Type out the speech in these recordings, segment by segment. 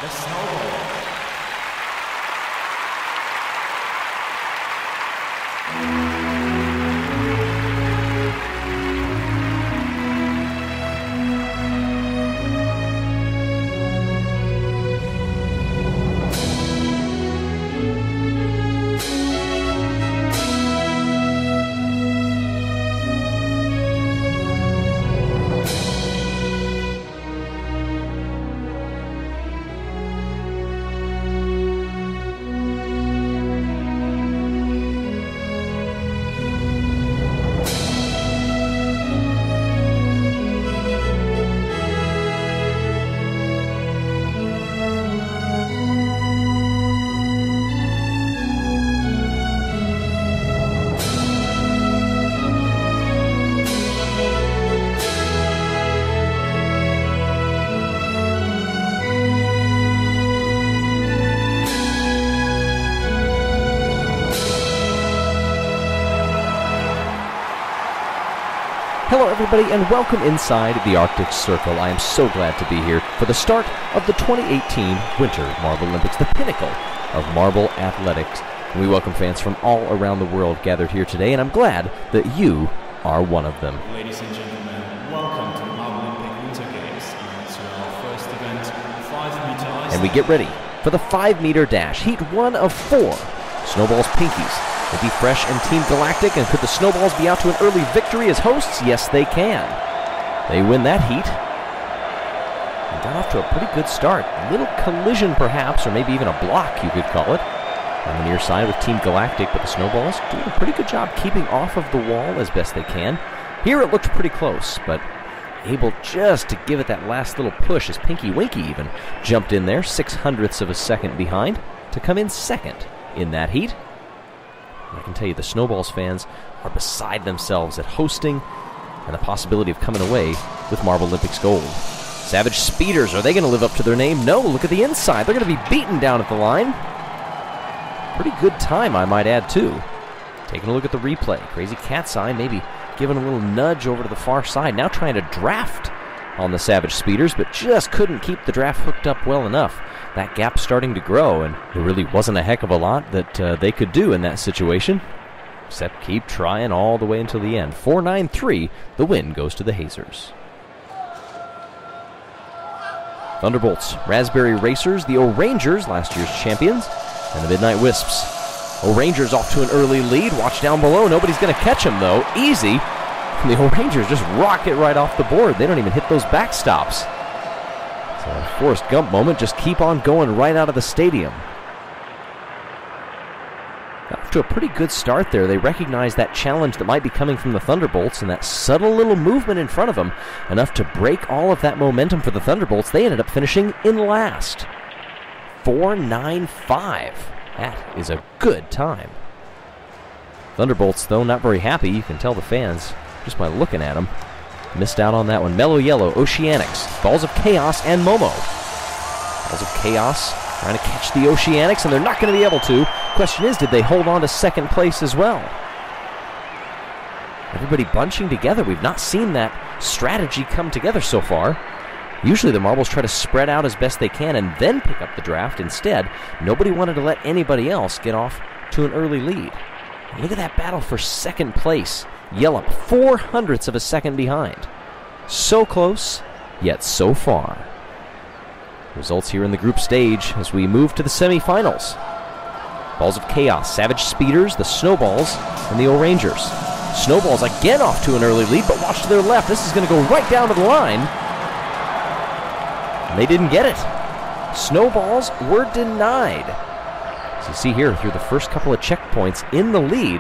the Snowboard. Hello everybody and welcome inside the Arctic Circle. I am so glad to be here for the start of the 2018 Winter MarbleLympics, the pinnacle of marble athletics. And we welcome fans from all around the world gathered here today, and I'm glad that you are one of them. Ladies and gentlemen, welcome to the MarbleLympic Winter Games and to our first event, 5-meter ice. And we get ready for the 5-meter dash, heat 1 of 4. Snowballs Pinkies will be fresh and Team Galactic, and could the Snowballs be out to an early victory as hosts? Yes, they can. They win that heat and got off to a pretty good start. A little collision perhaps, or maybe even a block you could call it, on the near side with Team Galactic, but the Snowballs doing a pretty good job keeping off of the wall as best they can. Here it looked pretty close, but able just to give it that last little push as Pinky Winky even jumped in there, 0.06 of a second behind, to come in second in that heat. I can tell you the Snowballs fans are beside themselves at hosting and the possibility of coming away with MarbleLympics gold. Savage Speeders, are they going to live up to their name? No, look at the inside. They're going to be beaten down at the line. Pretty good time, I might add, too. Taking a look at the replay. Crazy Cat's Eye maybe giving a little nudge over to the far side. Now trying to draft on the Savage Speeders, but just couldn't keep the draft hooked up well enough. That gap starting to grow, and there really wasn't a heck of a lot that they could do in that situation, except keep trying all the way until the end. 4.93, the win goes to the Hazers. Thunderbolts, Raspberry Racers, the O-Rangers, last year's champions, and the Midnight Wisps. O-Rangers off to an early lead. Watch down below. Nobody's going to catch them, though. Easy. And the O-Rangers just rocket right off the board. They don't even hit those backstops. So a Forrest Gump moment, just keep on going right out of the stadium. Got off to a pretty good start there. They recognize that challenge that might be coming from the Thunderbolts, and that subtle little movement in front of them, enough to break all of that momentum for the Thunderbolts. They ended up finishing in last. 4.95. That is a good time. Thunderbolts, though, not very happy. You can tell the fans just by looking at them. Missed out on that one. Mellow Yellow, Oceanics, Balls of Chaos, and Momo. Balls of Chaos trying to catch the Oceanics, and they're not going to be able to. Question is, did they hold on to second place as well? Everybody bunching together. We've not seen that strategy come together so far. Usually the Marbles try to spread out as best they can and then pick up the draft. Instead, nobody wanted to let anybody else get off to an early lead. Look at that battle for second place. Jelle 0.04 of a second behind. So close, yet so far. Results here in the group stage as we move to the semifinals. Balls of Chaos, Savage Speeders, the Snowballs, and the O-Rangers. Snowballs again off to an early lead, but watch to their left. This is going to go right down to the line. And they didn't get it. Snowballs were denied. As you see here, through the first couple of checkpoints in the lead,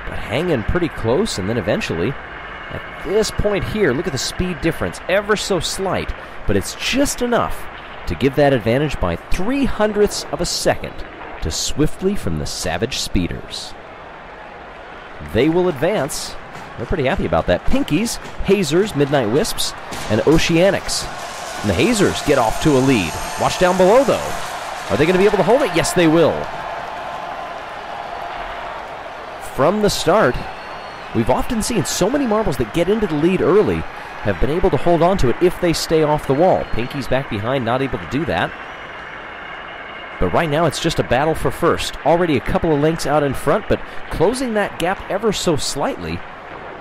but hanging pretty close, and then eventually, at this point here, look at the speed difference, ever so slight, but it's just enough to give that advantage by 0.03 of a second to Swiftly from the Savage Speeders. They will advance. They're pretty happy about that. Pinkies, Hazers, Midnight Wisps, and Oceanics. And the Hazers get off to a lead. Watch down below, though. Are they going to be able to hold it? Yes, they will. From the start, we've often seen so many marbles that get into the lead early have been able to hold on to it if they stay off the wall. Pinky's back behind, not able to do that. But right now it's just a battle for first. Already a couple of lengths out in front, but closing that gap ever so slightly,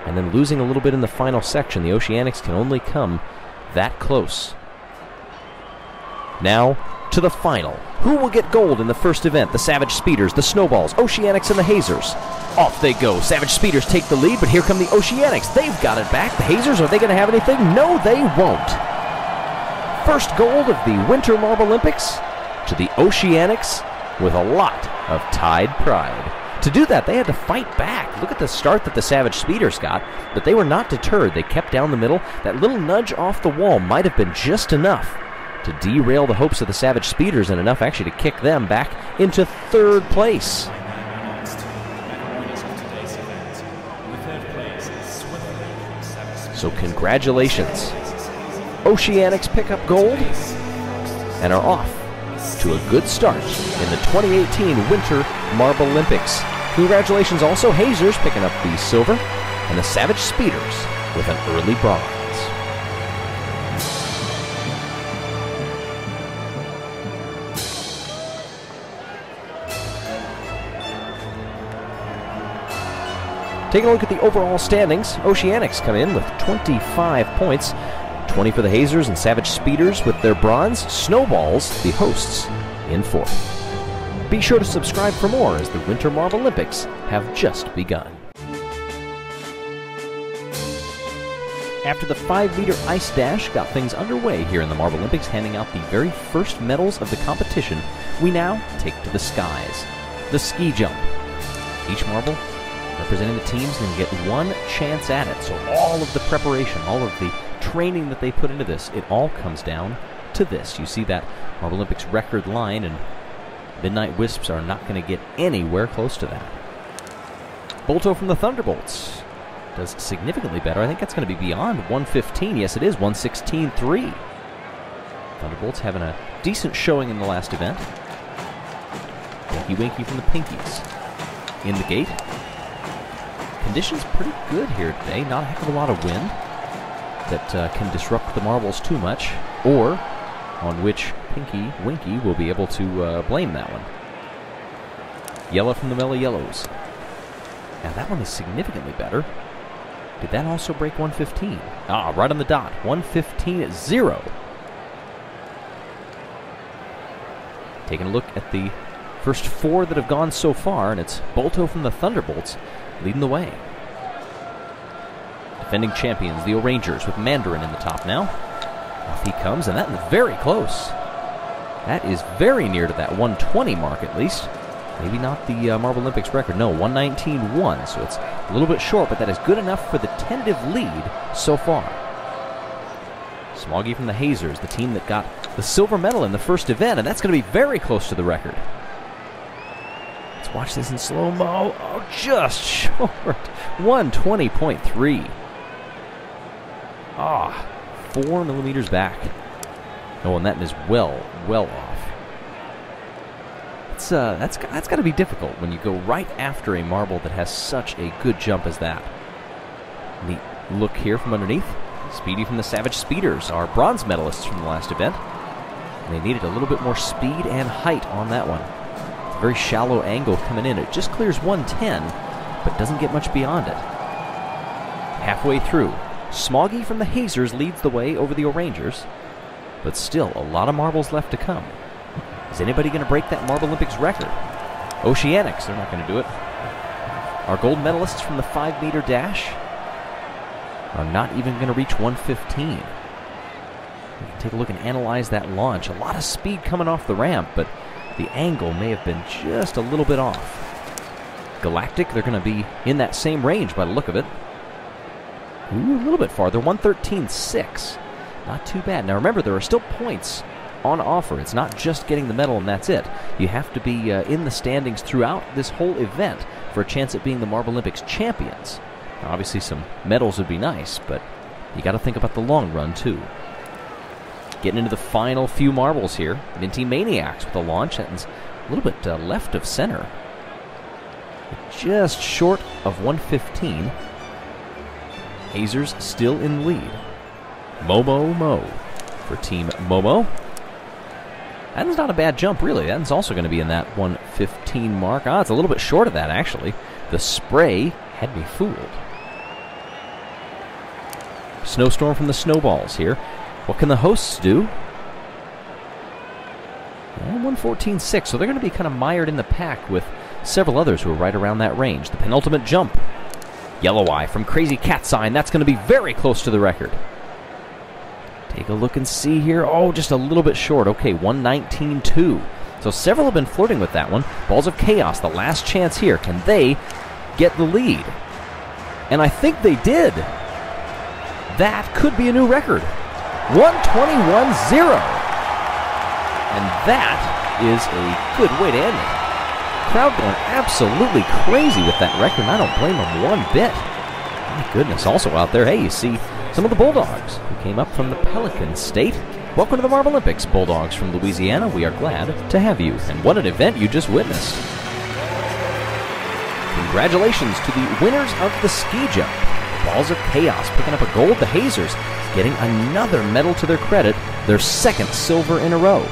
and then losing a little bit in the final section. The Oceanics can only come that close. Now to the final. Who will get gold in the first event? The Savage Speeders, the Snowballs, Oceanics, and the Hazers. Off they go. Savage Speeders take the lead, but here come the Oceanics. They've got it back. The Hazers, are they going to have anything? No, they won't. First gold of the Winter MarbleLympics to the Oceanics with a lot of Tide pride. To do that, they had to fight back. Look at the start that the Savage Speeders got, but they were not deterred. They kept down the middle. That little nudge off the wall might have been just enough to derail the hopes of the Savage Speeders, and enough actually to kick them back into third place. So congratulations. Oceanics pick up gold and are off to a good start in the 2018 Winter MarbleLympics. Congratulations also, Hazers picking up the silver, and the Savage Speeders with an early bronze. Taking a look at the overall standings, Oceanics come in with 25 points. 20 for the Hazers and Savage Speeders with their bronze. Snowballs, the hosts, in fourth. Be sure to subscribe for more as the Winter MarbleLympics have just begun. After the 5-meter ice dash got things underway here in the MarbleLympics, handing out the very first medals of the competition, we now take to the skies. The ski jump. Each marble representing the team's going to get one chance at it. So all of the preparation, all of the training that they put into this, it all comes down to this. You see that MarbleLympics record line, and Midnight Wisps are not going to get anywhere close to that. Bolto from the Thunderbolts does significantly better. I think that's going to be beyond 115. Yes, it is, 116.3. Thunderbolts having a decent showing in the last event. Winky Winky from the Pinkies in the gate. Conditions pretty good here today. Not a heck of a lot of wind that can disrupt the marbles too much, or on which Pinky Winky will be able to blame that one. Jelle from the Mellow Yellows. Now that one is significantly better. Did that also break 115? Ah, right on the dot. 115.0. Taking a look at the first four that have gone so far, and it's Bolto from the Thunderbolts leading the way. Defending champions, the O'Rangers, with Mandarin in the top now. Off he comes, and that is very close. That is very near to that 120 mark, at least. Maybe not the MarbleLympics record. No, 119.1, so it's a little bit short, but that is good enough for the tentative lead so far. Smoggy from the Hazers, the team that got the silver medal in the first event, and that's going to be very close to the record. Let's watch this in slow-mo. Oh, just short. 120.3. Ah, 4 millimeters back. Oh, and that is well off. That's got to be difficult when you go right after a marble that has such a good jump as that. Neat look here from underneath. Speedy from the Savage Speeders, our bronze medalists from the last event. And they needed a little bit more speed and height on that one. It's a very shallow angle coming in. It just clears 110, but doesn't get much beyond it. Halfway through, Smoggy from the Hazers leads the way over the O'Rangers, but still a lot of marbles left to come. Is anybody going to break that MarbleLympics record? Oceanics, they're not going to do it. Our gold medalists from the 5-meter dash are not even going to reach 115. We can take a look and analyze that launch. A lot of speed coming off the ramp, but the angle may have been just a little bit off. Galactic, they're going to be in that same range by the look of it. Ooh, a little bit farther, 113.6. Not too bad. Now remember, there are still points on offer. It's not just getting the medal and that's it. You have to be in the standings throughout this whole event for a chance at being the MarbleLympics champions. Now, obviously some medals would be nice, but you got to think about the long run too. Getting into the final few marbles here. Minty Maniacs with a launch that's a little bit left of center. Just short of 115. Hazers still in the lead. Mo for Team Momo. That is not a bad jump, really. That is also going to be in that 1:15 mark. It's a little bit short of that, actually. The spray had me fooled. Snowstorm from the Snowballs here. What can the hosts do? 1:14.6, so they're going to be kind of mired in the pack with several others who are right around that range. The penultimate jump. Yellow Eye from Crazy Cat's Eye, and that's going to be very close to the record. Take a look and see here. Just a little bit short. Okay, 1:19.2. So several have been flirting with that one. Balls of Chaos, the last chance here. Can they get the lead? And I think they did. That could be a new record. 1:21.0. And that is a good way to end it. Crowd going absolutely crazy with that record, and I don't blame them one bit. My goodness, also out there, hey, you see some of the Bulldogs who came up from the Pelican State. Welcome to the MarbleLympics, Bulldogs from Louisiana. We are glad to have you. And what an event you just witnessed. Congratulations to the winners of the ski jump. Balls of Chaos picking up a gold. The Hazers getting another medal to their credit, their second silver in a row,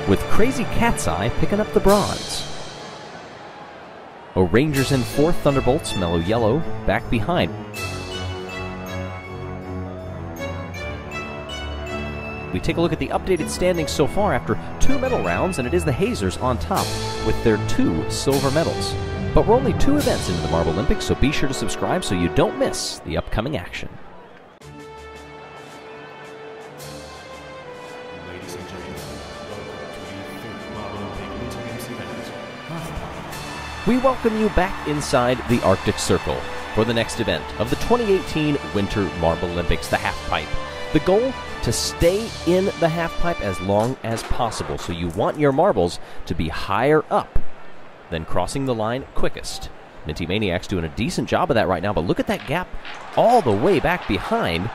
with Crazy Cat's Eye picking up the bronze. Rangers in fourth, Thunderbolts, Mellow Yellow back behind. We take a look at the updated standings so far after 2 medal rounds, and it is the Hazers on top with their 2 silver medals. But we're only 2 events into the MarbleLympics, so be sure to subscribe so you don't miss the upcoming action. Ladies and gentlemen, welcome to the 3rd MarbleLympic Winter Games event, Halfpipe. We welcome you back inside the Arctic Circle for the next event of the 2018 Winter MarbleLympics, the Halfpipe. The goal? To stay in the Halfpipe as long as possible, so you want your marbles to be higher up than crossing the line quickest. Minty Maniacs doing a decent job of that right now, but look at that gap all the way back behind.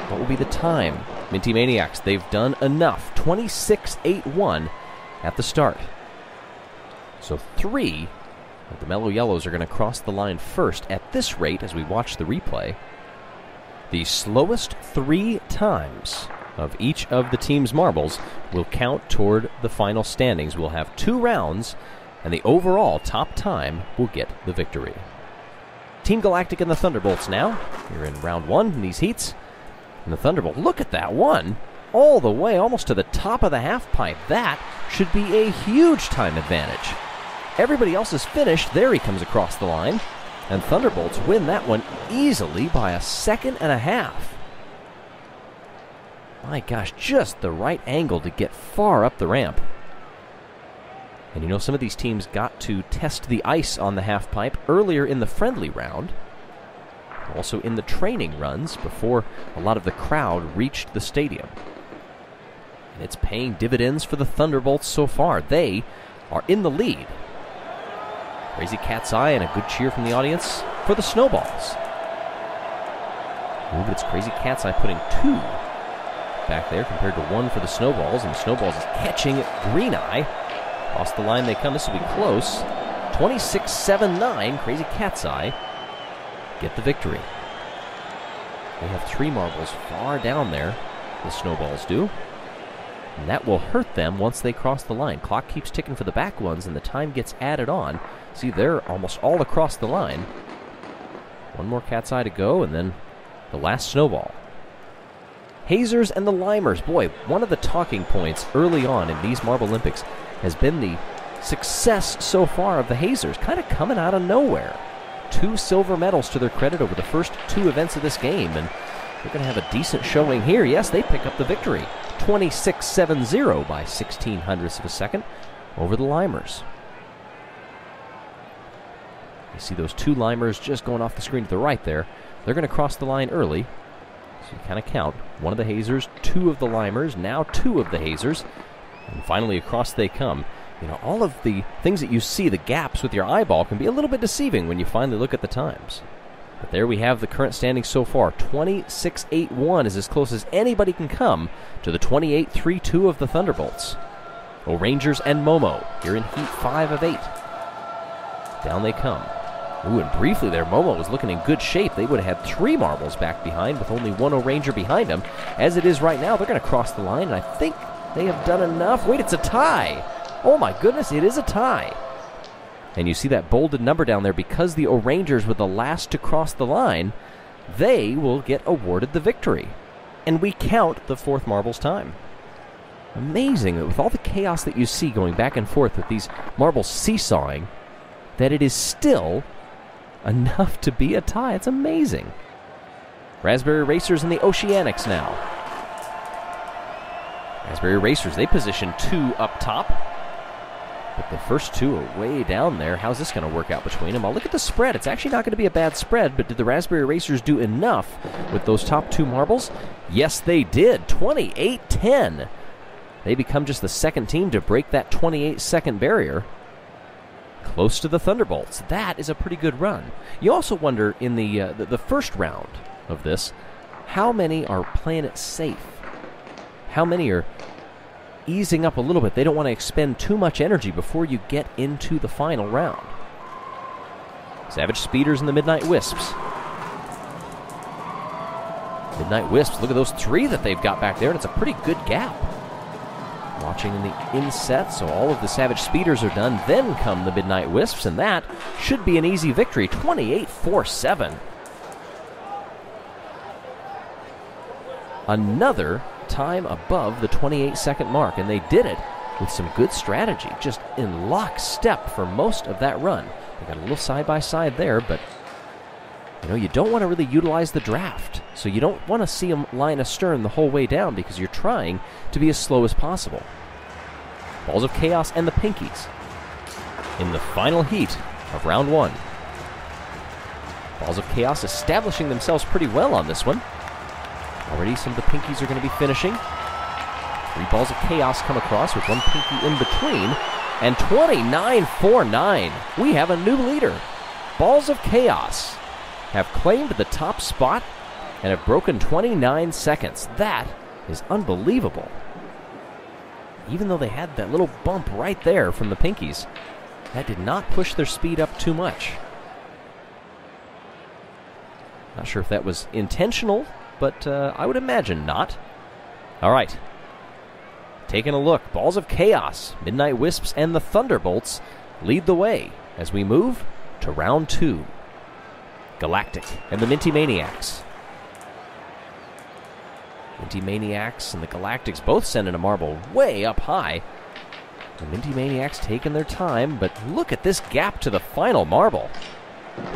What will be the time? Minty Maniacs, they've done enough. 26.81 at the start. So 3 of the Mellow Yellows are going to cross the line first at this rate as we watch the replay. The slowest 3 times of each of the team's marbles will count toward the final standings. We'll have 2 rounds, and the overall top time will get the victory. Team Galactic and the Thunderbolts now. Here in round 1 in these heats. And the Thunderbolt, look at that one. All the way almost to the top of the Halfpipe. That should be a huge time advantage. Everybody else is finished. There he comes across the line. And Thunderbolts win that one easily by 1.5 seconds. My gosh, just the right angle to get far up the ramp. And you know, some of these teams got to test the ice on the Halfpipe earlier in the friendly round. Also in the training runs before a lot of the crowd reached the stadium. And it's paying dividends for the Thunderbolts so far. They are in the lead. Crazy Cat's Eye and a good cheer from the audience for the Snowballs. But it's Crazy Cat's Eye putting 2 back there compared to 1 for the Snowballs. And the Snowballs is catching Green Eye. Across the line they come. This will be close. 26.79. Crazy Cat's Eye get the victory. They have 3 marbles far down there. The Snowballs do. And that will hurt them once they cross the line. Clock keeps ticking for the back ones, and the time gets added on. See, they're almost all across the line. 1 more Cat's Eye to go, and then the last Snowball. Hazers and the Limers. Boy, one of the talking points early on in these MarbleLympics has been the success so far of the Hazers, kind of coming out of nowhere. 2 silver medals to their credit over the first 2 events of this game, and they're going to have a decent showing here. Yes, they pick up the victory. 26.70 by 0.16 of a second over the Limers. You see those 2 Limers just going off the screen to the right there. They're going to cross the line early. So you kind of count. 1 of the Hazers, 2 of the Limers, now 2 of the Hazers. And finally across they come. You know, all of the things that you see, the gaps with your eyeball, can be a little bit deceiving when you finally look at the times. But there we have the current standings so far. 26.81 is as close as anybody can come to the 28.32 of the Thunderbolts. Rangers and Momo here in Heat 5 of 8. Down they come. Ooh, and briefly there, Momo was looking in good shape. They would have had 3 marbles back behind with only 1 O'Ranger behind them. As it is right now, they're going to cross the line, and I think they have done enough. Wait, it's a tie. Oh my goodness, it is a tie. And you see that bolded number down there. Because the O'Rangers were the last to cross the line, they will get awarded the victory. And we count the 4th marble's time. Amazing that with all the chaos that you see going back and forth with these marbles seesawing, that it is still enough to be a tie. It's amazing. Raspberry Racers in the Oceanics now. Raspberry Racers, they position 2 up top. But the first 2 are way down there. How's this going to work out between them? I'll look at the spread. It's actually not going to be a bad spread, but did the Raspberry Racers do enough with those top 2 marbles? Yes, they did. 28-10. They become just the 2nd team to break that 28-second barrier. Close to the Thunderbolts. That is a pretty good run. You also wonder in the first round of this, how many are playing it safe? How many are easing up a little bit? They don't want to expend too much energy before you get into the final round. Savage Speeders and the Midnight Wisps. Midnight Wisps, look at those 3 that they've got back there, and it's a pretty good gap. Watching in the inset, so all of the Savage Speeders are done. Then come the Midnight Wisps, and that should be an easy victory. 28-4-7. Another time above the 28-second mark, and they did it with some good strategy, just in lockstep for most of that run. They got a little side-by-side there, but you don't want to really utilize the draft, so you don't want to see them line astern the whole way down because you're trying to be as slow as possible. Balls of Chaos and the Pinkies in the final heat of round 1. Balls of Chaos establishing themselves pretty well on this one. Already some of the Pinkies are going to be finishing. 3 Balls of Chaos come across with 1 Pinky in between, and 29-4-9. We have a new leader. Balls of Chaos have claimed the top spot and have broken 29 seconds. That is unbelievable. Even though they had that little bump right there from the Pinkies, that did not push their speed up too much. Not sure if that was intentional, but I would imagine not. All right. Taking a look. Balls of Chaos, Midnight Wisps, and the Thunderbolts lead the way as we move to round 2. Galactic and the Minty Maniacs. Minty Maniacs and the Galactics both sending a marble way up high. The Minty Maniacs taking their time, but look at this gap to the final marble.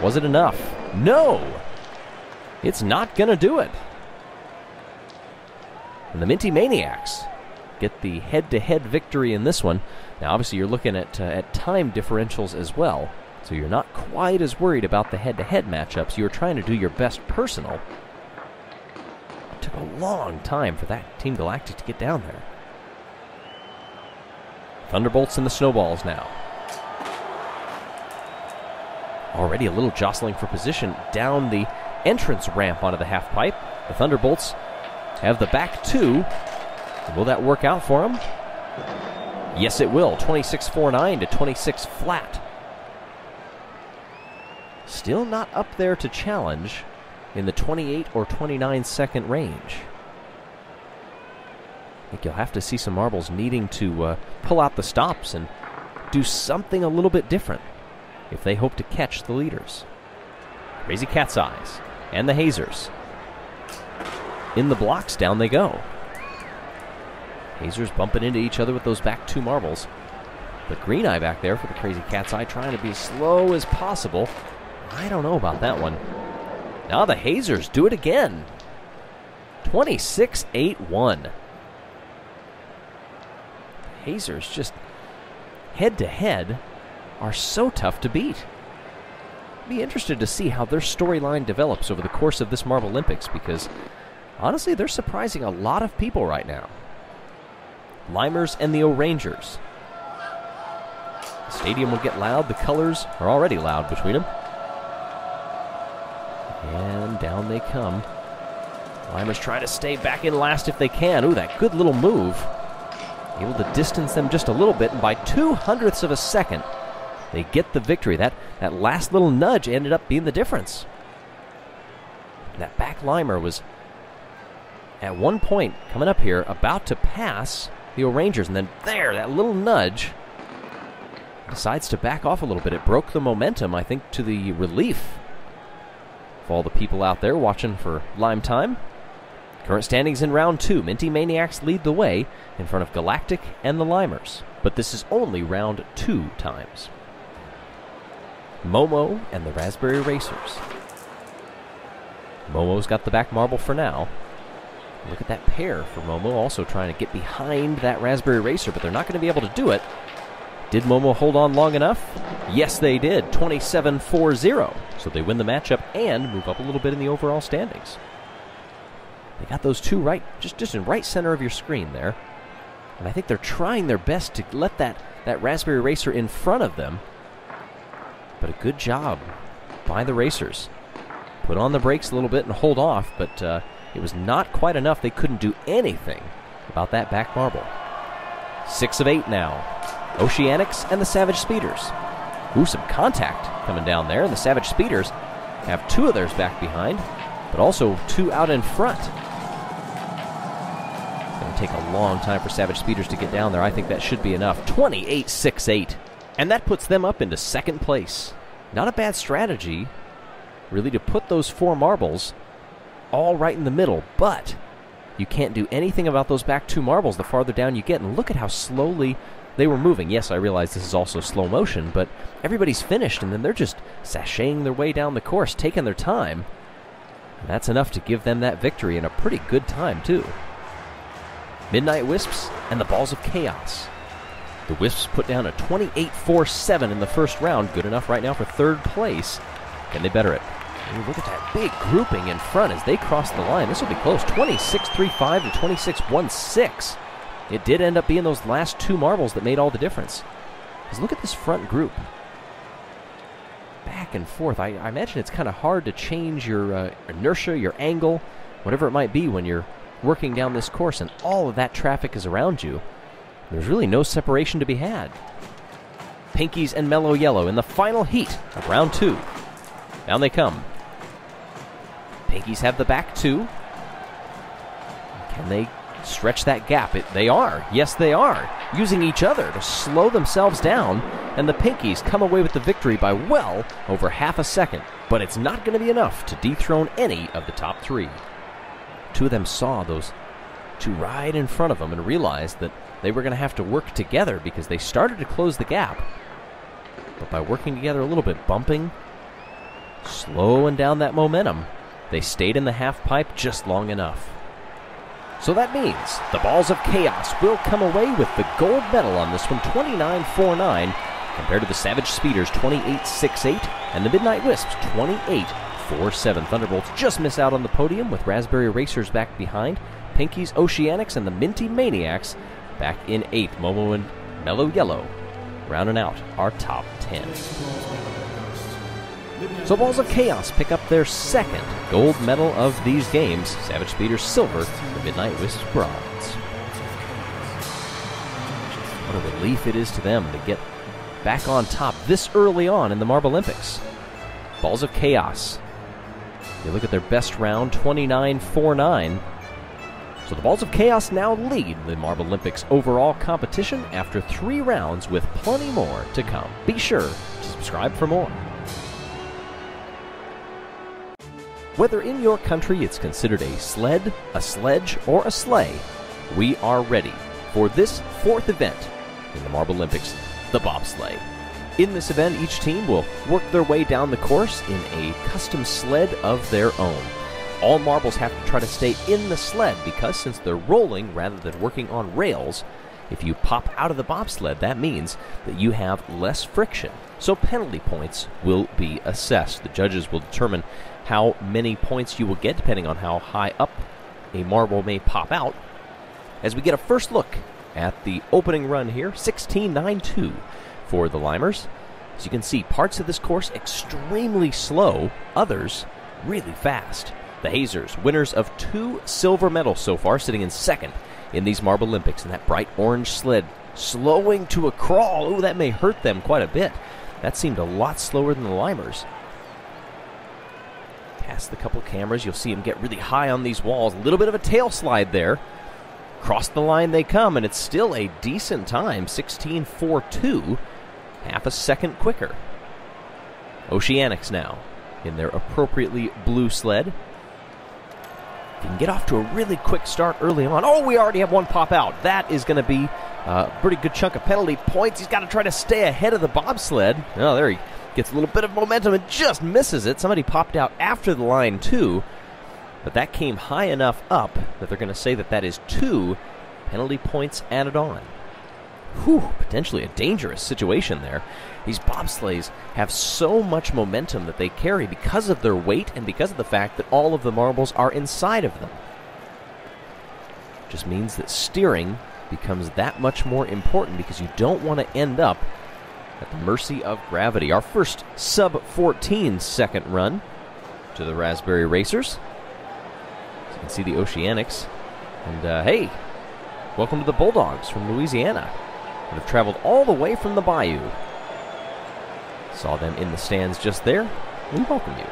Was it enough? No! It's not going to do it. And the Minty Maniacs get the head-to-head victory in this one. Now, obviously, you're looking at time differentials as well, so you're not quite as worried about the head-to-head matchups. You're trying to do your best personal. It took a long time for that Team Galactic to get down there. Thunderbolts and the Snowballs now. Already a little jostling for position down the entrance ramp onto the half-pipe. The Thunderbolts have the back 2. Will that work out for them? Yes, it will. 26-4-9 to 26 flat. Still not up there to challenge in the 28 or 29 second range. I think you'll have to see some marbles needing to pull out the stops and do something a little bit different if they hope to catch the leaders. Crazy Cat's Eyes and the Hazers. In the blocks, down they go. Hazers bumping into each other with those back 2 marbles. But Green Eye back there for the Crazy Cat's Eye trying to be as slow as possible. I don't know about that one. Now the Hazers do it again. 26-8-1. Hazers just head-to-head are so tough to beat. Be interested to see how their storyline develops over the course of this MarbleLympics, because honestly, they're surprising a lot of people right now. Limers and the O'Rangers. The stadium will get loud. The colors are already loud between them. And down they come. Limers try to stay back in last if they can. Ooh, that good little move. Able to distance them just a little bit, and by 0.02 of a second, They get the victory. That last little nudge ended up being the difference. That back limer was, at one point, coming up here, about to pass the O'Rangers, and then there, that little nudge, decides to back off a little bit. It broke the momentum, I think, to the relief of all the people out there watching for Lime time. Current standings in round 2. Minty Maniacs lead the way in front of Galactic and the Limers. But this is only round 2 times. Momo and the Raspberry Racers. Momo's got the back marble for now. Look at that pair for Momo, also trying to get behind that Raspberry Racer, but they're not going to be able to do it. Did Momo hold on long enough? Yes, they did. 27-4-0. So they win the matchup and move up a little bit in the overall standings. They got those two right, just in right center of your screen there. And I think they're trying their best to let that Raspberry Racer in front of them. But a good job by the Racers. Put on the brakes a little bit and hold off, but it was not quite enough. They couldn't do anything about that back marble. 6 of 8 now. Oceanics and the Savage Speeders. Ooh, some contact coming down there, and the Savage Speeders have 2 of theirs back behind, but also 2 out in front. It's going to take a long time for Savage Speeders to get down there. I think that should be enough. 28-6-8. And that puts them up into second place. Not a bad strategy, really, to put those 4 marbles all right in the middle, but you can't do anything about those back 2 marbles the farther down you get. And look at how slowly they were moving. Yes, I realize this is also slow motion, but everybody's finished, and then they're just sashaying their way down the course, taking their time. And that's enough to give them that victory, and a pretty good time, too. Midnight Wisps and the Balls of Chaos. The Wisps put down a 28-4-7 in the first round. Good enough right now for 3rd place. Can they better it? Ooh, look at that big grouping in front as they cross the line. This will be close. 26-3-5 to 26-1-6. It did end up being those last 2 marbles that made all the difference. Because look at this front group. Back and forth. I imagine it's kind of hard to change your inertia, your angle, whatever it might be when you're working down this course and all of that traffic is around you. There's really no separation to be had. Pinkies and Mellow Yellow in the final heat of round 2. Down they come. Pinkies have the back 2. Can they stretch that gap? They are. Yes, they are. Using each other to slow themselves down, and the Pinkies come away with the victory by well over half a second. But it's not going to be enough to dethrone any of the top 3. 2 of them saw those 2 right in front of them and realized that they were going to have to work together because they started to close the gap. But by working together a little bit, bumping, slowing down that momentum, they stayed in the half pipe just long enough. So that means the Balls of Chaos will come away with the gold medal on this one, 29-4-9, compared to the Savage Speeders, 28-6-8, and the Midnight Wisps, 28-4-7. Thunderbolts just miss out on the podium with Raspberry Racers back behind. Pinkies, Oceanics, and the Minty Maniacs back in 8th. Momo and Mellow Yellow rounding out our top 10. So Balls of Chaos pick up their 2nd gold medal of these games. Savage Speeders silver, the Midnight Wisps bronze. What a relief it is to them to get back on top this early on in the MarbleLympics. Balls of Chaos. You look at their best round, 29-4-9. So the Balls of Chaos now lead the MarbleLympics overall competition after 3 rounds with plenty more to come. Be sure to subscribe for more. Whether in your country it's considered a sled, a sledge, or a sleigh, we are ready for this 4th event in the MarbleLympics, the bobsleigh. In this event, each team will work their way down the course in a custom sled of their own. All marbles have to try to stay in the sled because since they're rolling rather than working on rails, if you pop out of the bobsled, that means that you have less friction. So penalty points will be assessed. The judges will determine how many points you will get depending on how high up a marble may pop out. As we get a first look at the opening run here, 16.92 for the Limers. As you can see, parts of this course extremely slow, others really fast. The Hazers, winners of 2 silver medals so far, sitting in 2nd in these MarbleLympics, and that bright orange sled slowing to a crawl. Ooh, that may hurt them quite a bit. That seemed a lot slower than the Limers. Past the couple cameras, you'll see him get really high on these walls. A little bit of a tail slide there. Across the line they come, and it's still a decent time, 16.42, half a second quicker. Oceanics now in their appropriately blue sled. If you can get off to a really quick start early on. Oh, we already have one pop out. That is going to be a pretty good chunk of penalty points. He's got to try to stay ahead of the bobsled. Oh, there he gets a little bit of momentum and just misses it. Somebody popped out after the line, too. But that came high enough up that they're going to say that that is 2 penalty points added on. Whew, potentially a dangerous situation there. These bobsleighs have so much momentum that they carry because of their weight and because of the fact that all of the marbles are inside of them. Just means that steering becomes that much more important because you don't want to end up at the mercy of gravity. Our first sub-14 second run to the Raspberry Racers. So you can see the Oceanics. And hey, welcome to the Bulldogs from Louisiana that have traveled all the way from the Bayou. Saw them in the stands just there. We welcome you.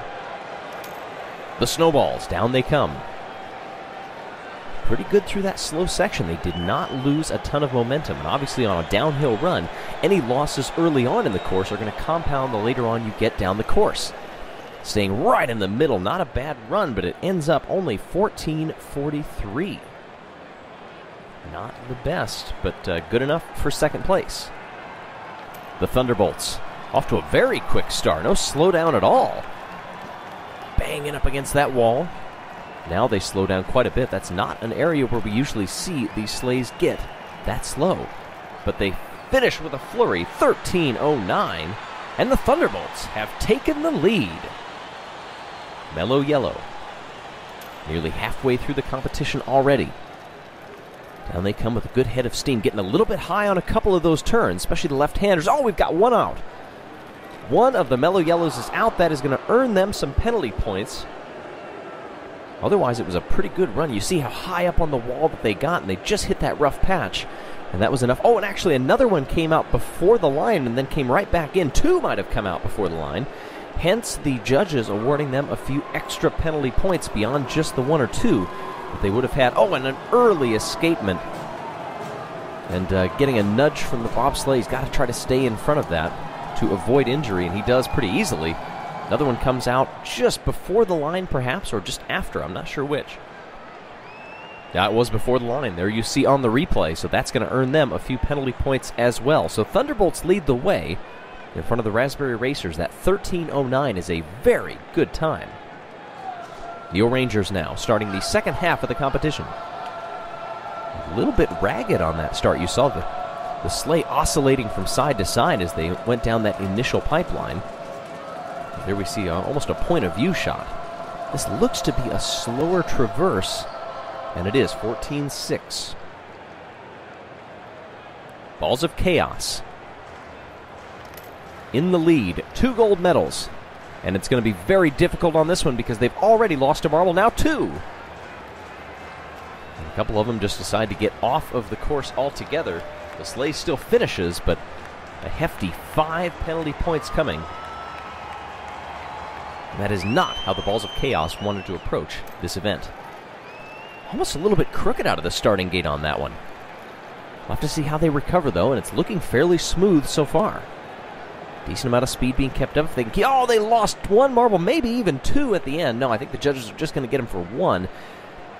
The Snowballs, down they come. Pretty good through that slow section. They did not lose a ton of momentum. And obviously on a downhill run, any losses early on in the course are going to compound the later on you get down the course. Staying right in the middle, not a bad run, but it ends up only 14.43. Not the best, but good enough for second place. The Thunderbolts, off to a very quick start. No slowdown at all. Banging up against that wall. Now they slow down quite a bit. That's not an area where we usually see these sleighs get that slow. But they finish with a flurry, 13.09, and the Thunderbolts have taken the lead. Mellow Yellow, nearly halfway through the competition already. Down they come with a good head of steam, getting a little bit high on a couple of those turns, especially the left-handers. Oh, we've got one out. One of the Mellow Yellows is out. That is going to earn them some penalty points. Otherwise, it was a pretty good run. You see how high up on the wall that they got, and they just hit that rough patch, and that was enough. Oh, and actually another one came out before the line and then came right back in. 2 might have come out before the line. Hence, the judges awarding them a few extra penalty points beyond just the 1 or 2 that they would have had. Oh, and an early escapement. And getting a nudge from the bobsleigh. He's got to try to stay in front of that to avoid injury, and he does pretty easily. Another one comes out just before the line, perhaps, or just after. I'm not sure which. Yeah, it was before the line. There you see on the replay, so that's going to earn them a few penalty points as well. So Thunderbolts lead the way in front of the Raspberry Racers. That 13.09 is a very good time. The O-Rangers now starting the second half of the competition. A little bit ragged on that start. You saw the sleigh oscillating from side to side as they went down that initial pipeline. There we see almost a point of view shot. This looks to be a slower traverse, and it is 14.6. Balls of Chaos in the lead. 2 gold medals. And it's going to be very difficult on this one because they've already lost a marble, now 2. And a couple of them just decide to get off of the course altogether. The sleigh still finishes, but a hefty 5 penalty points coming. And that is not how the Balls of Chaos wanted to approach this event. Almost a little bit crooked out of the starting gate on that one. We'll have to see how they recover, though, and it's looking fairly smooth so far. Decent amount of speed being kept up. If they can oh, they lost 1 marble, maybe even 2 at the end. No, I think the judges are just going to get them for 1,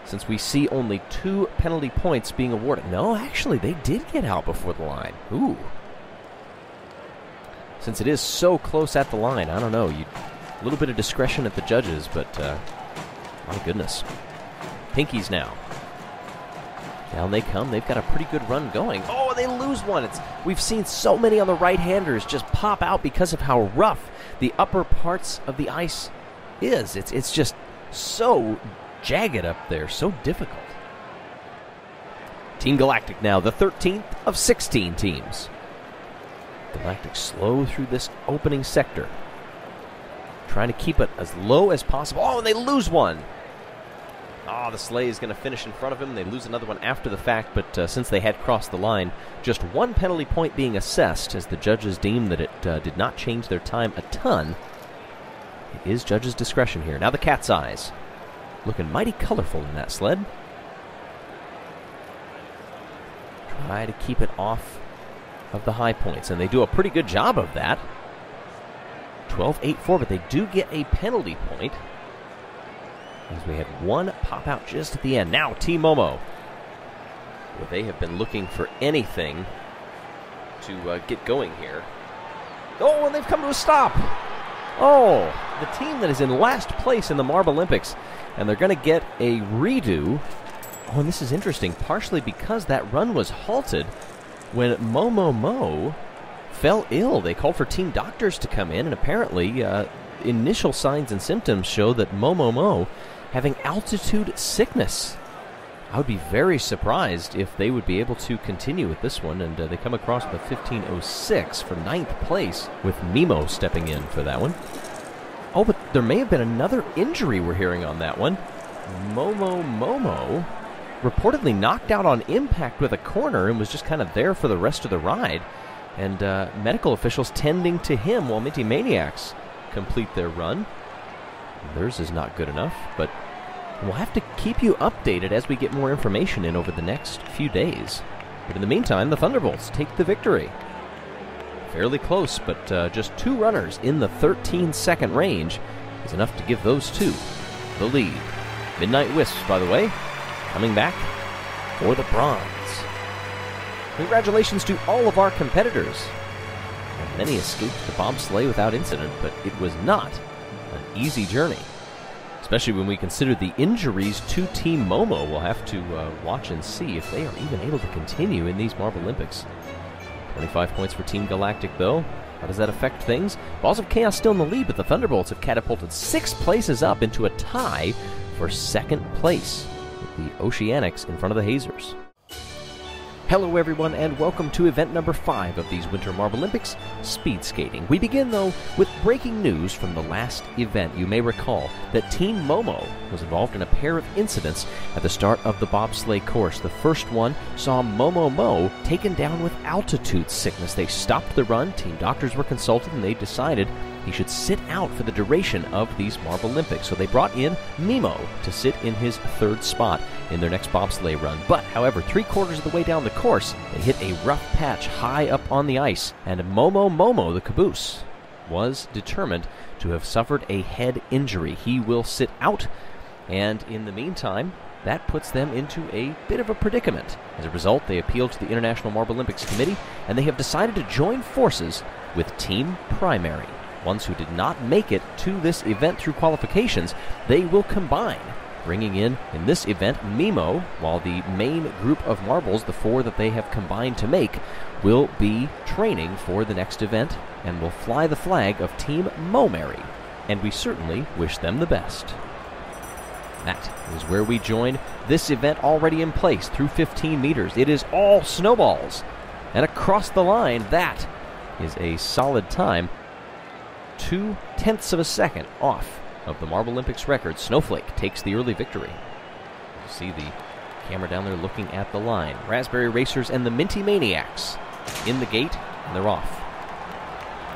since we see only 2 penalty points being awarded. No, actually, they did get out before the line. Ooh. Since it is so close at the line, I don't know. A little bit of discretion at the judges, but my goodness. Pinkies now. Down they come. They've got a pretty good run going. Oh, they lose one. We've seen so many on the right-handers just pop out because of how rough the upper parts of the ice is. It's just so jagged up there, so difficult. Team Galactic now, the 13th of 16 teams. Galactic slow through this opening sector, trying to keep it as low as possible. Oh, and they lose one. The sleigh is going to finish in front of him. They lose another one after the fact, but since they had crossed the line, just one penalty point being assessed as the judges deemed that it did not change their time a ton. It is judges' discretion here. Now the cat's eyes. Looking mighty colorful in that sled. Try to keep it off of the high points, and they do a pretty good job of that. 12.84, but they do get a penalty point, as we had one pop out just at the end. Now Team Momo. Well, they have been looking for anything to get going here. Oh, and they've come to a stop. Oh, the team that is in last place in the MarbleLympics, and they're going to get a redo. Oh, and this is interesting, partially because that run was halted when Mo fell ill. They called for team doctors to come in, and apparently initial signs and symptoms show that Mo having altitude sickness. I would be very surprised if they would be able to continue with this one, and they come across with a 15.06 for 9th place, with Mimo stepping in for that one. Oh, but there may have been another injury we're hearing on that one. Momo reportedly knocked out on impact with a corner and was just kind of there for the rest of the ride, and medical officials tending to him while Minty Maniacs complete their run. Theirs is not good enough, but we'll have to keep you updated as we get more information in over the next few days. But in the meantime, the Thunderbolts take the victory. Fairly close, but just 2 runners in the 13-second range is enough to give those two the lead. Midnight Wisps, by the way, coming back for the bronze. Congratulations to all of our competitors. And many escaped the bobsleigh without incident, but it was not an easy journey, especially when we consider the injuries to Team Momo. We'll have to watch and see if they are even able to continue in these MarbleLympics. 25 points for Team Galactic, though. How does that affect things? Balls of Chaos still in the lead, but the Thunderbolts have catapulted 6 places up into a tie for 2nd place, with the Oceanics in front of the Hazers. Hello everyone, and welcome to event number 5 of these Winter MarbleLympics, speed skating. We begin, though, with breaking news from the last event. You may recall that Team Momo was involved in a pair of incidents at the start of the bobsleigh course. The first one saw Mo taken down with altitude sickness. They stopped the run, team doctors were consulted, and they decided he should sit out for the duration of these MarbleLympics. So they brought in Mimo to sit in his 3rd spot in their next bobsleigh run. But, however, 3/4 of the way down the course, they hit a rough patch high up on the ice, and Momo, the caboose, was determined to have suffered a head injury. He will sit out, and in the meantime, that puts them into a bit of a predicament. As a result, they appealed to the International MarbleLympics Committee, and they have decided to join forces with Team Primary. Ones who did not make it to this event through qualifications, they will combine, bringing in this event, Mimo, while the main group of marbles, the 4 that they have combined to make, will be training for the next event and will fly the flag of Team Momary, and we certainly wish them the best. That is where we join this event already in place through 15 meters. It is all snowballs, and across the line, that is a solid time. 0.2 of a second off of the MarbleLympics record. Snowflake takes the early victory. You see the camera down there looking at the line. Raspberry Racers and the Minty Maniacs in the gate, and they're off.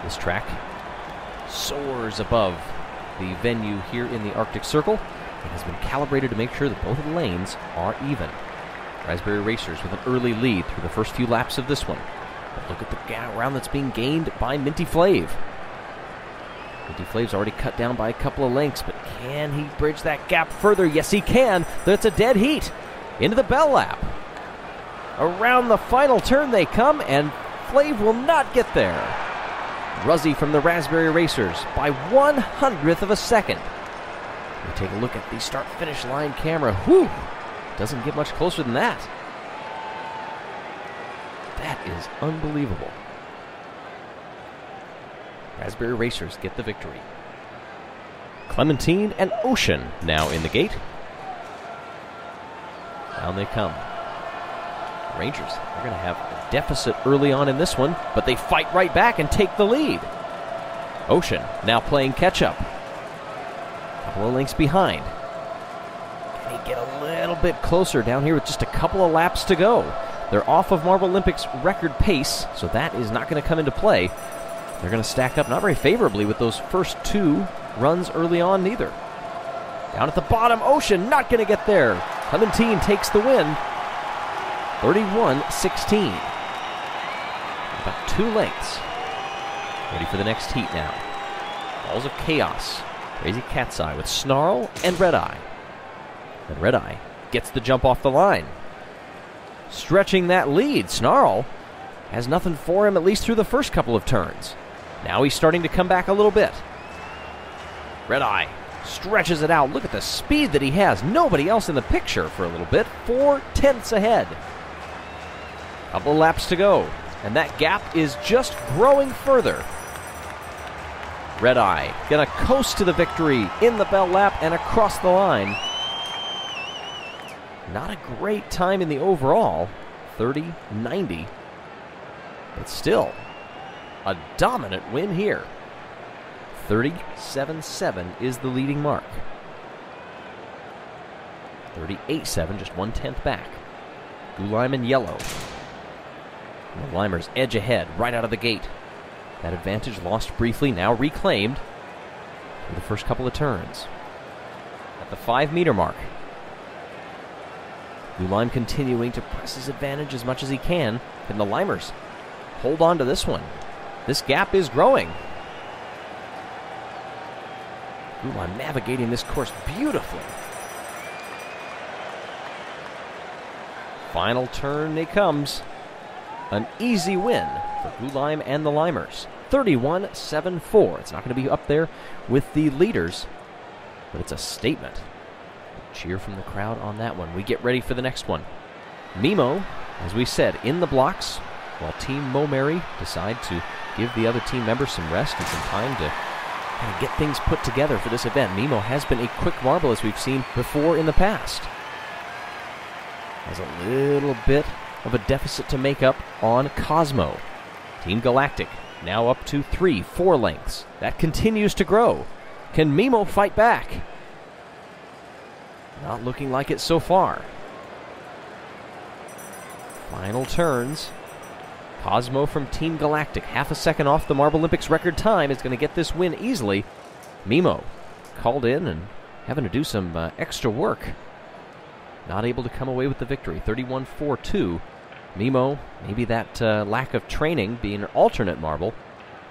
This track soars above the venue here in the Arctic Circle. It has been calibrated to make sure that both of the lanes are even. Raspberry Racers with an early lead through the first few laps of this one. But look at the ground that's being gained by Minty Flav. Minty Flav's already cut down by a couple of lengths, but can he bridge that gap further? Yes, he can. That's a dead heat. Into the bell lap. Around the final turn they come, and Flav will not get there. Ruzzy from the Raspberry Racers by 1/100th of a second. We take a look at the start-finish line camera. Whew! Doesn't get much closer than that. That is unbelievable. Raspberry Racers get the victory. Clementine and Ocean now in the gate. Down they come. Rangers are going to have a deficit early on in this one, but they fight right back and take the lead. Ocean now playing catch-up. A couple of lengths behind. may get a little bit closer down here with just a couple of laps to go. They're off of MarbleLympics record pace, so that is not going to come into play. They're going to stack up not very favorably with those first two runs early on neither. Down at the bottom, Ocean not going to get there. Clementine takes the win, 31-16. About 2 lengths. Ready for the next heat now. Balls of Chaos. Crazy Cat's Eye with Snarl and Red Eye. And Red Eye gets the jump off the line. Stretching that lead, Snarl has nothing for him, at least through the first couple of turns. Now he's starting to come back a little bit. Red Eye stretches it out. Look at the speed that he has. Nobody else in the picture for a little bit. 4/10 ahead. Couple laps to go, and that gap is just growing further. Red Eye gonna coast to the victory in the bell lap and across the line. Not a great time in the overall, 30-90, but still a dominant win here. 37.7 is the leading mark. 38.7, just 1/10 back. Gulheim and Yellow. And the Limers edge ahead right out of the gate. That advantage lost briefly, now reclaimed for the first couple of turns. At the 5-meter mark, Gulheim continuing to press his advantage as much as he can. Can the Limers hold on to this one? This gap is growing. Gulheim navigating this course beautifully. Final turn it comes. An easy win for Gulheim and the Limers. 31-7-4. It's not going to be up there with the leaders, but it's a statement. Cheer from the crowd on that one. We get ready for the next one. Mimo, as we said, in the blocks, while Team Momeri decide to give the other team members some rest and some time to kind of get things put together for this event. Mimo has been a quick marble, as we've seen before in the past. Has a little bit of a deficit to make up on Cosmo. Team Galactic now up to 3-4 lengths. That continues to grow. Can Mimo fight back? Not looking like it so far. Final turns. Cosmo from Team Galactic, half a second off the MarbleLympics record time, is going to get this win easily. Mimo called in and having to do some extra work. Not able to come away with the victory, 31-4-2. Mimo, maybe that lack of training, being an alternate marble,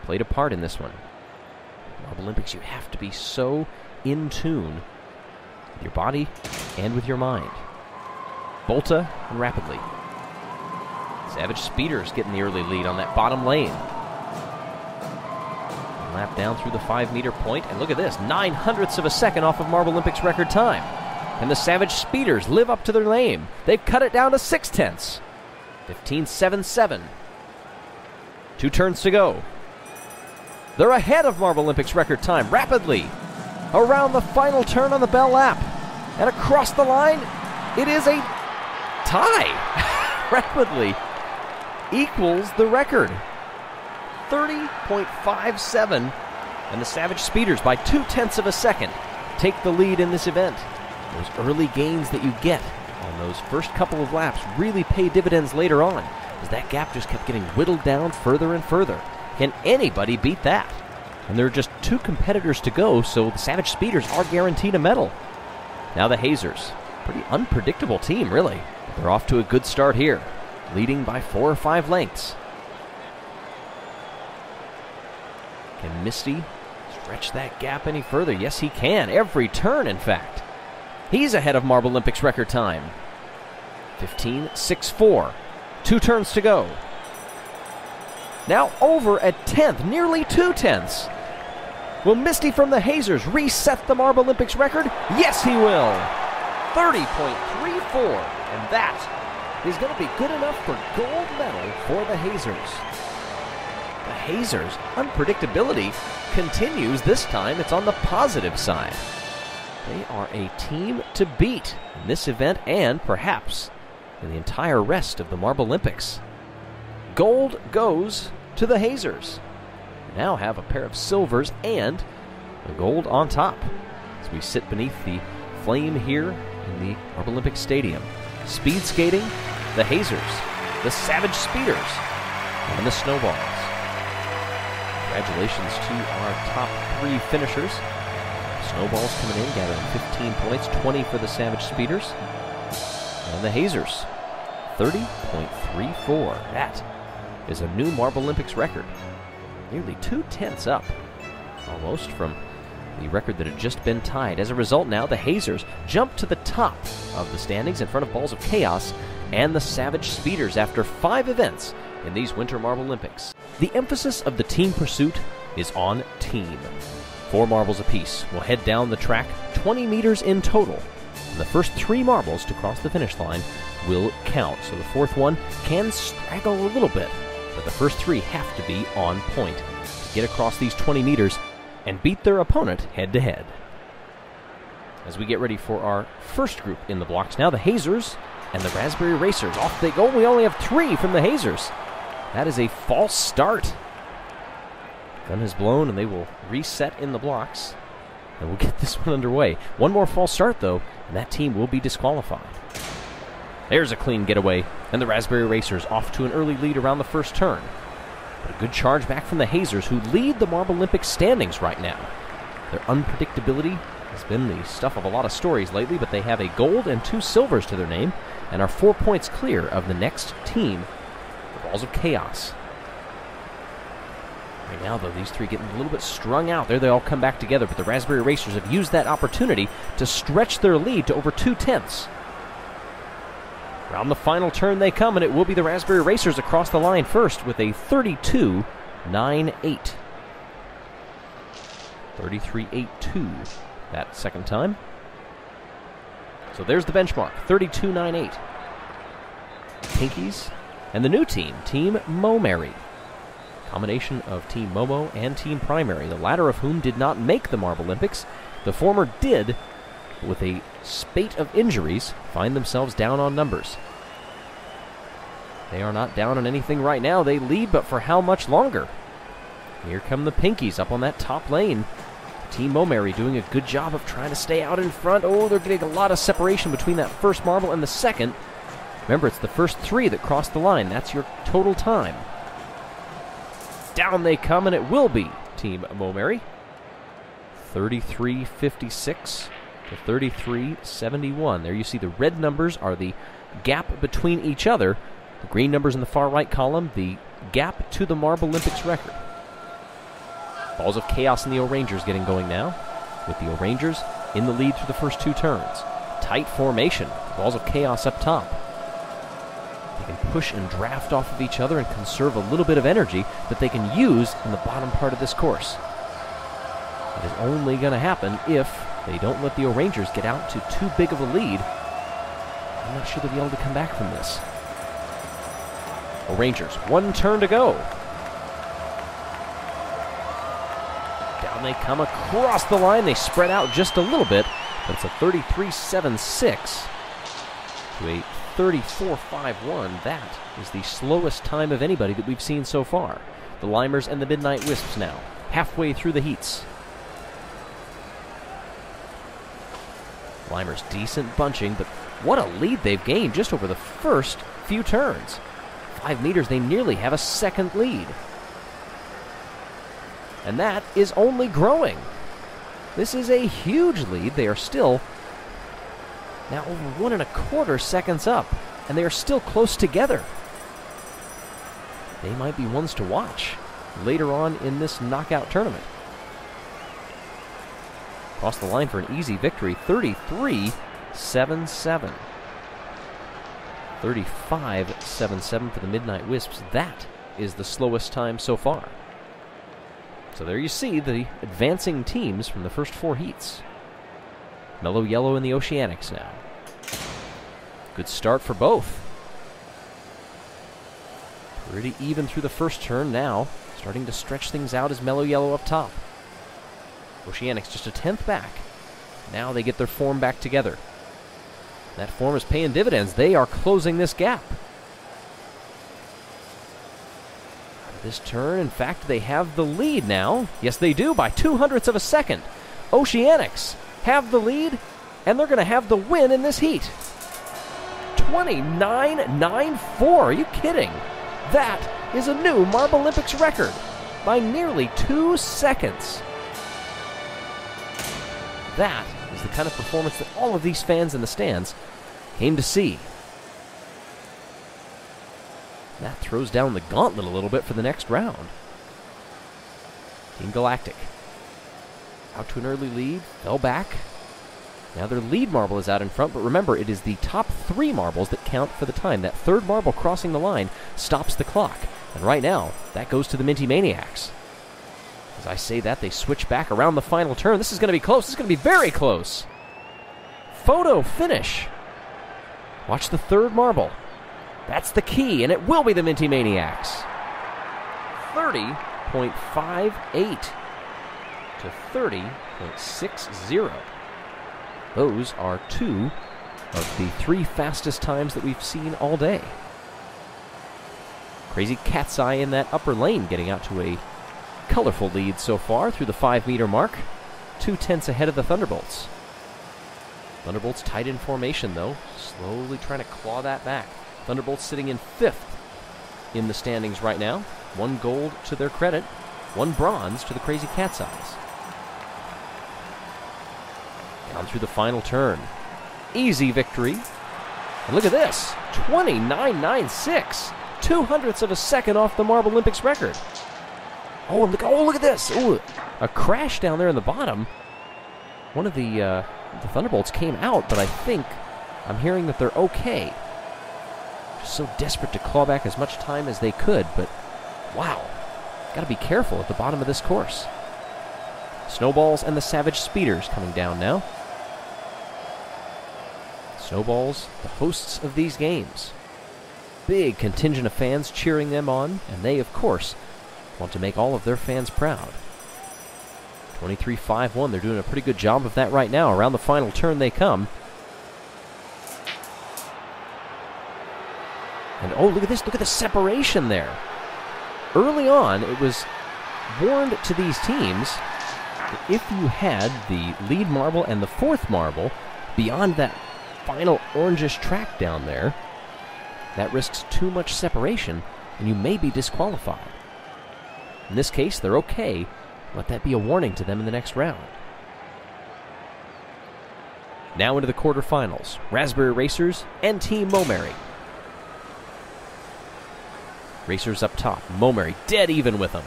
played a part in this one. MarbleLympics, you have to be so in tune with your body and with your mind. Bolta and Rapidly. Savage Speeders getting the early lead on that bottom lane. One lap down through the 5-meter point, and look at this, 0.09 of a second off of MarbleLympics record time. And the Savage Speeders live up to their name. They've cut it down to 0.6. 15.77. 2 turns to go. They're ahead of MarbleLympics record time, rapidly. Around the final turn on the bell lap. And across the line, it is a tie. Rapidly equals the record. 30.57. And the Savage Speeders, by 0.2 of a second, take the lead in this event. Those early gains that you get on those first couple of laps really pay dividends later on, as that gap just kept getting whittled down further and further. Can anybody beat that? And there are just 2 competitors to go, so the Savage Speeders are guaranteed a medal. Now the Hazers. Pretty unpredictable team, really. But they're off to a good start here, leading by 4 or 5 lengths. Can Misty stretch that gap any further? Yes, he can. Every turn, in fact. He's ahead of MarbleLympics record time. 15.64. 2 turns to go. Now over a 10th, nearly 2/10. Will Misty from the Hazers reset the MarbleLympics record? Yes, he will. 30.34. And that is going to be good enough for gold medal for the Hazers. The Hazers' unpredictability continues. This time it's on the positive side. They are a team to beat in this event and perhaps in the entire rest of the MarbleLympics. Gold goes to the Hazers. We now have a pair of silvers and a gold on top as we sit beneath the flame here in the MarbleLympics Stadium. Speed skating, the Hazers, the Savage Speeders, and the Snowballs. Congratulations to our top 3 finishers. Snowballs coming in, gathering 15 points, 20 for the Savage Speeders. And the Hazers, 30.34. That is a new MarbleLympics record. Nearly 2/10 up, almost, from the record that had just been tied. As a result now, the Hazers jump to the top of the standings in front of Balls of Chaos and the Savage Speeders after 5 events in these Winter MarbleLympics. The emphasis of the team pursuit is on team. 4 marbles apiece will head down the track, 20 meters in total. And the first 3 marbles to cross the finish line will count, so the 4th one can straggle a little bit, but the first 3 have to be on point to get across these 20 meters and beat their opponent head-to-head. As we get ready for our first group in the blocks now, the Hazers and the Raspberry Racers. Off they go. We only have 3 from the Hazers. That is a false start. Gun has blown, and they will reset in the blocks, and we'll get this one underway. One more false start, though, and that team will be disqualified. There's a clean getaway, and the Raspberry Racers off to an early lead around the first turn. But a good charge back from the Hazers, who lead the MarbleLympics standings right now. Their unpredictability has been the stuff of a lot of stories lately, but they have a gold and 2 silvers to their name and are 4 points clear of the next team, the Balls of Chaos. Right now, though, these 3 getting a little bit strung out. There they all come back together, but the Raspberry Racers have used that opportunity to stretch their lead to over 2/10. Around the final turn they come, and it will be the Raspberry Racers across the line first with a 32.98. 33.82 that second time. So there's the benchmark, 32.98. Pinkies and the new team, Team Momary. Combination of Team Momo and Team Primary, the latter of whom did not make the MarbleLympics. The former did, with a spate of injuries, find themselves down on numbers. They are not down on anything right now. They lead, but for how much longer? Here come the Pinkies up on that top lane. Team Momary doing a good job of trying to stay out in front. Oh, they're getting a lot of separation between that first marble and the second. Remember, it's the first 3 that cross the line. That's your total time. Down they come, and it will be Team Momary. 33.56 to 33.71. There you see the red numbers are the gap between each other. The green numbers in the far right column, the gap to the MarbleLympics record. Balls of Chaos and the O-Rangers getting going now, with the O-Rangers in the lead through the first 2 turns. Tight formation, Balls of Chaos up top. They can push and draft off of each other and conserve a little bit of energy that they can use in the bottom part of this course. It is only going to happen if they don't let the O-Rangers get out to too big of a lead. I'm not sure they'll be able to come back from this. O-Rangers, 1 turn to go. Down they come across the line. They spread out just a little bit, but it's a 33.76 to a 34.51. That is the slowest time of anybody that we've seen so far. The Limers and the Midnight Wisps now, halfway through the heats. Limers, decent bunching, but what a lead they've gained just over the first few turns. 5 meters, they nearly have a second lead. And that is only growing. This is a huge lead. They are still now over 1 1/4 seconds up, and they are still close together. They might be ones to watch later on in this knockout tournament. Across the line for an easy victory, 33.77. 35.77 for the Midnight Wisps. That is the slowest time so far. So there you see the advancing teams from the first 4 heats. Mellow Yellow and the Oceanics now. Good start for both. Pretty even through the first turn now. Starting to stretch things out as Mellow Yellow up top. Oceanics just a 10th back. Now they get their form back together. That form is paying dividends. They are closing this gap. This turn, in fact, they have the lead now. Yes, they do, by 0.02 of a second. Oceanics have the lead, and they're going to have the win in this heat. 29.94. Are you kidding? That is a new MarbleLympics record by nearly 2 seconds. That is the kind of performance that all of these fans in the stands came to see. That throws down the gauntlet a little bit for the next round. Team Galactic out to an early lead, fell back. Now their lead marble is out in front, but remember, it is the top 3 marbles that count for the time. That third marble crossing the line stops the clock. And right now, that goes to the Minty Maniacs. As I say that, they switch back around the final turn. This is going to be close. This is going to be very close. Photo finish. Watch the third marble. That's the key, and it will be the Minty Maniacs. 30.58 to 30.60. Those are 2 of the 3 fastest times that we've seen all day. Crazy Cat's Eye in that upper lane, getting out to a colorful lead so far through the 5-meter mark. 2/10 ahead of the Thunderbolts. Thunderbolts tight in formation, though, slowly trying to claw that back. Thunderbolts sitting in 5th in the standings right now. 1 gold to their credit, 1 bronze to the Crazy Cat's Eyes. Down through the final turn. Easy victory. And look at this, 29.96. 0.02 of a second off the MarbleLympics record. Oh, look at this. Ooh, a crash down there in the bottom. One of the Thunderbolts came out, but I think I'm hearing that they're okay. Just so desperate to claw back as much time as they could, but wow. Got to be careful at the bottom of this course. Snowballs and the Savage Speeders coming down now. Snowballs, the hosts of these games. Big contingent of fans cheering them on, and they, of course, want to make all of their fans proud. 23.51, they're doing a pretty good job of that right now. Around the final turn they come. And oh, look at this, look at the separation there. Early on, it was warned to these teams that if you had the lead marble and the 4th marble beyond that final orangish track down there, that risks too much separation, and you may be disqualified. In this case, they're okay. Let that be a warning to them in the next round. Now into the quarterfinals. Raspberry Racers and Team Momary. Racers up top. Momary dead even with them.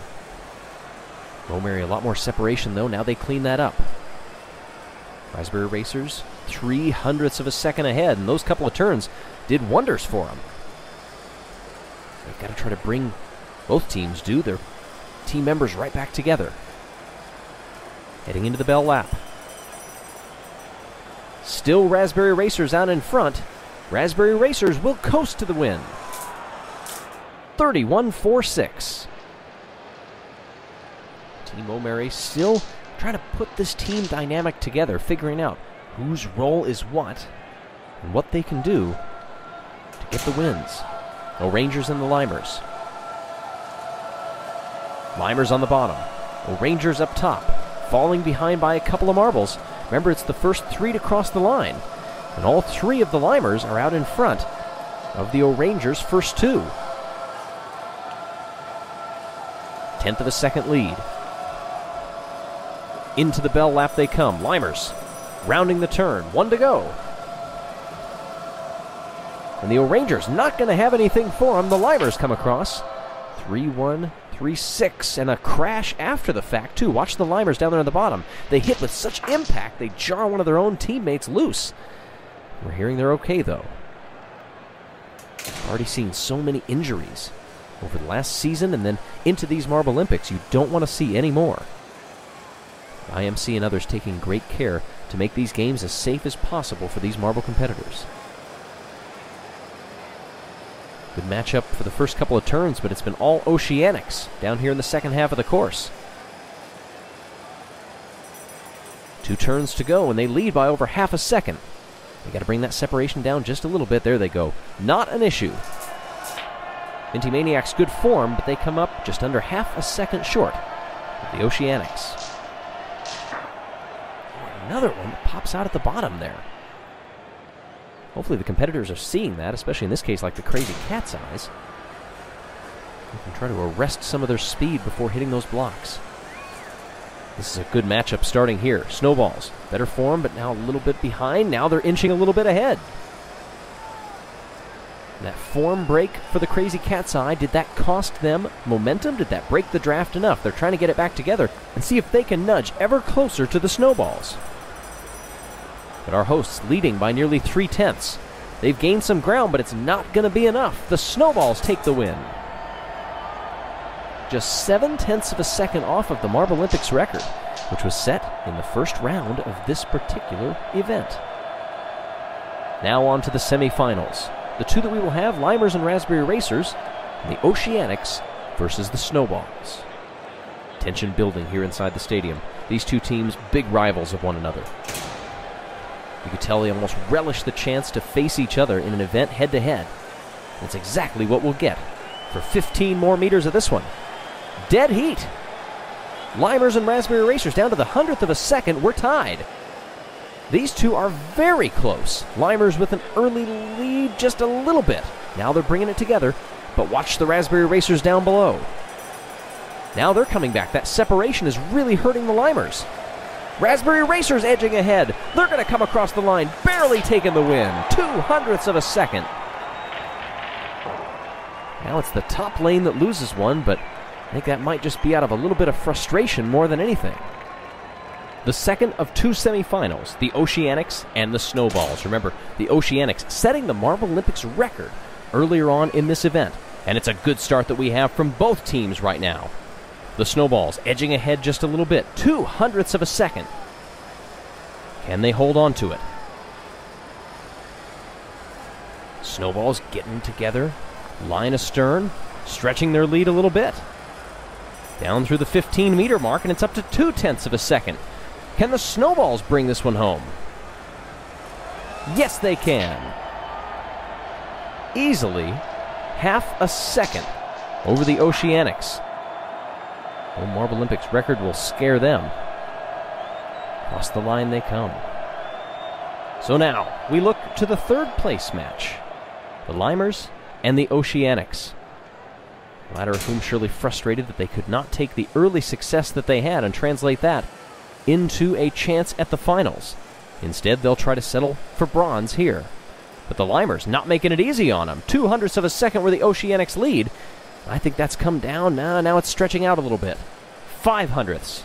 Momary a lot more separation, though. Now they clean that up. Raspberry Racers 0.03 of a second ahead, and those couple of turns did wonders for them. They've got to try to bring, both teams do, their team members right back together. Heading into the bell lap. Still Raspberry Racers out in front. Raspberry Racers will coast to the win. 31.46. Team Momary still trying to put this team dynamic together, figuring out whose role is what and what they can do to get the wins. No Rangers and the Limers. Limers on the bottom. No Rangers up top, falling behind by a couple of marbles. Remember, it's the first 3 to cross the line, and all 3 of the Limers are out in front of the O'Rangers' first 2. 1/10 of a second lead. Into the bell lap they come. Limers rounding the turn. 1 to go. And the O'Rangers not going to have anything for them. The Limers come across. 3-1, 3-6, and a crash after the fact, too. Watch the Limers down there on the bottom. They hit with such impact, they jar one of their own teammates loose. We're hearing they're okay, though. I've already seen so many injuries over the last season and then into these MarbleLympics. You don't want to see any more. IMC and others taking great care to make these games as safe as possible for these marble competitors. Good matchup for the first couple of turns, but it's been all Oceanics down here in the second half of the course. 2 turns to go, and they lead by over half a second. They got to bring that separation down just a little bit. There they go. Not an issue. Minty Maniacs good form, but they come up just under half a second short of the Oceanics. another one that pops out at the bottom there. Hopefully the competitors are seeing that, especially in this case like the crazy cat's eyes. They can try to arrest some of their speed before hitting those blocks. This is a good matchup starting here. Snowballs, better form, but now a little bit behind. Now they're inching a little bit ahead. That form break for the crazy cat's eye, did that cost them momentum? Did that break the draft enough? They're trying to get it back together and see if they can nudge ever closer to the Snowballs. But our hosts leading by nearly 3/10. They've gained some ground, but it's not going to be enough. The Snowballs take the win. Just 0.7 of a second off of the MarbleLympics record, which was set in the first round of this particular event. Now on to the semifinals. The two that we will have, Limers and Raspberry Racers, and the Oceanics versus the Snowballs. Tension building here inside the stadium. These two teams, big rivals of one another. You could tell they almost relish the chance to face each other in an event head-to-head. That's exactly what we'll get for 15 more meters of this one. Dead heat. Limers and Raspberry Racers down to the 100th of a second. We're tied. These two are very close. Limers with an early lead, just a little bit. Now they're bringing it together, but watch the Raspberry Racers down below. Now they're coming back. That separation is really hurting the Limers. Raspberry Racers edging ahead. They're going to come across the line, barely taking the win. 0.02 of a second. Now it's the top lane that loses one, but I think that might just be out of a little bit of frustration more than anything. The second of two semifinals, the Oceanics and the Snowballs. Remember, the Oceanics setting the MarbleLympics record earlier on in this event. And it's a good start that we have from both teams right now. The Snowballs edging ahead just a little bit, 0.02 of a second. Can they hold on to it? Snowballs getting together, line astern, stretching their lead a little bit. Down through the 15-meter mark, and it's up to 0.2 of a second. Can the Snowballs bring this one home? Yes, they can. Easily, 0.5 a second over the Oceanics. The MarbleLympics record will scare them. Across the line they come. So now, we look to the third place match. The Limers and the Oceanics. The latter of whom surely frustrated that they could not take the early success that they had and translate that into a chance at the finals. Instead, they'll try to settle for bronze here. But the Limers not making it easy on them. 0.02 of a second where the Oceanics lead. I think that's come down. Now it's stretching out a little bit. 0.05.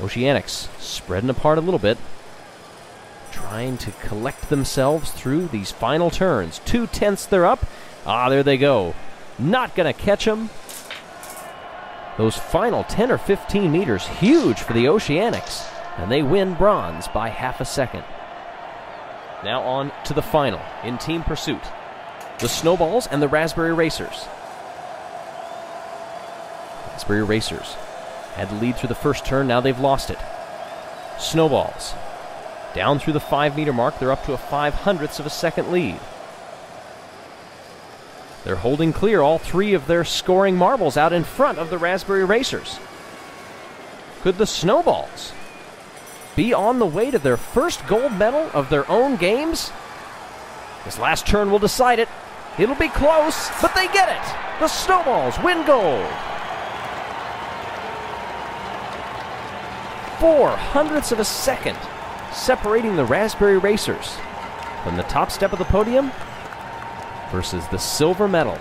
Oceanics spreading apart a little bit. Trying to collect themselves through these final turns. 0.2 they're up. There they go. Not going to catch them. Those final 10 or 15 meters, huge for the Oceanics. And they win bronze by 0.5 a second. Now on to the final in team pursuit. The Snowballs and the Raspberry Racers. Raspberry Racers had the lead through the first turn, now they've lost it. Snowballs. Down through the 5-meter mark, they're up to a 0.05 of a second lead. They're holding clear all three of their scoring marbles out in front of the Raspberry Racers. Could the Snowballs be on the way to their first gold medal of their own games? This last turn will decide it. It'll be close, but they get it. The Snowballs win gold. 0.04 of a second separating the Raspberry Racers from the top step of the podium versus the silver medal.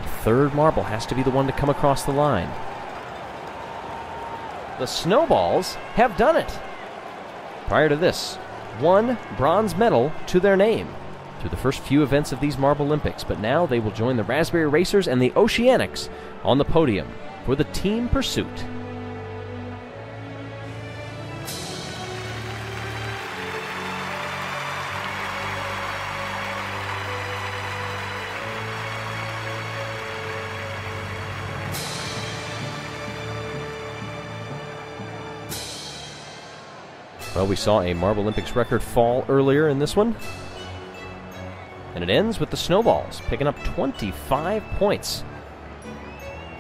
The third marble has to be the one to come across the line. The Snowballs have done it. Prior to this, one bronze medal to their name through the first few events of these MarbleLympics, but now they will join the Raspberry Racers and the Oceanics on the podium for the team pursuit. Well, we saw a MarbleLympics record fall earlier in this one. And it ends with the Snowballs picking up 25 points.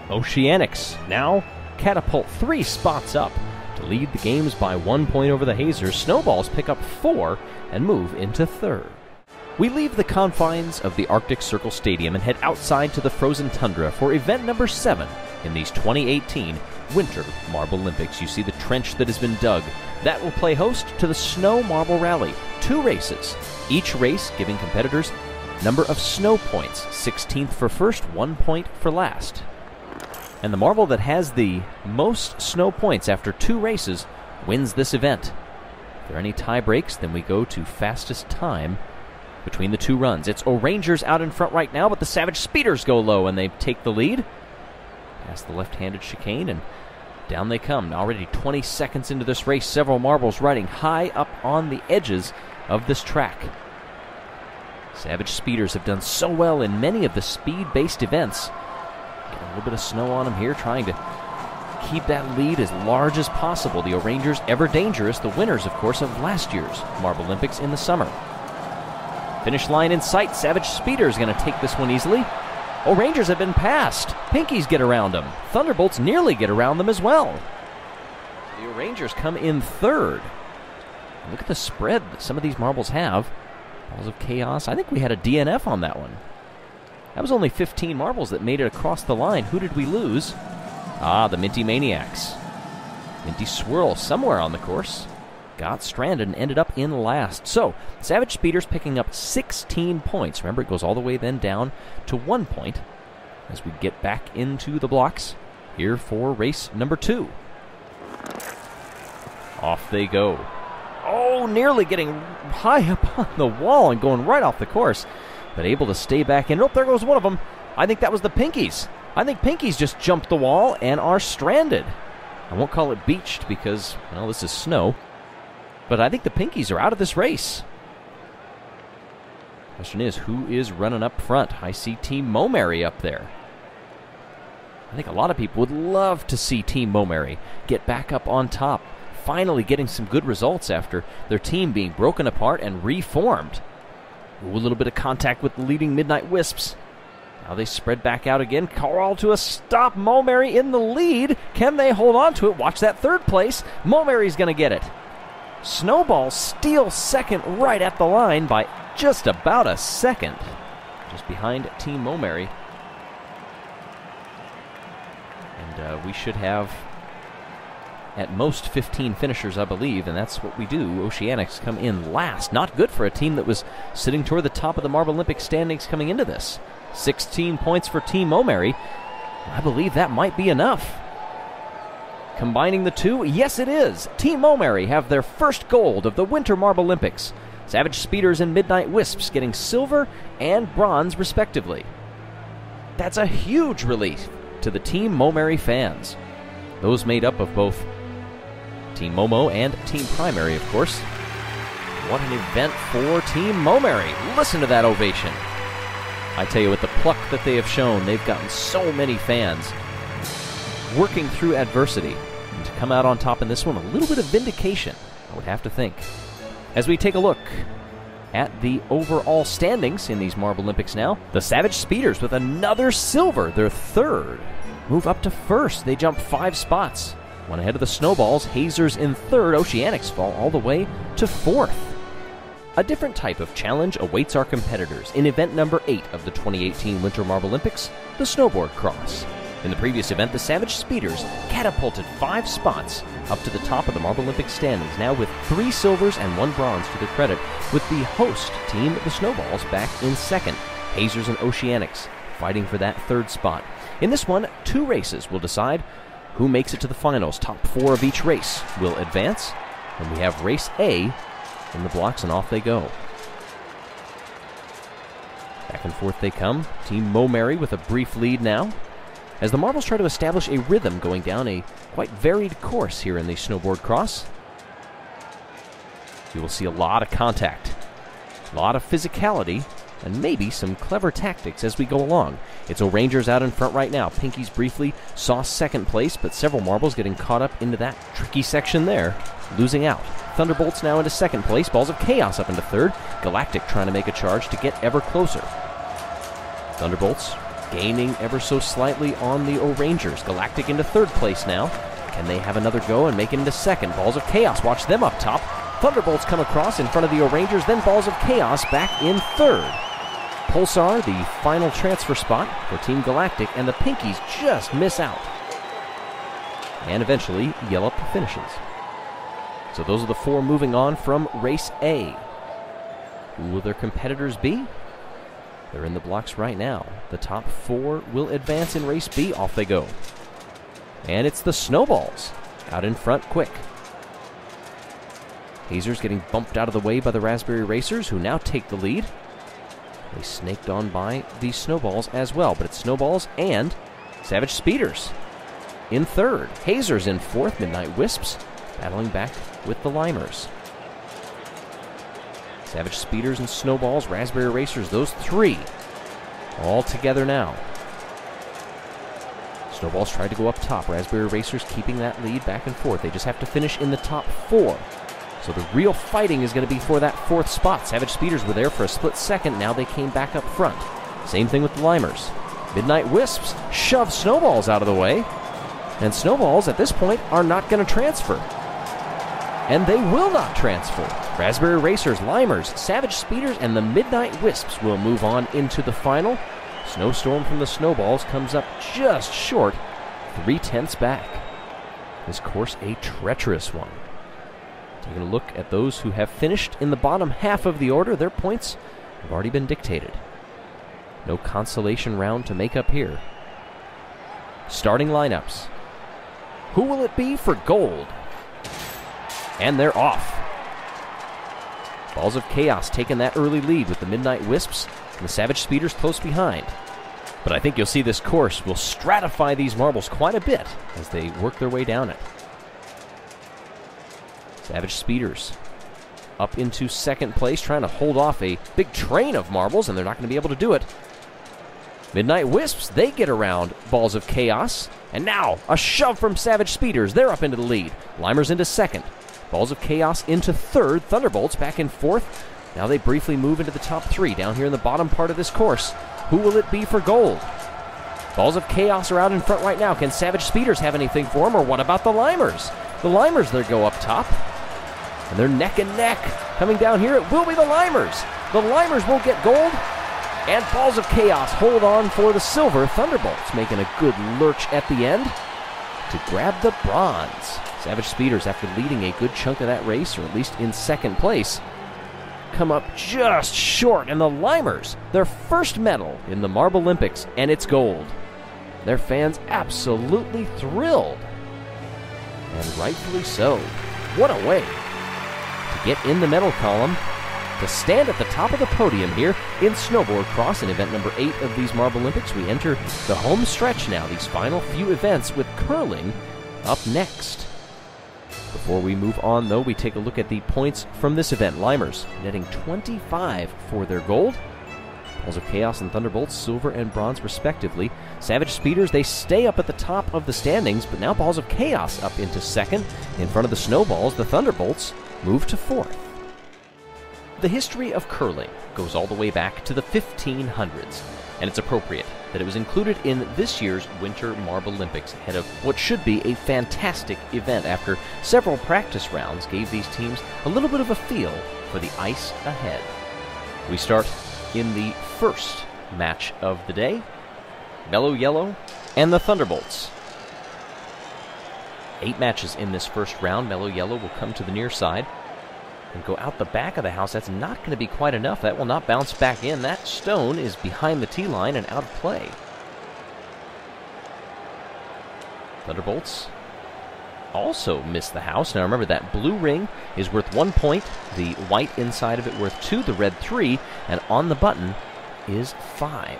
Oceanics now catapult 3 spots up to lead the games by 1 point over the Hazers. Snowballs pick up 4 and move into third. We leave the confines of the Arctic Circle Stadium and head outside to the frozen tundra for event number 7 in these 2018 Winter MarbleLympics. You see the trench that has been dug. That will play host to the Snow Marble Rally. 2 races, each race giving competitors number of snow points, 16th for first, 1 point for last. And the marble that has the most snow points after 2 races wins this event. If there are any tie breaks, then we go to fastest time between the 2 runs. It's O'Rangers out in front right now, but the Savage Speeders go low and they take the lead. Past the left-handed chicane, and down they come. Already 20 seconds into this race, several marbles riding high up on the edges of this track. Savage Speeders have done so well in many of the speed-based events. Get a little bit of snow on them here, trying to keep that lead as large as possible. The O'Rangers, ever dangerous, the winners, of course, of last year's MarbleLympics in the summer. Finish line in sight. Savage Speeders going to take this one easily. O'Rangers have been passed. Pinkies get around them. Thunderbolts nearly get around them as well. The O'Rangers come in third. Look at the spread that some of these marbles have. Balls of Chaos. I think we had a DNF on that one. That was only 15 marbles that made it across the line. Who did we lose? Ah, the Minty Maniacs. Minty Swirl somewhere on the course. Got stranded and ended up in last. So, Savage Speeders picking up 16 points. Remember, it goes all the way then down to 1 point as we get back into the blocks here for race number 2. Off they go. Oh, nearly getting high up on the wall and going right off the course, but able to stay back in. Oh, there goes one of them. I think that was the Pinkies. I think Pinkies just jumped the wall and are stranded. I won't call it beached because, well, this is snow. But I think the Pinkies are out of this race. Question is, who is running up front? I see Team Momary up there. I think a lot of people would love to see Team Momary get back up on top, finally getting some good results after their team being broken apart and reformed. Ooh, a little bit of contact with the leading Midnight Wisps. Now they spread back out again. Crawl to a stop. Momary in the lead. Can they hold on to it? Watch that third place. Momary's going to get it. Snowball steals second right at the line by just about a second. Just behind Team Momary. And we should have at most 15 finishers, I believe, and that's what we do. Oceanics come in last. Not good for a team that was sitting toward the top of the MarbleLympic standings coming into this. 16 points for Team Momary. I believe that might be enough. Combining the two, yes it is. Team Momary have their first gold of the Winter MarbleLympics. Savage Speeders and Midnight Wisps getting silver and bronze respectively. That's a huge relief to the Team Momary fans. Those made up of both Team Momo and Team Primary, of course. What an event for Team Momary. Listen to that ovation. I tell you, with the pluck that they have shown, they've gotten so many fans working through adversity. And to come out on top in this one, a little bit of vindication, I would have to think. As we take a look at the overall standings in these MarbleLympics now, the Savage Speeders with another silver, their third, move up to first. They jump 5 spots. One ahead of the Snowballs. Hazers in third. Oceanics fall all the way to fourth. A different type of challenge awaits our competitors in event number 8 of the 2018 Winter MarbleLympics, the Snowboard Cross. In the previous event, the Savage Speeders catapulted 5 spots up to the top of the MarbleLympic standings, now with 3 silvers and 1 bronze to their credit, with the host team, the Snowballs, back in second. Hazers and Oceanics fighting for that third spot. In this one, 2 races will decide who makes it to the finals. Top 4 of each race will advance, and we have race A in the blocks, and off they go. Back and forth they come. Team Momary with a brief lead now, as the marbles try to establish a rhythm going down a quite varied course here in the Snowboard Cross. You will see a lot of contact, a lot of physicality, and maybe some clever tactics as we go along. It's O'Rangers out in front right now. Pinkies briefly saw second place, but several marbles getting caught up into that tricky section there, losing out. Thunderbolts now into second place. Balls of Chaos up into third. Galactic trying to make a charge to get ever closer. Thunderbolts gaining ever so slightly on the O'Rangers. Galactic into third place now. Can they have another go and make it into second? Balls of Chaos, watch them up top. Thunderbolts come across in front of the O'Rangers, then Balls of Chaos back in third. Pulsar, the final transfer spot for Team Galactic, and the Pinkies just miss out. And eventually, Jelle finishes. So those are the four moving on from Race A. Who will their competitors be? They're in the blocks right now. The top four will advance in Race B. Off they go. And it's the Snowballs out in front quick. Hazers getting bumped out of the way by the Raspberry Racers, who now take the lead. They snaked on by the Snowballs as well, but it's Snowballs and Savage Speeders in third. Hazers in fourth. Midnight Wisps battling back with the Limers. Savage Speeders and Snowballs, Raspberry Racers, those three all together now. Snowballs tried to go up top. Raspberry Racers keeping that lead back and forth. They just have to finish in the top four. So the real fighting is going to be for that fourth spot. Savage Speeders were there for a split second. Now they came back up front. Same thing with the Limers. Midnight Wisps shove Snowballs out of the way. And Snowballs, at this point, are not going to transfer. And they will not transfer. Raspberry Racers, Limers, Savage Speeders, and the Midnight Wisps will move on into the final. Snowstorm from the Snowballs comes up just short, 3/10 back. This course a treacherous one. Taking a look at those who have finished in the bottom half of the order, their points have already been dictated. No consolation round to make up here. Starting lineups. Who will it be for gold? And they're off. Balls of Chaos taking that early lead with the Midnight Wisps and the Savage Speeders close behind. But I think you'll see this course will stratify these marbles quite a bit as they work their way down it. Savage Speeders up into second place, trying to hold off a big train of marbles, and they're not going to be able to do it. Midnight Wisps, they get around Balls of Chaos, and now a shove from Savage Speeders. They're up into the lead. Limers into second. Balls of Chaos into third. Thunderbolts back in fourth. Now they briefly move into the top three down here in the bottom part of this course. Who will it be for gold? Balls of Chaos are out in front right now. Can Savage Speeders have anything for them, or what about the Limers? The Limers, they go up top. And they're neck and neck. Coming down here, it will be the Limers. The Limers will get gold. And Balls of Chaos hold on for the silver. Thunderbolts making a good lurch at the end to grab the bronze. Savage Speeders, after leading a good chunk of that race, or at least in second place, come up just short. And the Limers, their first medal in the MarbleLympics, and it's gold. Their fans absolutely thrilled. And rightfully so. What a way to get in the medal column, to stand at the top of the podium here in Snowboard Cross in event number 8 of these MarbleLympics. We enter the home stretch now, these final few events, with curling up next. Before we move on, though, we take a look at the points from this event. Limers netting 25 for their gold. Balls of Chaos and Thunderbolts, silver and bronze respectively. Savage Speeders, they stay up at the top of the standings, but now Balls of Chaos up into second. In front of the Snowballs, the Thunderbolts move to fourth. The history of curling goes all the way back to the 1500s, and it's appropriate that it was included in this year's Winter MarbleLympics ahead of what should be a fantastic event after several practice rounds gave these teams a little bit of a feel for the ice ahead. We start in the first match of the day, Mellow Yellow and the Thunderbolts. 8 matches in this first round. Mellow Yellow will come to the near side and go out the back of the house. That's not going to be quite enough. That will not bounce back in. That stone is behind the tee line and out of play. Thunderbolts also miss the house. Now remember, that blue ring is worth 1 point, the white inside of it worth 2, the red 3, and on the button is 5.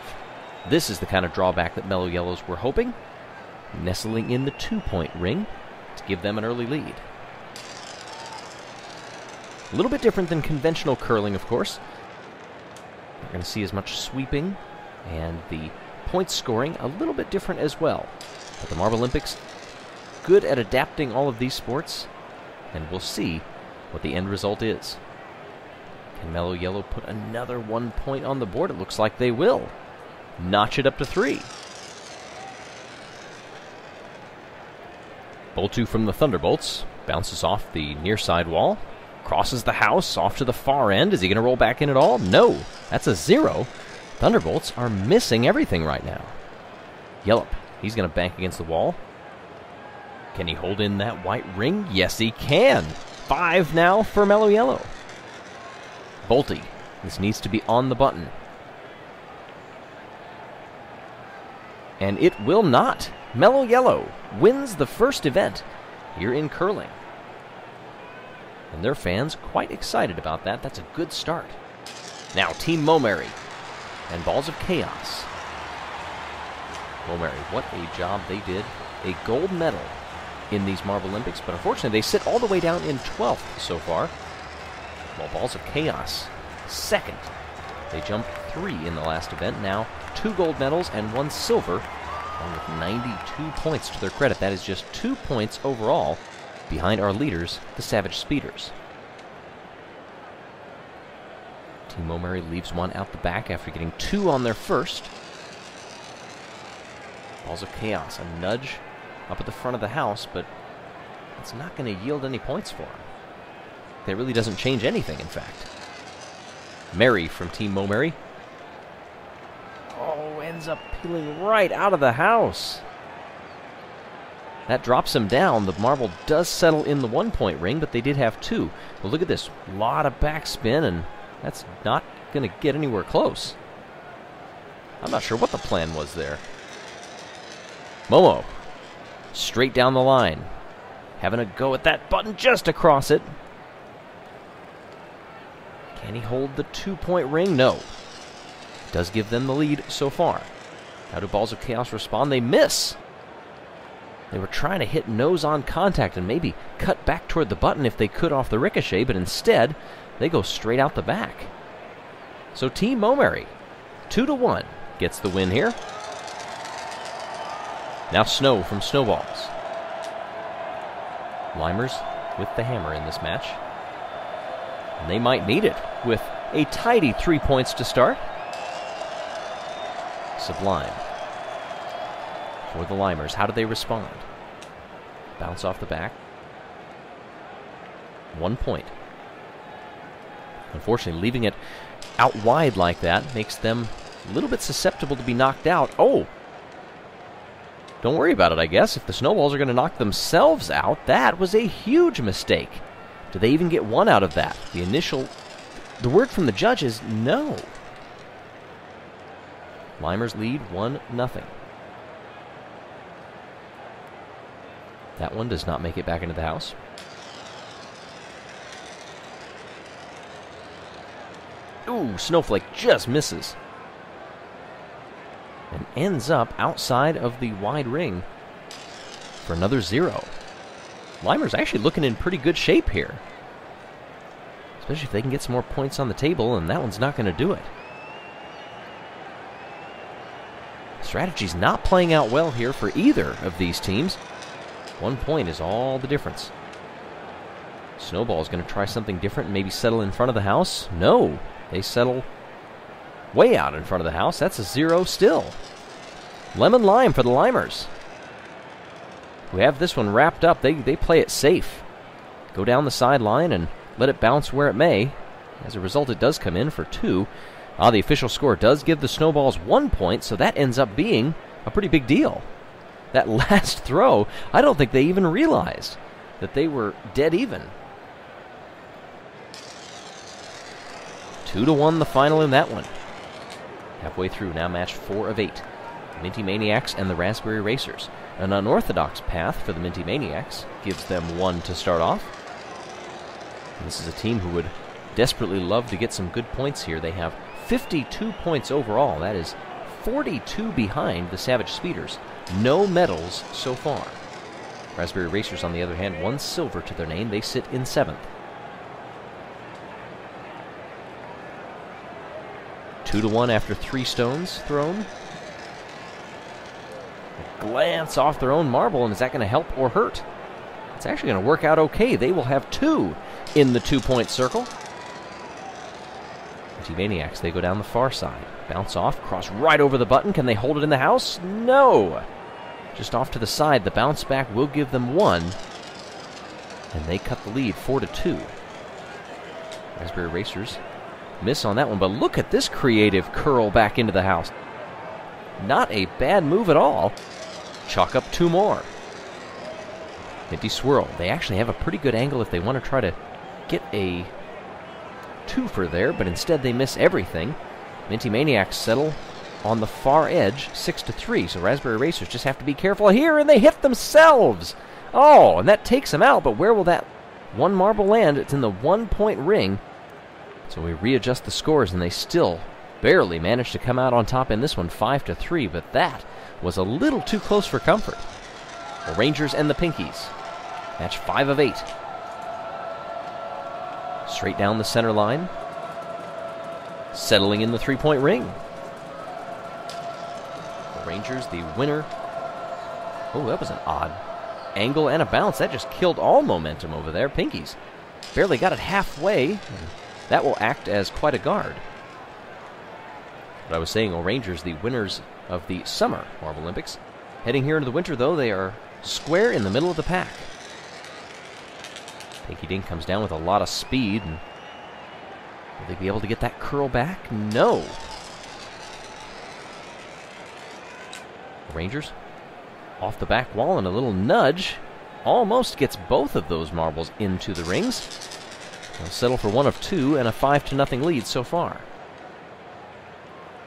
This is the kind of drawback that Mellow Yellows were hoping, nestling in the 2-point ring to give them an early lead. A little bit different than conventional curling, of course. We're going to see as much sweeping, and the point scoring a little bit different as well. But the MarbleLympics, good at adapting all of these sports, and we'll see what the end result is. Can Mellow Yellow put another 1 point on the board? It looks like they will. Notch it up to 3. Boltu from the Thunderbolts bounces off the near side wall, crosses the house off to the far end. Is he going to roll back in at all? No. That's a 0. Thunderbolts are missing everything right now. Jelle, he's going to bank against the wall. Can he hold in that white ring? Yes, he can. 5 now for Mellow Yellow. Bolty, this needs to be on the button. And it will not. Mellow Yellow wins the first event here in curling. And their fans quite excited about that. That's a good start. Now Team Momary and Balls of Chaos. Momary, what a job they did. A gold medal in these MarbleLympics, but unfortunately they sit all the way down in 12th so far. While Balls of Chaos, 2nd. They jumped 3 in the last event. Now 2 gold medals and 1 silver, along with 92 points to their credit. That is just 2 points overall behind our leaders, the Savage Speeders. Team Momary leaves 1 out the back after getting 2 on their first. Balls of Chaos, a nudge up at the front of the house, but it's not going to yield any points for him. That really doesn't change anything, in fact. Mary from Team Momary. Oh, ends up peeling right out of the house. That drops him down. The marble does settle in the 1-point ring, but they did have 2. Well, look at this. A lot of backspin, and that's not going to get anywhere close. I'm not sure what the plan was there. Momo, straight down the line. Having a go at that button just across it. Can he hold the 2-point ring? No. Does give them the lead so far. How do Balls of Chaos respond? They miss. They were trying to hit nose-on contact and maybe cut back toward the button if they could off the ricochet, but instead, they go straight out the back. So Team Momary, 2-1, gets the win here. Now Snow from Snowballs. Limers with the hammer in this match. And they might need it with a tidy 3 points to start. Sublime. For the Limers, how do they respond? Bounce off the back. 1 point. Unfortunately, leaving it out wide like that makes them a little bit susceptible to be knocked out. Oh! Don't worry about it, I guess. If the Snowballs are going to knock themselves out, that was a huge mistake. Do they even get 1 out of that? The word from the judge is no. Limers lead 1-0. That one does not make it back into the house. Ooh, Snowflake just misses. And ends up outside of the wide ring for another 0. Limer's actually looking in pretty good shape here. Especially if they can get some more points on the table, and that one's not going to do it. Strategy's not playing out well here for either of these teams. 1 point is all the difference. Snowball's going to try something different and maybe settle in front of the house. No, they settle way out in front of the house. That's a 0 still. Lemon Lime for the Limers, who have this one wrapped up. They play it safe. Go down the sideline and let it bounce where it may. As a result, it does come in for 2. The official score does give the Snowballs 1 point, so that ends up being a pretty big deal. That last throw, I don't think they even realized that they were dead even. 2-1 the final in that one. Halfway through, now match 4 of 8. Minty Maniacs and the Raspberry Racers. An unorthodox path for the Minty Maniacs gives them 1 to start off. And this is a team who would desperately love to get some good points here. They have 52 points overall. That is 42 behind the Savage Speeders. No medals so far. Raspberry Racers, on the other hand, 1 silver to their name. They sit in 7th. 2-1 after 3 stones thrown. A glance off their own marble, and is that going to help or hurt? It's actually going to work out okay. They will have 2 in the 2-point circle. Maniacs, they go down the far side. Bounce off, cross right over the button. Can they hold it in the house? No! just off to the side. The bounce back will give them 1. And they cut the lead 4-2. Raspberry Racers miss on that one, but look at this creative curl back into the house. Not a bad move at all. Chalk up 2 more. Minty Swirl. They actually have a pretty good angle if they want to try to get a twofer there, but instead they miss everything. Minty Maniacs settle on the far edge, 6-3. So Raspberry Racers just have to be careful here, and they hit themselves. Oh, and that takes them out, but where will that one marble land? It's in the 1-point ring. So we readjust the scores, and they still barely managed to come out on top in this one, 5-3, but that was a little too close for comfort. The Rangers and the Pinkies. Match 5 of 8. Straight down the center line. Settling in the 3-point ring. The Rangers, the winner. Oh, that was an odd angle and a bounce. That just killed all momentum over there. Pinkies barely got it halfway. That will act as quite a guard. But I was saying, Rangers, the winners of the summer MarbleLympics. Heading here into the winter, though, they are square in the middle of the pack. Pinky Dink comes down with a lot of speed. And will they be able to get that curl back? No. The Rangers off the back wall, and a little nudge almost gets both of those marbles into the rings. They'll settle for 1 of 2 and a 5-0 lead so far.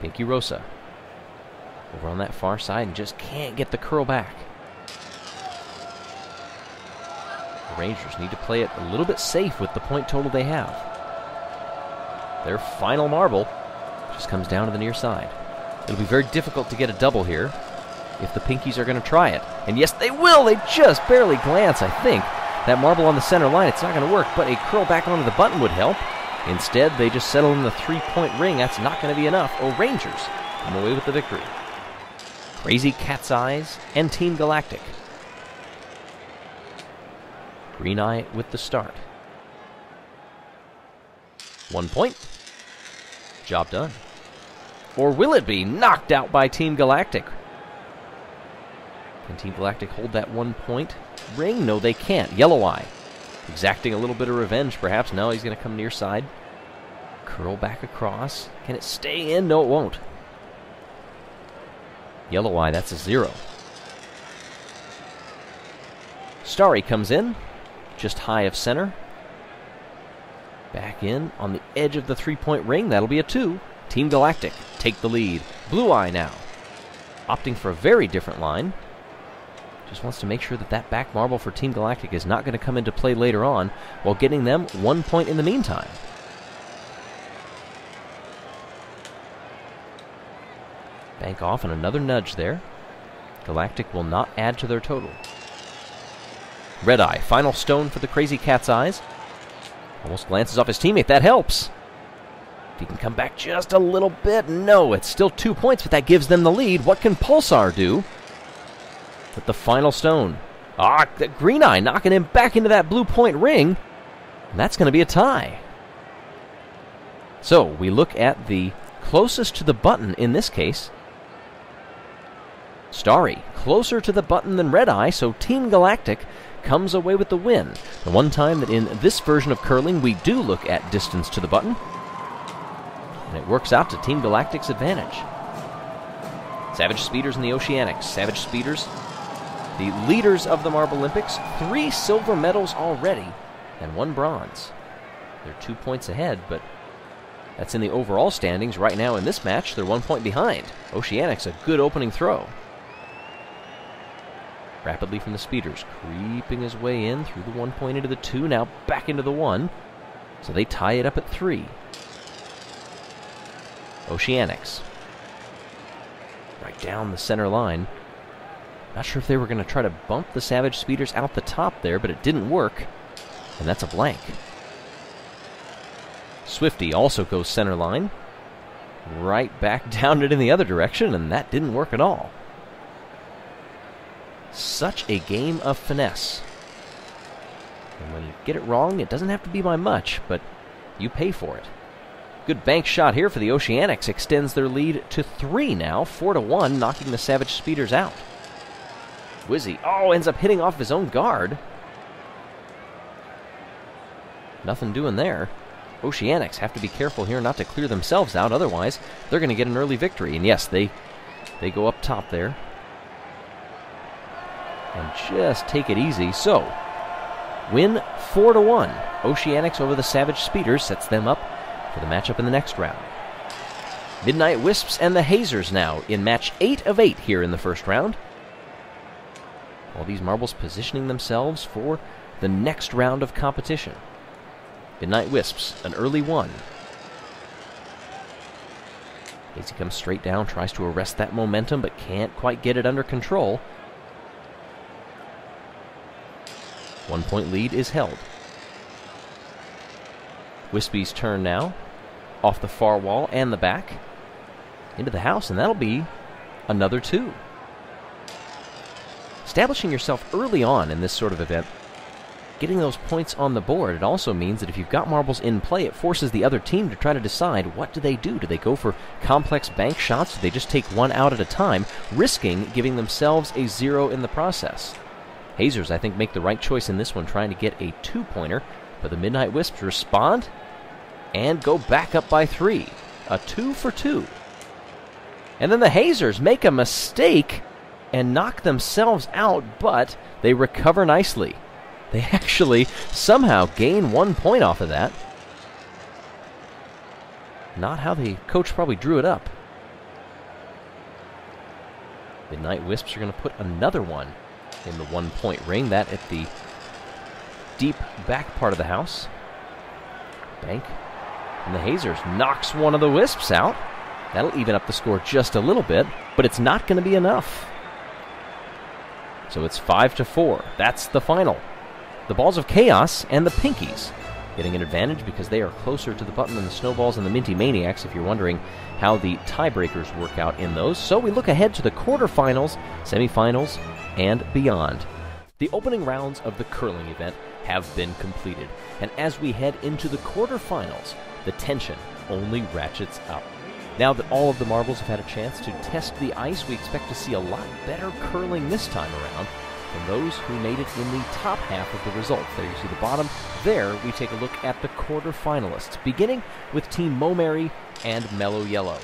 Pinky Rosa over on that far side and just can't get the curl back. The Rangers need to play it a little bit safe with the point total they have. Their final marble just comes down to the near side. It'll be very difficult to get a double here if the Pinkies are going to try it. And yes, they will! They just barely glance, I think. That marble on the center line, it's not going to work, but a curl back onto the button would help. Instead, they just settle in the 3-point ring. That's not going to be enough. Rangers come away with the victory. Crazy Cat's Eyes and Team Galactic. Green Eye with the start. 1 point. Job done. Or will it be knocked out by Team Galactic? Can Team Galactic hold that 1 point ring? No, they can't. Yellow Eye exacting a little bit of revenge, perhaps. No, he's going to come near side. Curl back across. Can it stay in? No, it won't. Yellow Eye, that's a 0. Starry comes in, just high of center. Back in on the edge of the 3-point ring. That'll be a 2. Team Galactic take the lead. Blue Eye now, opting for a very different line. Just wants to make sure that that back marble for Team Galactic is not going to come into play later on, while getting them 1 point in the meantime. Bank off and another nudge there. Galactic will not add to their total. Red Eye, final stone for the Crazy Cat's Eyes. Almost glances off his teammate. That helps. If he can come back just a little bit. No, it's still 2 points, but that gives them the lead. What can Pulsar do with the final stone? The Green Eye knocking him back into that blue point ring. And that's going to be a tie. So we look at the closest to the button in this case. Starry closer to the button than Red Eye, so Team Galactic comes away with the win. The one time that in this version of curling we do look at distance to the button. And it works out to Team Galactic's advantage. Savage Speeders and the Oceanics. Savage Speeders, the leaders of the MarbleLympics, 3 silver medals already and 1 bronze. They're 2 points ahead, but that's in the overall standings. Right now in this match, they're 1 point behind. Oceanics, a good opening throw. Rapidly from the Speeders, creeping his way in through the 1 point into the 2, now back into the 1. So they tie it up at 3. Oceanics, right down the center line. Not sure if they were going to try to bump the Savage Speeders out the top there, but it didn't work. And that's a blank. Swifty also goes center line. Right back down it in the other direction, and that didn't work at all. Such a game of finesse. And when you get it wrong, it doesn't have to be by much, but you pay for it. Good bank shot here for the Oceanics. Extends their lead to 3 now, 4-1, knocking the Savage Speeders out. Wizzy, ends up hitting off his own guard. Nothing doing there. Oceanics have to be careful here not to clear themselves out, otherwise they're going to get an early victory. And yes, they go up top there. And just take it easy. So, win 4-1. Oceanics over the Savage Speeders sets them up for the matchup in the next round. Midnight Wisps and the Hazers now in match 8 of 8 here in the first round. All these marbles positioning themselves for the next round of competition. Midnight Wisps, an early one. Hazy comes straight down, tries to arrest that momentum, but can't quite get it under control. 1 point lead is held. Wispy's turn now. Off the far wall and the back. Into the house, and that'll be another 2. Establishing yourself early on in this sort of event, getting those points on the board, it also means that if you've got marbles in play, it forces the other team to try to decide, what do they do? Do they go for complex bank shots? Do they just take one out at a time, risking giving themselves a 0 in the process? Hazers, I think, make the right choice in this one, trying to get a 2-pointer, but the Midnight Wisps respond and go back up by 3. A 2 for 2. And then the Hazers make a mistake and knock themselves out, but they recover nicely. They actually somehow gain 1 point off of that. Not how the coach probably drew it up. Midnight Wisps are going to put another one in the 1 point ring, that at the deep back part of the house. Bank. And the Hazers knocks one of the Wisps out. That'll even up the score just a little bit, but it's not going to be enough. So it's 5-4. That's the final. The Balls of Chaos and the Pinkies getting an advantage because they are closer to the button than the Snowballs and the Minty Maniacs, if you're wondering how the tiebreakers work out in those. So we look ahead to the quarterfinals, semifinals, and beyond. The opening rounds of the curling event have been completed, and as we head into the quarterfinals, the tension only ratchets up. Now that all of the marbles have had a chance to test the ice, we expect to see a lot better curling this time around than those who made it in the top half of the results. There you see the bottom. There we take a look at the quarterfinalists, beginning with Team Momary and Mellow Yellow.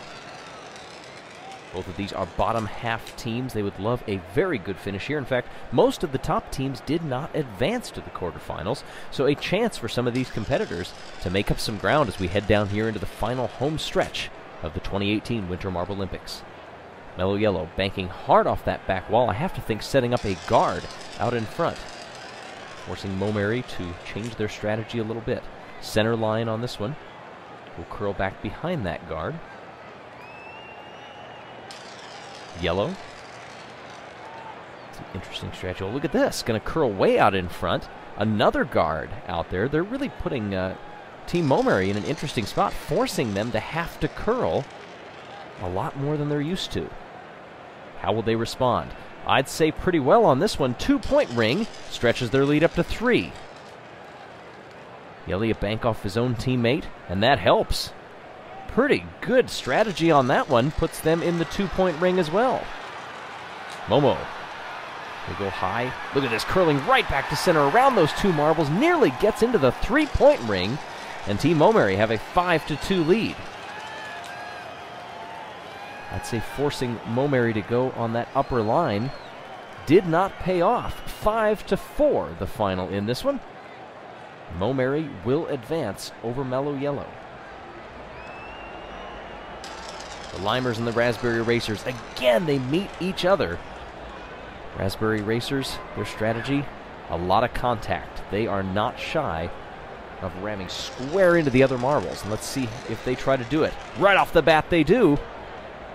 Both of these are bottom half teams. They would love a very good finish here. In fact, most of the top teams did not advance to the quarterfinals, so a chance for some of these competitors to make up some ground as we head down here into the final home stretch of the 2018 Winter MarbleLympics. Mellow Yellow banking hard off that back wall. I have to think setting up a guard out in front, forcing Momary to change their strategy a little bit. Center line on this one. Will curl back behind that guard. Yellow. It's an interesting strategy. Oh, look at this. Going to curl way out in front. Another guard out there. They're really putting Team Momary in an interesting spot, forcing them to have to curl a lot more than they're used to. How will they respond? I'd say pretty well on this one. 2 point ring stretches their lead up to 3. Jelle a bank off his own teammate, and that helps. Pretty good strategy on that one. Puts them in the 2 point ring as well. Momo. They go high. Look at this, curling right back to center around those 2 marbles. Nearly gets into the 3 point ring. And Team Momary have a 5-2 lead. I'd say forcing Momary to go on that upper line did not pay off. 5-4 the final in this one. Momary will advance over Mellow Yellow. The Limers and the Raspberry Racers, again, they meet each other. Raspberry Racers, their strategy, a lot of contact. They are not shy of ramming square into the other marbles. And let's see if they try to do it. Right off the bat, they do.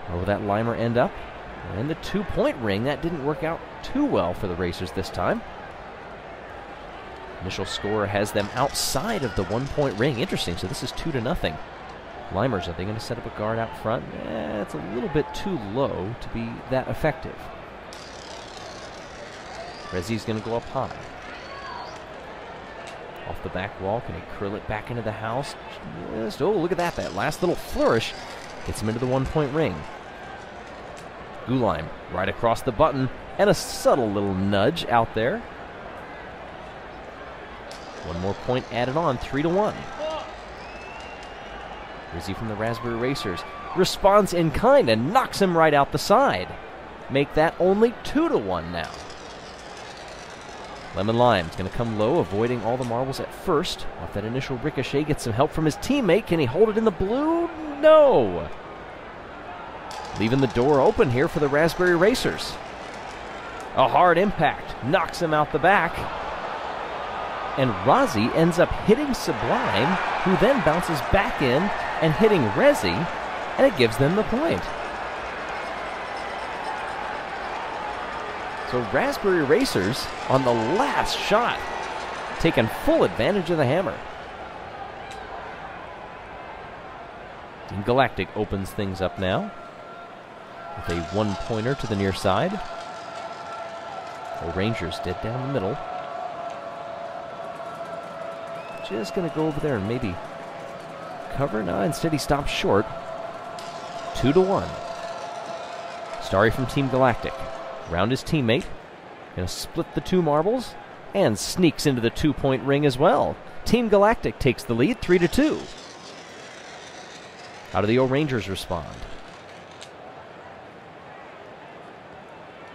Where will that Limer end up? In the 2 point ring. That didn't work out too well for the Racers this time. Initial score has them outside of the 1 point ring. Interesting, so this is 2-0. Limers, are they going to set up a guard out front? It's a little bit too low to be that effective. Rezzy's going to go up high. Off the back wall, can he curl it back into the house? Just, oh, look at that. That last little flourish gets him into the 1 point ring. Gulheim right across the button. And a subtle little nudge out there. One more point added on, 3-1. Rizzy from the Raspberry Racers responds in kind and knocks him right out the side. Make that only 2-1 now. Lemon Lime's going to come low, avoiding all the marbles at first. Off that initial ricochet, gets some help from his teammate. Can he hold it in the blue? No. Leaving the door open here for the Raspberry Racers. A hard impact knocks him out the back. And Rozzy ends up hitting Sublime, who then bounces back in and hitting Rezi, and it gives them the point. So Raspberry Racers on the last shot, taking full advantage of the hammer. Team Galactic opens things up now with a one-pointer to the near side. The Rangers dead down the middle. Just going to go over there and maybe cover. No, instead he stops short. 2-1. Starry from Team Galactic. Around his teammate. Going to split the two marbles and sneaks into the 2-point ring as well. Team Galactic takes the lead, 3-2. How do the O-Rangers respond?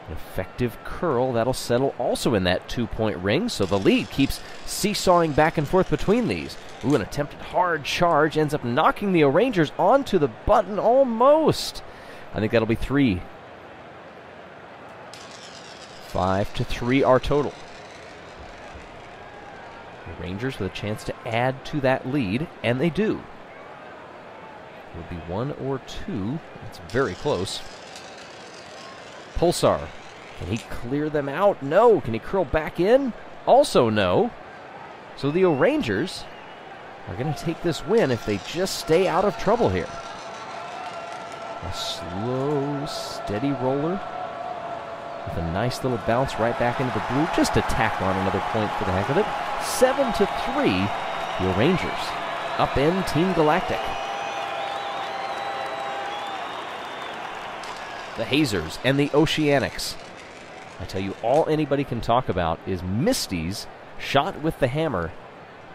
An effective curl, that'll settle also in that 2-point ring, so the lead keeps seesawing back and forth between these. Ooh, an attempted hard charge ends up knocking the O-Rangers onto the button almost. I think that'll be 3. 5-3 our total. The Rangers with a chance to add to that lead, and they do. It'll be 1 or 2. It's very close. Pulsar. Can he clear them out? No. Can he curl back in? Also no. So the O-Rangers are going to take this win if they just stay out of trouble here. A slow, steady roller with a nice little bounce right back into the blue, just to tack on another point for the heck of it. 7-3, the O-Rangers upend Team Galactic. The Hazers and the Oceanics. I tell you, all anybody can talk about is Misty's shot with the hammer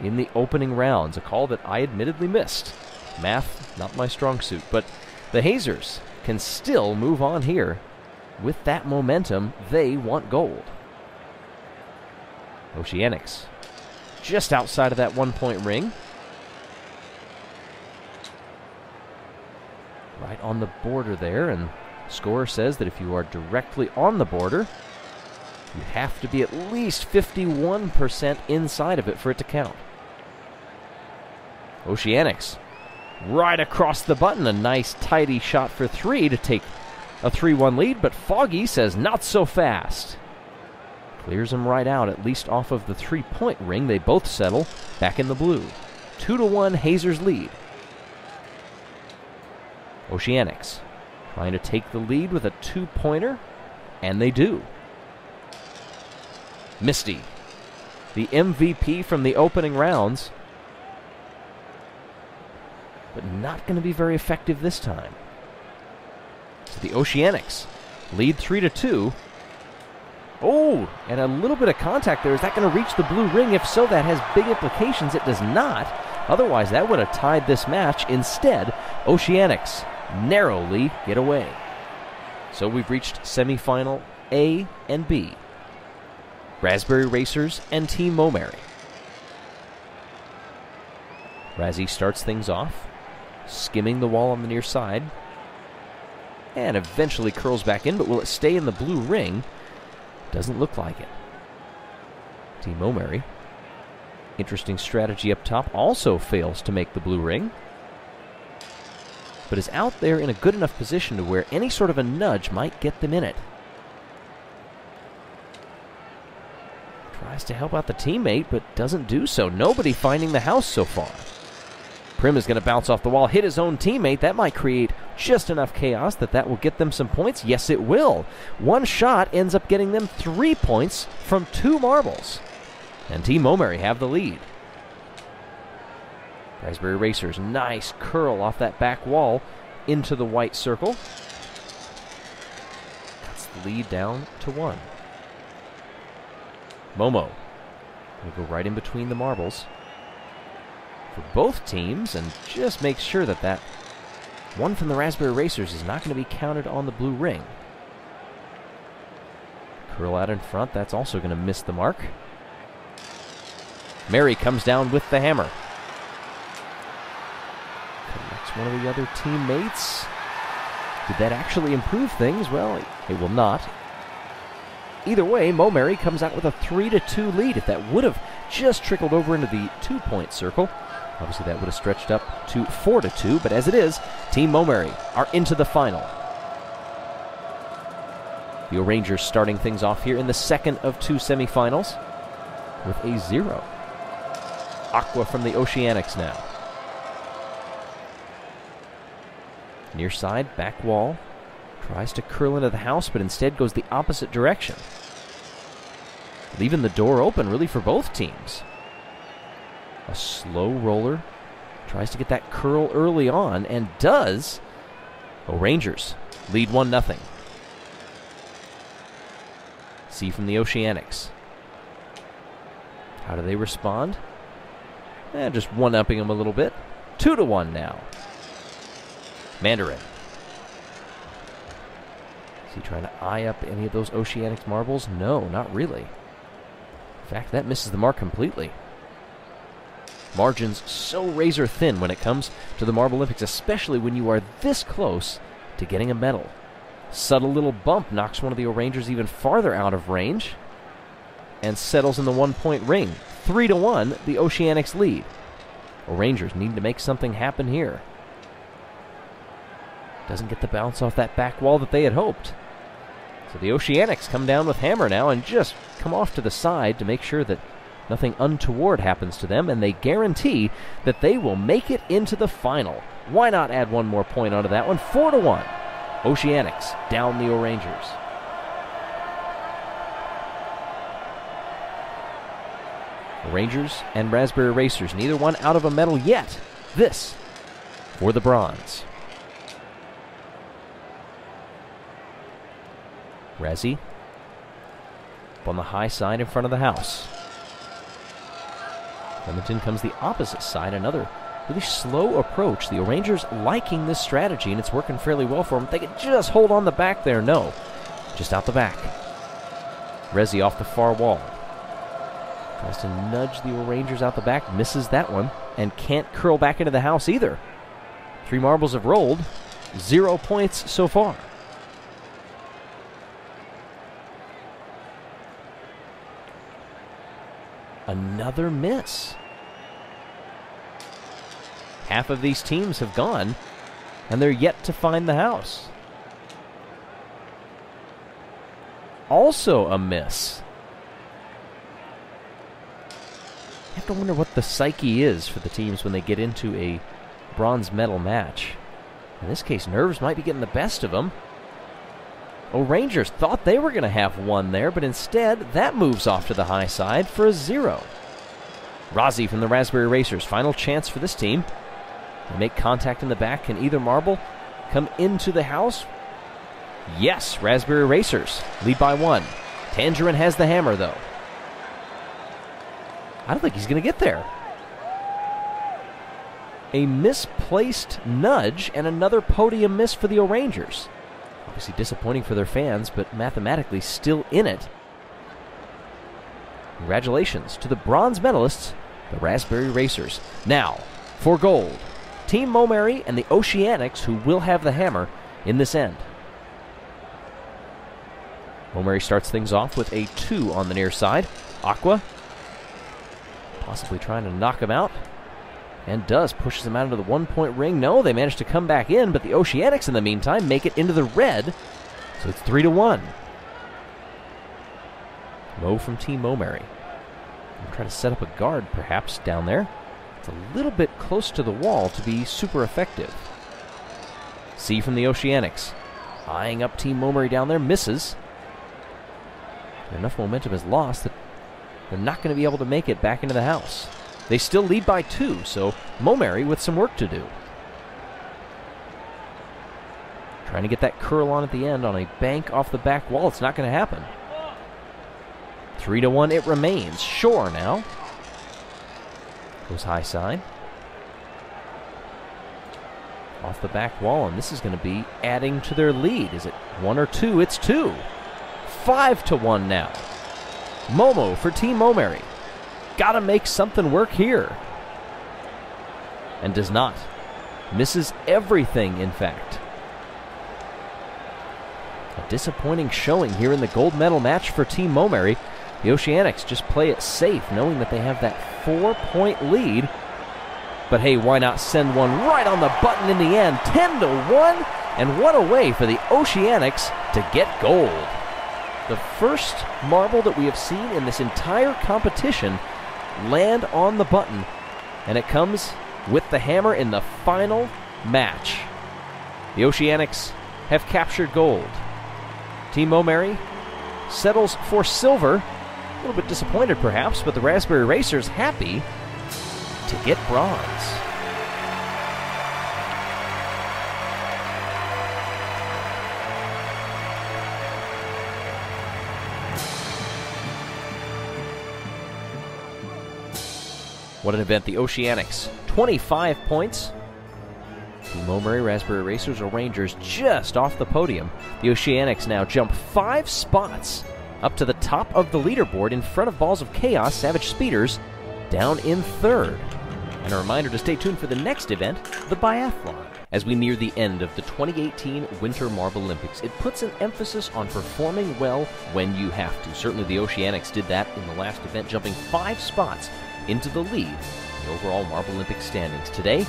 in the opening rounds, a call that I admittedly missed. Math, not my strong suit, but the Hazers can still move on here. With that momentum, they want gold. Oceanics, just outside of that 1-point ring. Right on the border there, and scorer says that if you are directly on the border, you have to be at least 51% inside of it for it to count. Oceanics, right across the button, a nice tidy shot for 3 to take a 3-1 lead, but Foggy says not so fast. Clears them right out, at least off of the 3-point ring. They both settle back in the blue. 2-1 Hazers lead. Oceanics trying to take the lead with a 2-pointer, and they do. Misty, the MVP from the opening rounds, but not going to be very effective this time. So the Oceanics lead 3-2. Oh, and a little bit of contact there. Is that going to reach the blue ring? If so, that has big implications. It does not. Otherwise, that would have tied this match. Instead, Oceanics narrowly get away. So we've reached semifinal A and B. Raspberry Racers and Team Momary. Razzie starts things off, skimming the wall on the near side, and eventually curls back in, but will it stay in the blue ring? Doesn't look like it. Team Momary, interesting strategy up top, also fails to make the blue ring, but is out there in a good enough position to where any sort of a nudge might get them in it. Tries to help out the teammate, but doesn't do so. Nobody finding the house so far. Prim is going to bounce off the wall, hit his own teammate. That might create just enough chaos that will get them some points. Yes, it will. One shot ends up getting them 3 points from 2 marbles. And Team Momary have the lead. Raspberry Racers, nice curl off that back wall into the white circle. Cuts the lead down to 1. Momo will go right in between the marbles for both teams and just make sure that that one from the Raspberry Racers is not going to be counted on the blue ring. Curl out in front, that's also going to miss the mark. Mary comes down with the hammer. Connects one of the other teammates. Did that actually improve things? Well, it will not. Either way, Mo Mary comes out with a 3-2 lead. If that would have just trickled over into the 2-point circle, obviously that would have stretched up to 4-2, but as it is, Team Mo Mary are into the final. The O'Rangers starting things off here in the second of 2 semifinals with a 0. Aqua from the Oceanics now. Near side, back wall. Tries to curl into the house, but instead goes the opposite direction. Leaving the door open, really, for both teams. A slow roller. Tries to get that curl early on, and does. O'Rangers lead 1-0. C from the Oceanics. How do they respond? Just one-upping them a little bit. 2-1 now. Mandarin. Is he trying to eye up any of those Oceanics marbles? No, not really. In fact, that misses the mark completely. Margins so razor thin when it comes to the MarbleLympics, especially when you are this close to getting a medal. Subtle little bump knocks one of the O'Rangers even farther out of range and settles in the 1-point ring. 3-1, the Oceanics lead. O'Rangers need to make something happen here. Doesn't get the bounce off that back wall that they had hoped. So the Oceanics come down with hammer now and just come off to the side to make sure that nothing untoward happens to them, and they guarantee that they will make it into the final. Why not add one more point onto that one? 4-1. Oceanics down the O'Rangers. Rangers and Raspberry Racers, neither one out of a medal yet. This for the bronze. Razzie up on the high side in front of the house. Clementon comes the opposite side, another really slow approach. The O'Rangers liking this strategy, and it's working fairly well for them. They can just hold on the back there. No, just out the back. Razzie off the far wall. Tries to nudge the O'Rangers out the back, misses that one, and can't curl back into the house either. 3 marbles have rolled, 0 points so far. Another miss. Half of these teams have gone, and they're yet to find the house. Also a miss. I have to wonder what the psyche is for the teams when they get into a bronze medal match. In this case, nerves might be getting the best of them. O'Rangers thought they were going to have 1 there, but instead, that moves off to the high side for a 0. Rozzi from the Raspberry Racers, final chance for this team. They make contact in the back. Can either marble come into the house? Yes, Raspberry Racers lead by 1. Tangerine has the hammer, though. I don't think he's going to get there. A misplaced nudge and another podium miss for the O'Rangers. Obviously disappointing for their fans, but mathematically still in it. Congratulations to the bronze medalists, the Raspberry Racers. Now, for gold, Team Mo Mary and the Oceanics, who will have the hammer in this end. Mo Mary starts things off with a 2 on the near side. Aqua possibly trying to knock him out, and does. Pushes him out into the 1-point ring. No, they managed to come back in, but the Oceanics in the meantime make it into the red, so it's 3-1. Mo from Team Mo Mary. We'll try to set up a guard perhaps down there. It's a little bit close to the wall to be super effective. C from the Oceanics. Eyeing up Team Mo Mary down there, misses. And enough momentum is lost that they're not going to be able to make it back into the house. They still lead by 2, so Mo Mary with some work to do. Trying to get that curl on at the end on a bank off the back wall. It's not going to happen. 3-1 it remains. Shore now. Goes high side. Off the back wall, and this is going to be adding to their lead. Is it 1 or 2? It's 2. 5-1 now. Momo for Team Momeri. Gotta make something work here. And does not. Misses everything, in fact. A disappointing showing here in the gold medal match for Team Momeri. The Oceanics just play it safe, knowing that they have that 4-point lead. But hey, why not send one right on the button in the end? 10-1, and what a way for the Oceanics to get gold. The first marble that we have seen in this entire competition land on the button, and it comes with the hammer in the final match. The Oceanics have captured gold. Team Momeri settles for silver. A little bit disappointed perhaps, but the Raspberry Racers happy to get bronze. What an event. The Oceanics, 25 points. Team Momeri, Raspberry Racers, or Rangers just off the podium. The Oceanics now jump 5 spots up to the top of the leaderboard in front of Balls of Chaos, Savage Speeders, down in 3rd. And a reminder to stay tuned for the next event, the Biathlon. As we near the end of the 2018 Winter MarbleLympics, it puts an emphasis on performing well when you have to. Certainly the Oceanics did that in the last event, jumping 5 spots into the lead in the overall MarbleLympics standings. Today,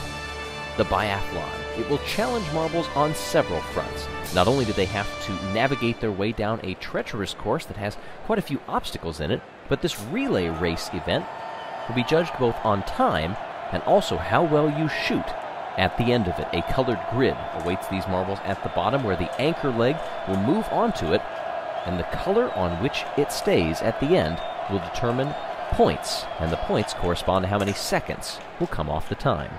the Biathlon. It will challenge marbles on several fronts. Not only do they have to navigate their way down a treacherous course that has quite a few obstacles in it, but this relay race event will be judged both on time and also how well you shoot at the end of it. A colored grid awaits these marbles at the bottom where the anchor leg will move onto it, and the color on which it stays at the end will determine points, and the points correspond to how many seconds will come off the time.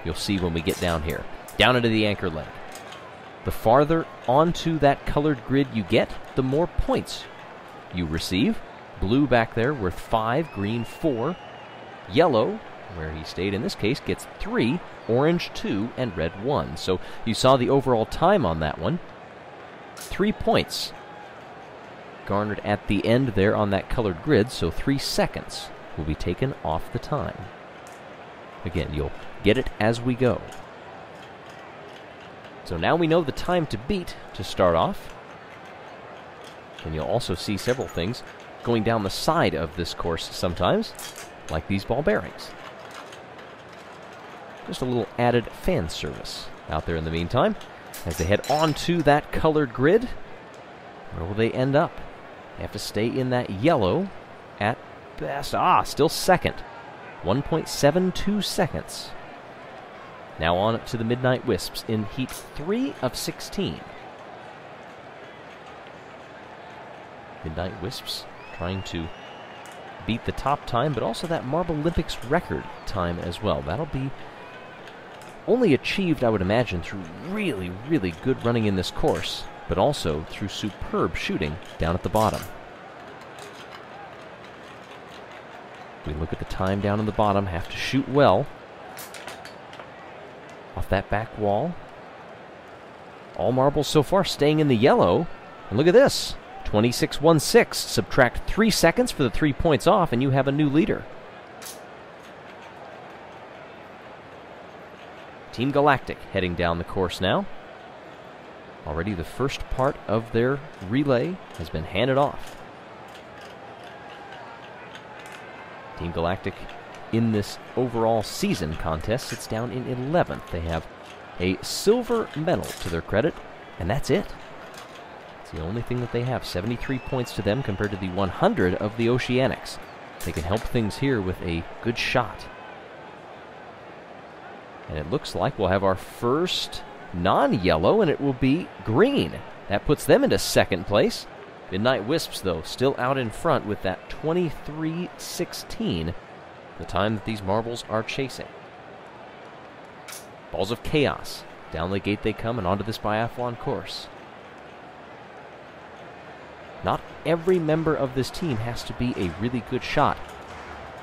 You'll see when we get down here. Down into the anchor leg. The farther onto that colored grid you get, the more points you receive. Blue back there worth 5, green 4. Yellow, where he stayed in this case, gets 3, orange 2, and red 1. So you saw the overall time on that one. 3 points garnered at the end there on that colored grid, so 3 seconds will be taken off the time. Again, you'll get it as we go. So now we know the time to beat to start off. And you'll also see several things going down the side of this course sometimes, like these ball bearings. Just a little added fan service out there in the meantime. As they head on to that colored grid, where will they end up? They have to stay in that yellow at best. Still second. 1.72 seconds. Now on to the Midnight Wisps in Heat 3 of 16. Midnight Wisps trying to beat the top time, but also that MarbleLympics record time as well. That'll be only achieved, I would imagine, through really, really good running in this course, but also through superb shooting down at the bottom. We look at the time down in the bottom, have to shoot well. Off that back wall. All marbles so far staying in the yellow. And look at this. 26.16. Subtract 3 seconds for the 3 points off, and you have a new leader. Team Galactic heading down the course now. Already the first part of their relay has been handed off. Team Galactic in this overall season contest sits down in 11th. They have a silver medal to their credit, and that's it. It's the only thing that they have. 73 points to them compared to the 100 of the Oceanics. They can help things here with a good shot. And it looks like we'll have our first non-yellow, and it will be green. That puts them into second place. Midnight Wisps, though, still out in front with that 23.16, the time that these marbles are chasing. Balls of Chaos Down the gate they come and onto this biathlon course. Not every member of this team has to be a really good shot.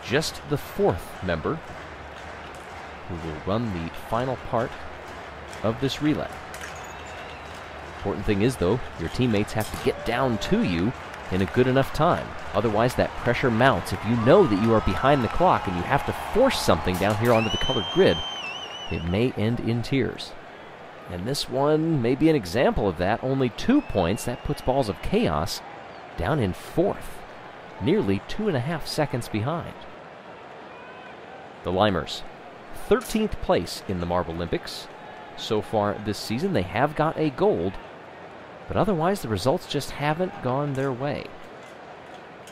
Just the fourth member who will run the final part of this relay. Important thing is, though, your teammates have to get down to you in a good enough time. Otherwise, that pressure mounts. If you know that you are behind the clock and you have to force something down here onto the colored grid, it may end in tears. And this one may be an example of that. Only 2 points. That puts Balls of Chaos down in fourth, nearly 2.5 seconds behind. The Limers, 13th place in the MarbleLympics. So far this season, they have got a gold, but otherwise the results just haven't gone their way.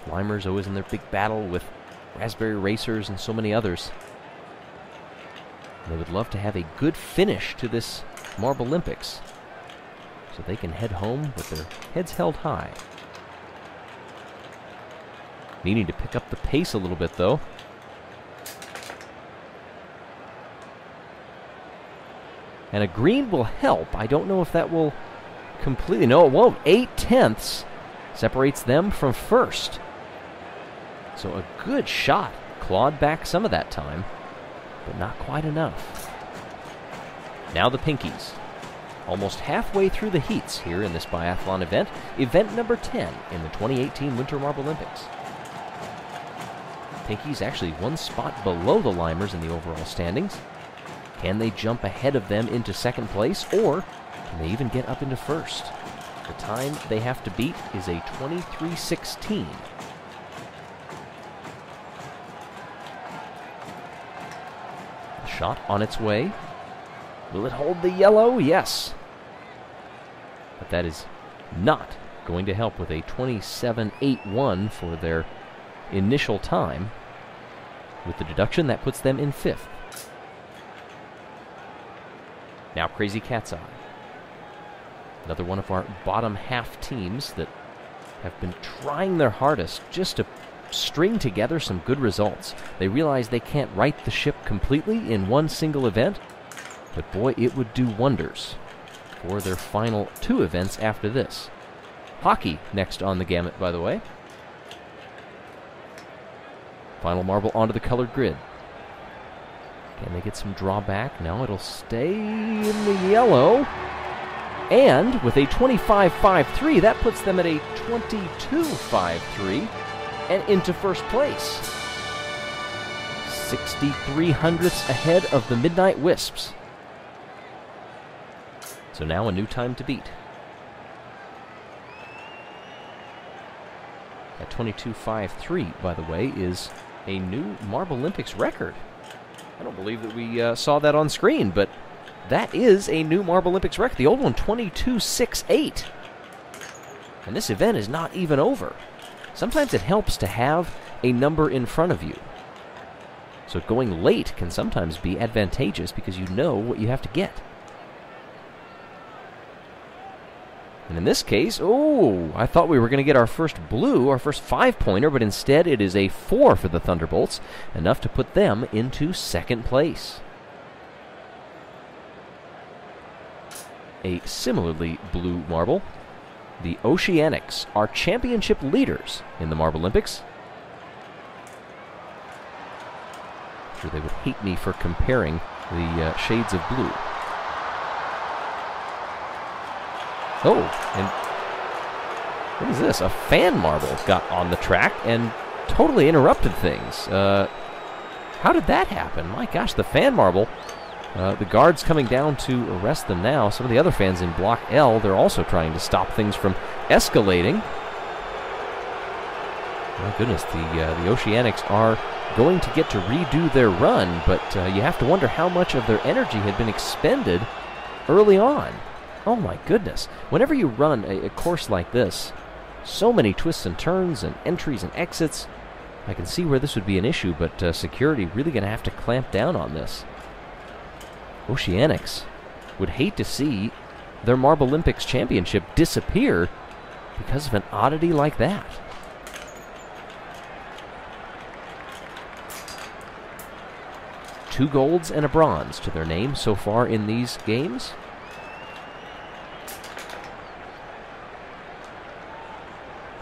Limers always in their big battle with Raspberry Racers and so many others. They would love to have a good finish to this MarbleLympics so they can head home with their heads held high. Needing to pick up the pace a little bit, though. And a green will help. I don't know if that will completely... No, it won't. 8/10 separates them from first. So a good shot. Clawed back some of that time, but not quite enough. Now the Pinkies. Almost halfway through the heats here in this biathlon event. Event number 10 in the 2018 Winter MarbleLympics. Pinkies actually 1 spot below the Limers in the overall standings. Can they jump ahead of them into second place, or can they even get up into first? The time they have to beat is a 23:16. The shot on its way. Will it hold the yellow? Yes. But that is not going to help with a 27:81 for their initial time. With the deduction, that puts them in fifth. Now Crazy Cat's Eye. Another one of our bottom half teams that have been trying their hardest just to string together some good results. They realize they can't right the ship completely in one single event, but boy, it would do wonders for their final 2 events after this. Hockey next on the gamut, by the way. Final marble onto the colored grid. Can they get some drawback? No, it'll stay in the yellow. And with a 25.53, that puts them at a 22.53 and into first place. 63 hundredths ahead of the Midnight Wisps. So now a new time to beat. That 22.53, by the way, is a new MarbleLympics record. I don't believe that we saw that on screen, but that is a new MarbleLympics record. The old one, 22.68. And this event is not even over. Sometimes it helps to have a number in front of you. So going late can sometimes be advantageous because you know what you have to get. And in this case, oh, I thought we were going to get our first blue, our first 5-pointer, but instead it is a 4 for the Thunderbolts, enough to put them into second place. A similarly blue marble. The Oceanics are championship leaders in the MarbleLympics. I'm sure they would hate me for comparing the shades of blue. Oh, and what is this? A fan marble got on the track and totally interrupted things. How did that happen? My gosh, the fan marble. The guards coming down to arrest them now. Some of the other fans in Block L, they're also trying to stop things from escalating. My goodness, the Oceanics are going to get to redo their run, but you have to wonder how much of their energy had been expended early on. Oh my goodness. Whenever you run a course like this, so many twists and turns and entries and exits, I can see where this would be an issue, but security really going to have to clamp down on this. Oceanics would hate to see their MarbleLympics championship disappear because of an oddity like that. Two golds and a bronze to their name so far in these games.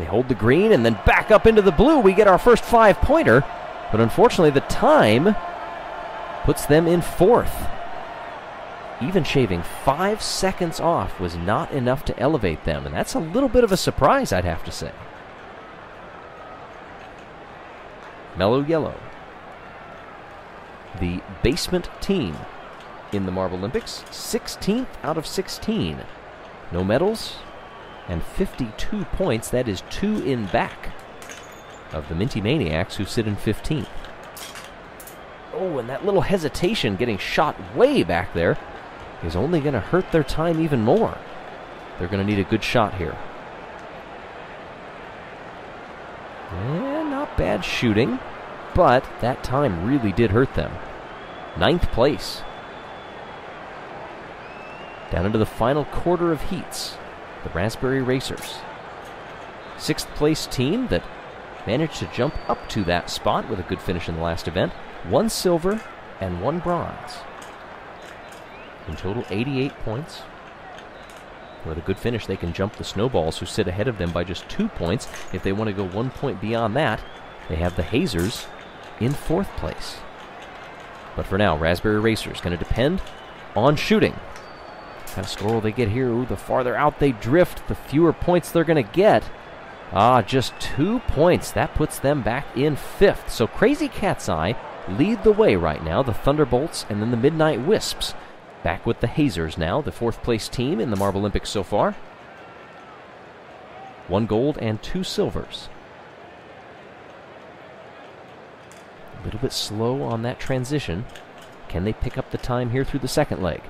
They hold the green and then back up into the blue. We get our first 5-pointer, but unfortunately the time puts them in fourth. Even shaving 5 seconds off was not enough to elevate them, and that's a little bit of a surprise, I'd have to say. Mellow yellow. The basement team in the MarbleLympics, 16th out of 16. No medals and 52 points. That is 2 in back of the Minty Maniacs, who sit in 15th. Oh, and that little hesitation getting shot way back there is only going to hurt their time even more. They're going to need a good shot here. And not bad shooting, but that time really did hurt them. 9th place. Down into the final quarter of heats, the Raspberry Racers. 6th place team that managed to jump up to that spot with a good finish in the last event. 1 silver and 1 bronze. In total, 88 points. With a good finish, they can jump the Snowballs, who sit ahead of them by just 2 points. If they want to go 1 point beyond that, they have the Hazers in 4th place. But for now, Raspberry Racers going to depend on shooting. What kind of score will they get here? Ooh, the farther out they drift, the fewer points they're going to get. Just 2 points. That puts them back in 5th. So Crazy Cat's Eye lead the way right now. The Thunderbolts and then the Midnight Wisps. Back with the Hazers now, the 4th place team in the MarbleLympics so far. 1 gold and 2 silvers. A little bit slow on that transition. Can they pick up the time here through the second leg?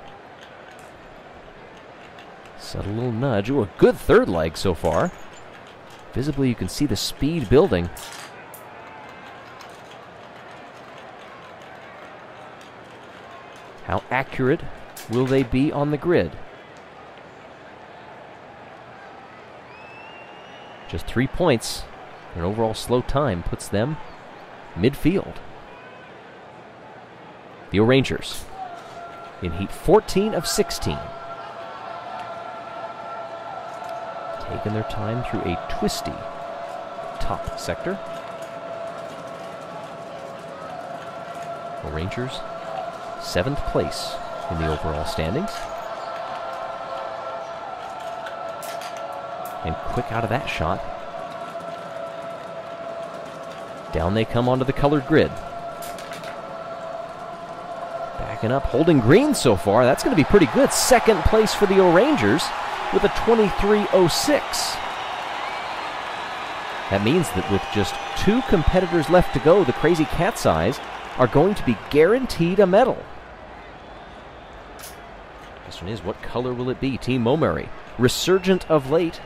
Subtle little nudge. Ooh, a good third leg so far. Visibly, you can see the speed building. How accurate will they be on the grid? Just 3 points. An overall slow time puts them midfield. The O'Rangers in heat 14 of 16. Taking their time through a twisty top sector. O'Rangers, 7th place in the overall standings. And quick out of that shot. Down they come onto the colored grid. Backing up, holding green so far. That's going to be pretty good. 2nd place for the O'Rangers with a 23.06. That means that with just 2 competitors left to go, the Crazy Cat's Eyes are going to be guaranteed a medal. Question is, what color will it be? Team Momary, resurgent of late.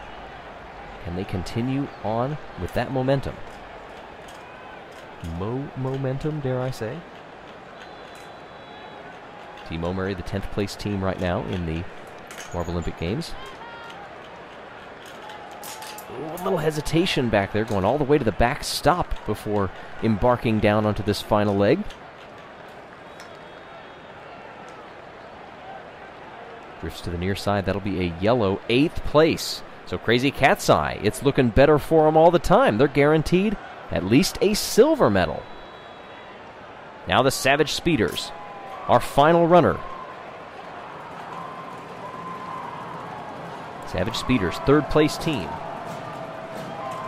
Can they continue on with that momentum? Momentum, dare I say? Team Momary, the 10th place team right now in the MarbleLympic Games. Ooh, a little hesitation back there, going all the way to the back stop before embarking down onto this final leg. Drifts to the near side. That'll be a yellow 8th place. So Crazy Cat's Eye, it's looking better for them all the time. They're guaranteed at least a silver medal. Now the Savage Speeders, our final runner. Savage Speeders, 3rd place team.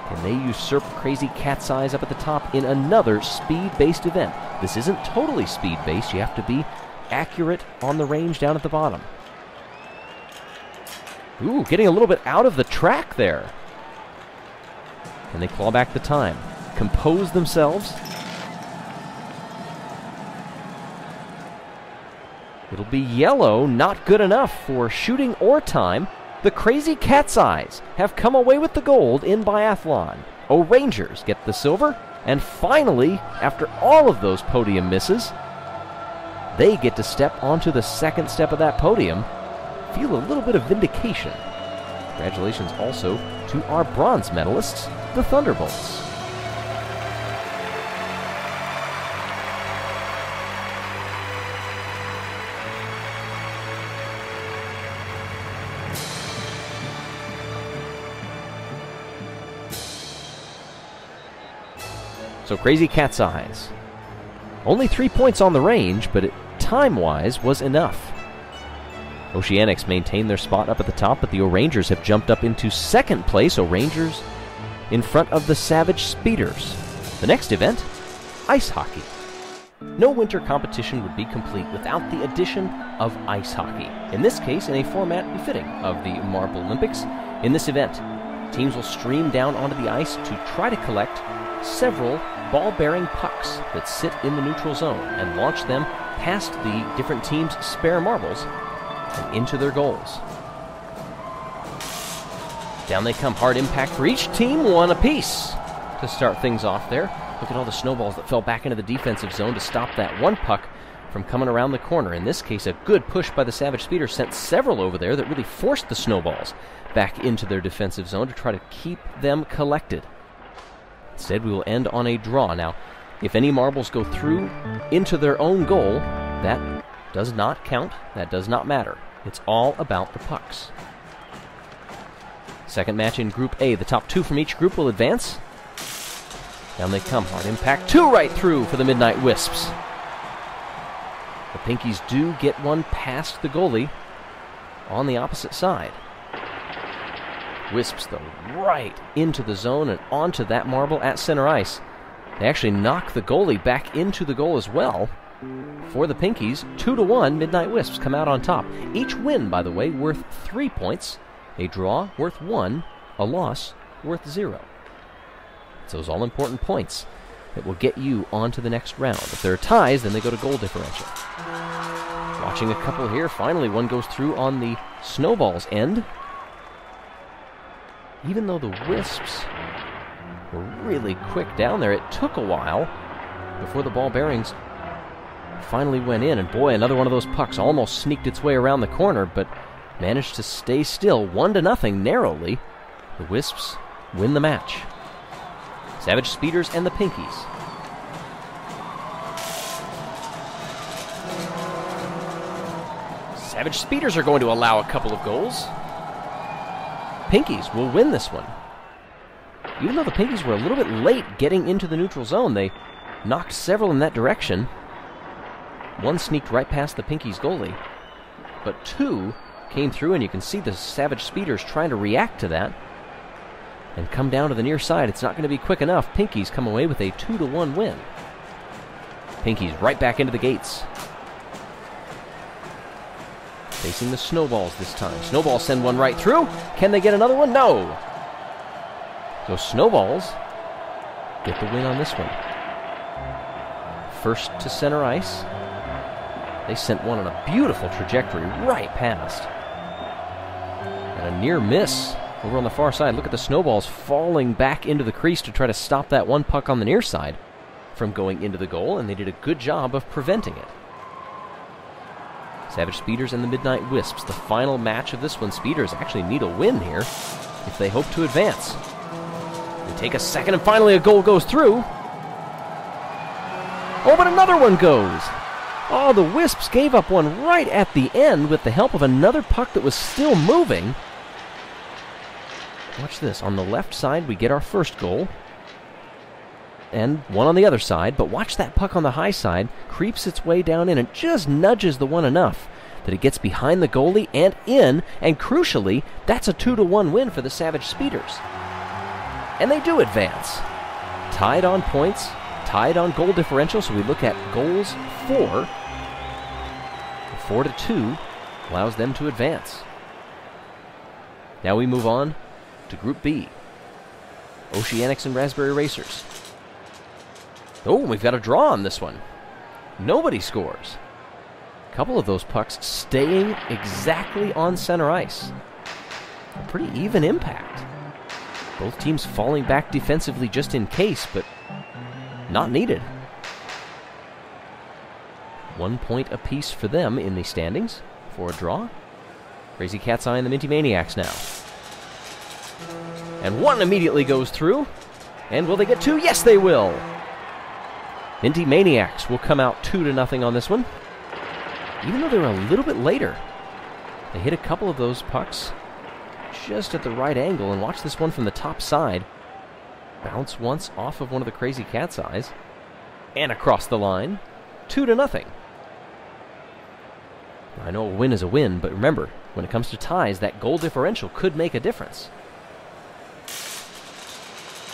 Can they usurp Crazy Cat's Eyes up at the top in another speed-based event? This isn't totally speed-based. You have to be accurate on the range down at the bottom. Ooh, getting a little bit out of the track there. Can they claw back the time? Compose themselves? It'll be yellow, not good enough for shooting or time. The Crazy Cat's Eyes have come away with the gold in biathlon. O'Rangers get the silver, and finally, after all of those podium misses, they get to step onto the 2nd step of that podium. Feel a little bit of vindication. Congratulations also to our bronze medalists, the Thunderbolts. So Crazy Cat's Eyes. Only 3 points on the range, but it, time-wise, was enough. Oceanics maintained their spot up at the top, but the O'Rangers have jumped up into second place. O'Rangers in front of the Savage Speeders. The next event, ice hockey. No winter competition would be complete without the addition of ice hockey. In this case, in a format befitting of the MarbleLympics. In this event, teams will stream down onto the ice to try to collect several ball-bearing pucks that sit in the neutral zone and launch them past the different teams' spare marbles and into their goals. Down they come, hard impact for each team, one apiece to start things off there. Look at all the snowballs that fell back into the defensive zone to stop that one puck from coming around the corner. In this case, a good push by the Savage Speeders sent several over there that really forced the snowballs back into their defensive zone to try to keep them collected. Instead, we will end on a draw. Now, if any marbles go through into their own goal, that does not count. That does not matter. It's all about the pucks. Second match in Group A. The top 2 from each group will advance. Down they come. Hard impact. 2 right through for the Midnight Wisps. The Pinkies do get one past the goalie on the opposite side. Wisps, though, right into the zone and onto that marble at center ice. They actually knock the goalie back into the goal as well. For the Pinkies, 2-1, Midnight Wisps come out on top. Each win, by the way, worth 3 points. A draw worth 1, a loss worth 0. It's those all-important points that will get you on to the next round. If there are ties, then they go to goal differential. Watching a couple here. Finally, one goes through on the Snowballs end. Even though the Wisps were really quick down there, it took a while before the ball bearings finally went in. And boy, another one of those pucks almost sneaked its way around the corner, but managed to stay still 1-0 narrowly. The Wisps win the match. Savage Speeders and the Pinkies. Savage Speeders are going to allow a couple of goals. Pinkies will win this one. Even though the Pinkies were a little bit late getting into the neutral zone, they knocked several in that direction. One sneaked right past the Pinkies' goalie, but 2 came through, and you can see the Savage Speeders trying to react to that and come down to the near side. It's not going to be quick enough. Pinkies come away with a 2-1 win. Pinkies right back into the gates. Facing the Snowballs this time. Snowballs send one right through. Can they get another one? No. So Snowballs get the win on this one. First to center ice. They sent one on a beautiful trajectory right past. And a near miss over on the far side. Look at the Snowballs falling back into the crease to try to stop that one puck on the near side from going into the goal, and they did a good job of preventing it. Savage Speeders and the Midnight Wisps. The final match of this one. Speeders actually need a win here if they hope to advance. They take a second, and finally a goal goes through. Oh, but another one goes. Oh, the Wisps gave up one right at the end with the help of another puck that was still moving. Watch this. On the left side, we get our first goal. And one on the other side. But watch that puck on the high side. Creeps its way down in and just nudges the one enough that it gets behind the goalie and in. And crucially, that's a 2-1 win for the Savage Speeders. And they do advance. Tied on points. Tied on goal differential, so we look at goals for. 4-2 allows them to advance. Now we move on to Group B. Oceanics and Raspberry Racers. Oh, we've got a draw on this one. Nobody scores. A couple of those pucks staying exactly on center ice. A pretty even impact. Both teams falling back defensively just in case, but not needed. 1 point apiece for them in the standings for a draw. Crazy Cat's Eye and the Minty Maniacs now. And one immediately goes through. And will they get 2? Yes, they will. Minty Maniacs will come out 2-0 on this one. Even though they were a little bit later. They hit a couple of those pucks just at the right angle. And watch this one from the top side. Bounce once off of one of the Crazy Cat's eyes. And across the line. 2-0. I know a win is a win, but remember, when it comes to ties, that goal differential could make a difference.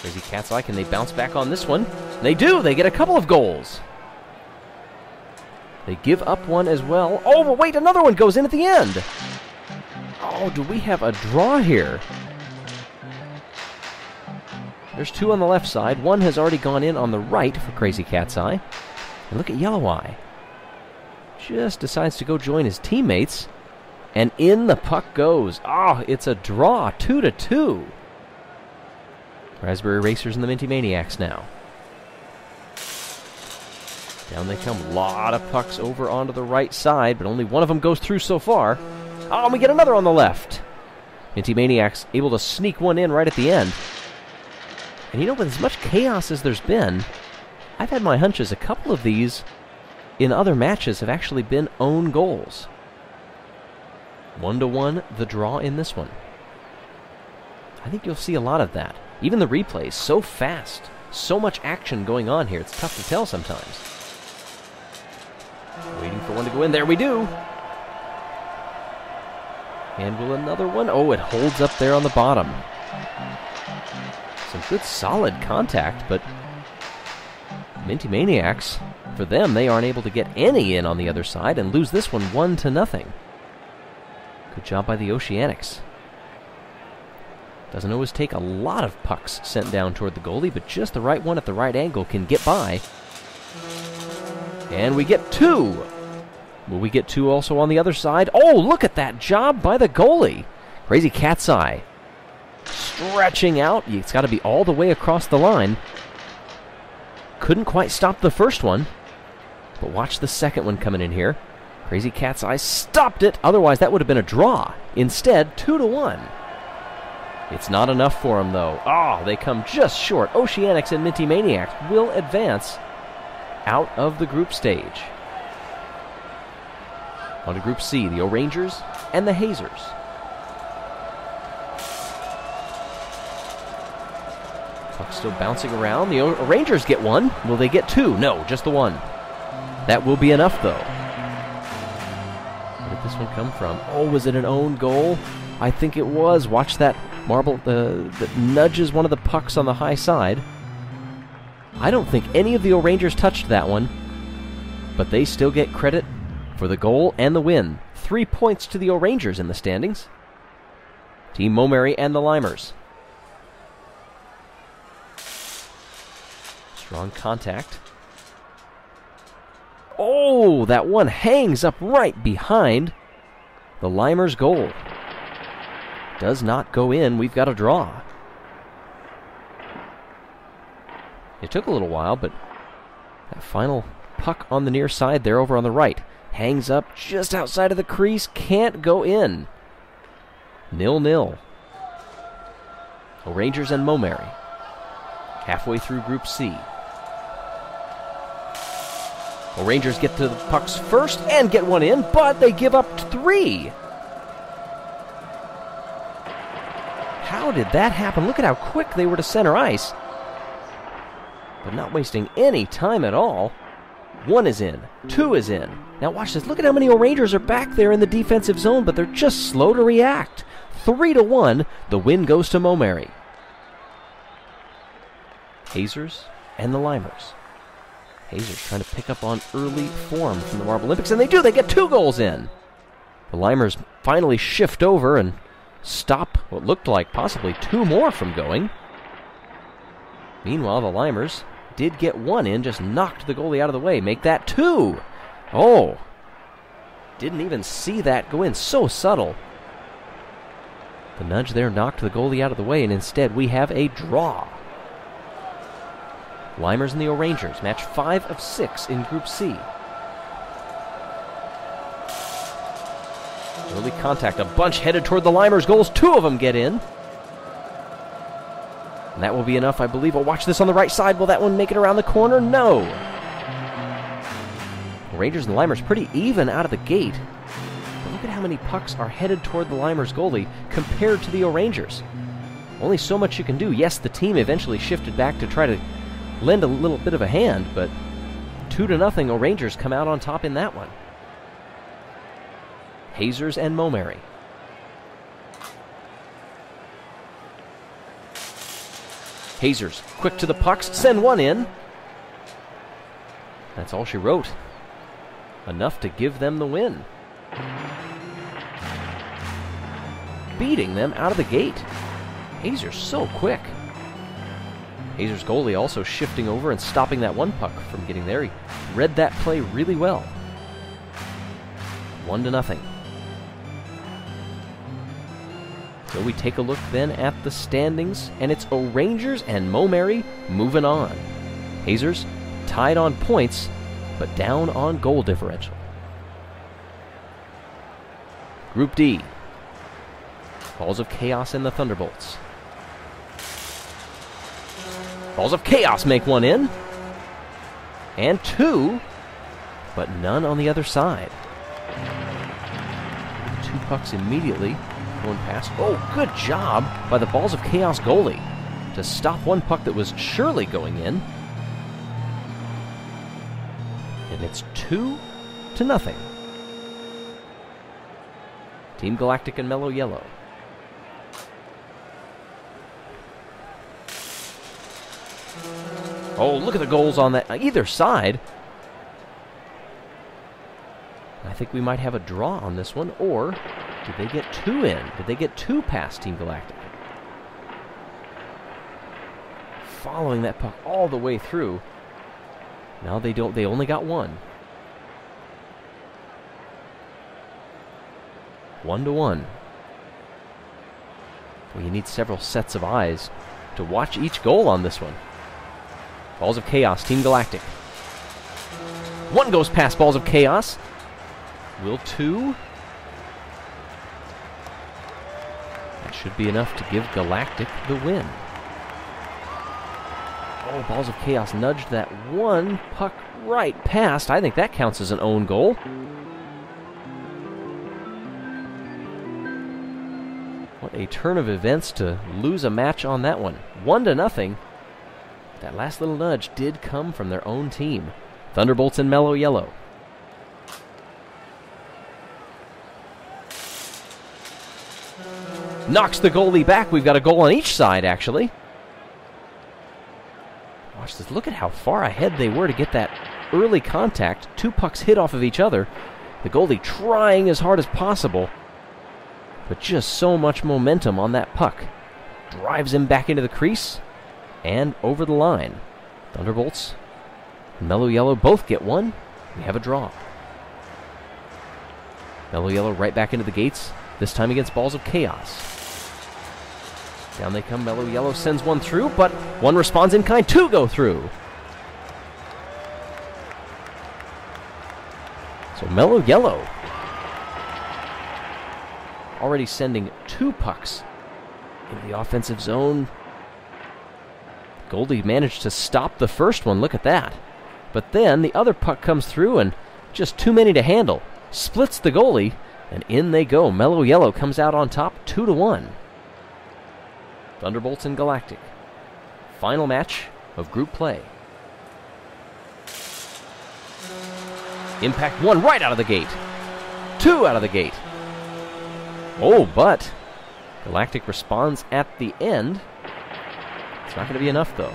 Crazy Cat's Eye, can they bounce back on this one? They do! They get a couple of goals. They give up one as well. Oh, but wait, another one goes in at the end. Oh, do we have a draw here? There's 2 on the left side. One has already gone in on the right for Crazy Cat's Eye. And look at Yellow Eye. Just decides to go join his teammates. And in the puck goes. Oh, it's a draw. 2-2. Raspberry Racers and the Minty Maniacs now. Down they come. A lot of pucks over onto the right side, but only one of them goes through so far. Oh, and we get another on the left. Minty Maniacs able to sneak one in right at the end. And you know, with as much chaos as there's been, I've had my hunches a couple of these in other matches have actually been own goals. 1-1, the draw in this one. I think you'll see a lot of that. Even the replays, so fast. So much action going on here, it's tough to tell sometimes. Waiting for one to go in. There we do! And will another one? Oh, it holds up there on the bottom. Some good solid contact, but Minty Maniacs, for them, they aren't able to get any in on the other side and lose this one 1-0. Good job by the Oceanics. Doesn't always take a lot of pucks sent down toward the goalie, but just the right one at the right angle can get by. And we get 2. Will we get 2 also on the other side? Oh, look at that job by the goalie. Crazy Cat's Eye. Stretching out. It's got to be all the way across the line. Couldn't quite stop the first one. But watch the second one coming in here. Crazy Cat's Eye stopped it. Otherwise, that would have been a draw. Instead, 2-1. It's not enough for them, though. Oh, they come just short. Oceanics and Minty Maniacs will advance out of the group stage. On to Group C, the O'Rangers and the Hazers. Puck's still bouncing around. The O'Rangers get one. Will they get 2? No, just the one. That will be enough, though. Where did this one come from? Oh, was it an own goal? I think it was. Watch that marble that nudges one of the pucks on the high side. I don't think any of the O'Rangers touched that one, but they still get credit for the goal and the win. 3 points to the O'Rangers in the standings. Team Momary and the Limers. Strong contact. Oh, that one hangs up right behind the Limers' goal. Does not go in. We've got a draw. It took a little while, but that final puck on the near side there over on the right hangs up just outside of the crease. Can't go in. 0-0. O'Rangers and Momary. Halfway through Group C. O'Rangers get to the pucks first and get one in, but they give up 3. How did that happen? Look at how quick they were to center ice. But not wasting any time at all. 1 is in. 2 is in. Now watch this. Look at how many O'Rangers are back there in the defensive zone, but they're just slow to react. 3-1. The win goes to Momary. Hazers and the Limers. Hazers trying to pick up on early form from the MarbleLympics, and they do. They get 2 goals in. The Limers finally shift over and stop what looked like possibly 2 more from going. Meanwhile, the Limers did get 1 in, just knocked the goalie out of the way. Make that 2. Oh, didn't even see that go in. So subtle. The nudge there knocked the goalie out of the way, and instead we have a draw. Limers and the O'Rangers, match 5 of 6 in Group C. Early contact, a bunch headed toward the Limers' goals. 2 of them get in. And that will be enough, I believe. Oh, watch this on the right side. Will that one make it around the corner? No. The Rangers and the Limers pretty even out of the gate. But look at how many pucks are headed toward the Limers' goalie compared to the O'Rangers. only so much you can do. Yes, the team eventually shifted back to try to lend a little bit of a hand, but 2-0, O'Rangers come out on top in that one. Hazers and Momary. Hazers, quick to the pucks, send one in. That's all she wrote. Enough to give them the win. Beating them out of the gate. Hazers so quick. Hazers' goalie also shifting over and stopping that one puck from getting there. He read that play really well. 1-0. So we take a look then at the standings, and it's O'Rangers and Momary moving on. Hazers tied on points, but down on goal differential. Group D. Balls of Chaos and the Thunderbolts. Balls of Chaos make one in. And two, but none on the other side. Two pucks immediately going past. Oh, good job by the Balls of Chaos goalie to stop one puck that was surely going in. And it's 2-0. Team Galactic and Mellow Yellow. Oh, look at the goals on that either side. I think we might have a draw on this one, or did they get two in? Did they get two past Team Galactic? Following that puck all the way through. Now they don't. They only got one. 1-1. Well, you need several sets of eyes to watch each goal on this one. Balls of Chaos, Team Galactic. One goes past Balls of Chaos. Will two? That should be enough to give Galactic the win. Oh, Balls of Chaos nudged that one puck right past. I think that counts as an own goal. What a turn of events to lose a match on that one. 1-0. That last little nudge did come from their own team. Thunderbolts and Mellow Yellow. Knocks the goalie back. We've got a goal on each side, actually. Watch this. Look at how far ahead they were to get that early contact. Two pucks hit off of each other. The goalie trying as hard as possible. But just so much momentum on that puck. Drives him back into the crease and over the line. Thunderbolts and Mellow Yellow both get one. We have a draw. Mellow Yellow right back into the gates, this time against Balls of Chaos. Down they come. Mellow Yellow sends one through, but one responds in kind. Two go through. So Mellow Yellow already sending two pucks into the offensive zone. Goldie managed to stop the first one. Look at that. But then the other puck comes through and just too many to handle. Splits the goalie, and in they go. Mellow Yellow comes out on top, 2-1. Thunderbolts and Galactic. Final match of group play. Impact one right out of the gate. Two out of the gate. Oh, but Galactic responds at the end. It's not going to be enough, though.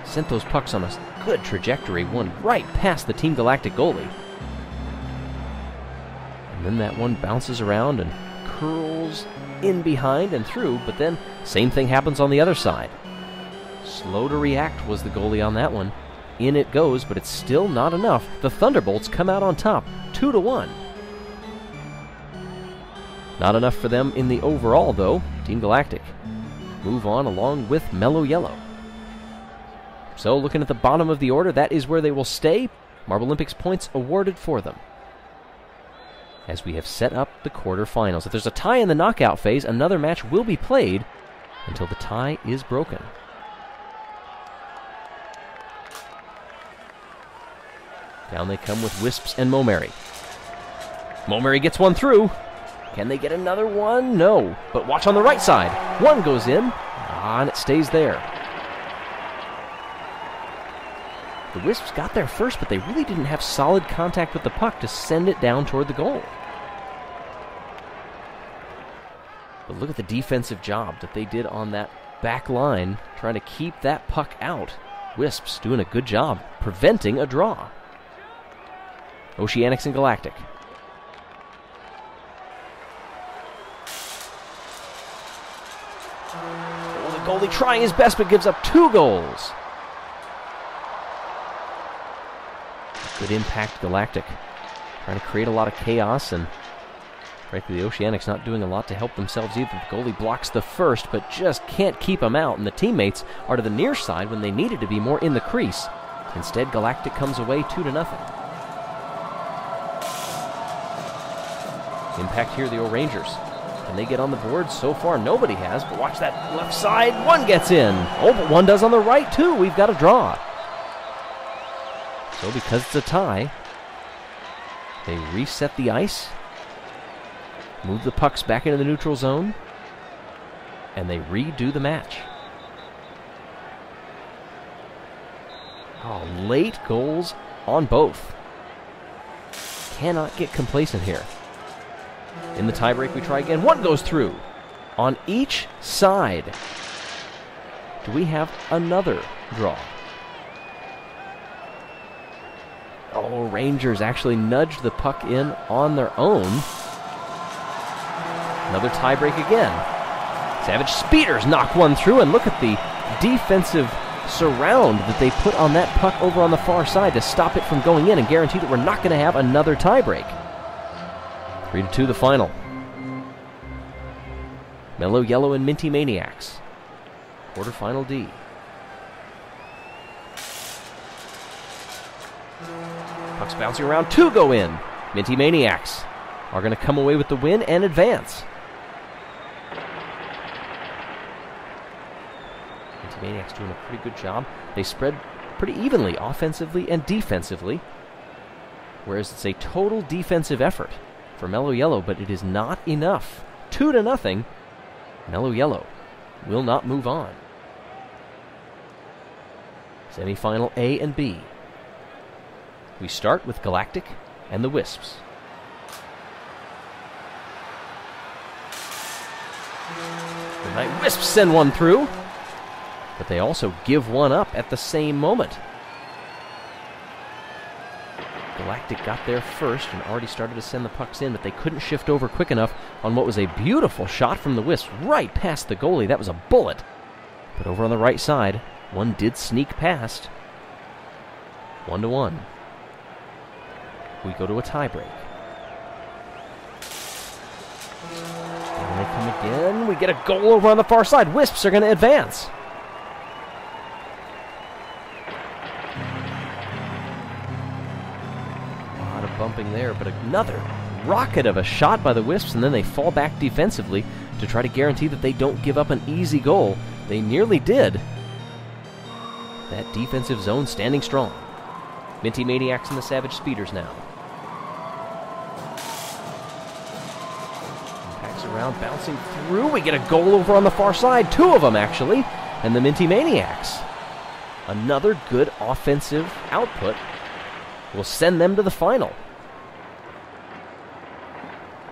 Sent those pucks on a good trajectory, one right past the Team Galactic goalie. And then that one bounces around and curls in behind and through, but then same thing happens on the other side. Slow to react was the goalie on that one. In it goes, but it's still not enough. The Thunderbolts come out on top, 2-1. Not enough for them in the overall, though. Team Galactic move on along with Mellow Yellow. So looking at the bottom of the order, that is where they will stay. MarbleLympics points awarded for them. As we have set up the quarterfinals. If there's a tie in the knockout phase, another match will be played until the tie is broken. Down they come with Wisps and Momary. Momary gets one through. Can they get another one? No. But watch on the right side. One goes in, and it stays there. The Wisps got there first, but they really didn't have solid contact with the puck to send it down toward the goal. But look at the defensive job that they did on that back line, trying to keep that puck out. Wisps doing a good job preventing a draw. Oceanics and Galactic. Oh, the goalie trying his best but gives up 2 goals. Good impact, Galactic. Trying to create a lot of chaos, and frankly, the Oceanics not doing a lot to help themselves either. The goalie blocks the first, but just can't keep him out, and the teammates are to the near side when they needed to be more in the crease. Instead, Galactic comes away 2-0. Impact here, the O-Rangers. Can they get on the board? So far, nobody has, but watch that left side. One gets in. Oh, but one does on the right, too. We've got a draw. So because it's a tie, they reset the ice, move the pucks back into the neutral zone, and they redo the match. Oh, late goals on both. Cannot get complacent here. In the tiebreak, we try again. One goes through. On each side, do we have another draw? Oh, Rangers actually nudged the puck in on their own. Another tiebreak again. Savage Speeders knock one through, and look at the defensive surround that they put on that puck over on the far side to stop it from going in and guarantee that we're not going to have another tiebreak. 3-2 the final. Mellow Yellow and Minty Maniacs. Quarterfinal D. Puck's bouncing around. 2 go in. Minty Maniacs are going to come away with the win and advance. Minty Maniacs doing a pretty good job. They spread pretty evenly, offensively and defensively, whereas it's a total defensive effort for Mellow Yellow, but it is not enough. 2-0. Mellow Yellow will not move on. Semifinal A and B. We start with Galactic and the Wisps. The Night Wisps send one through, but they also give one up at the same moment. Galactic got there first and already started to send the pucks in, but they couldn't shift over quick enough on what was a beautiful shot from the Wisps right past the goalie. That was a bullet. But over on the right side, one did sneak past. 1-1. We go to a tiebreak. And they come again. We get a goal over on the far side. Wisps are going to advance. A lot of bumping there, but another rocket of a shot by the Wisps, and then they fall back defensively to try to guarantee that they don't give up an easy goal. They nearly did. That defensive zone standing strong. Minty Maniacs and the Savage Speeders now. Impacts around, bouncing through. We get a goal over on the far side. 2 of them, actually. And the Minty Maniacs. Another good offensive output will send them to the final.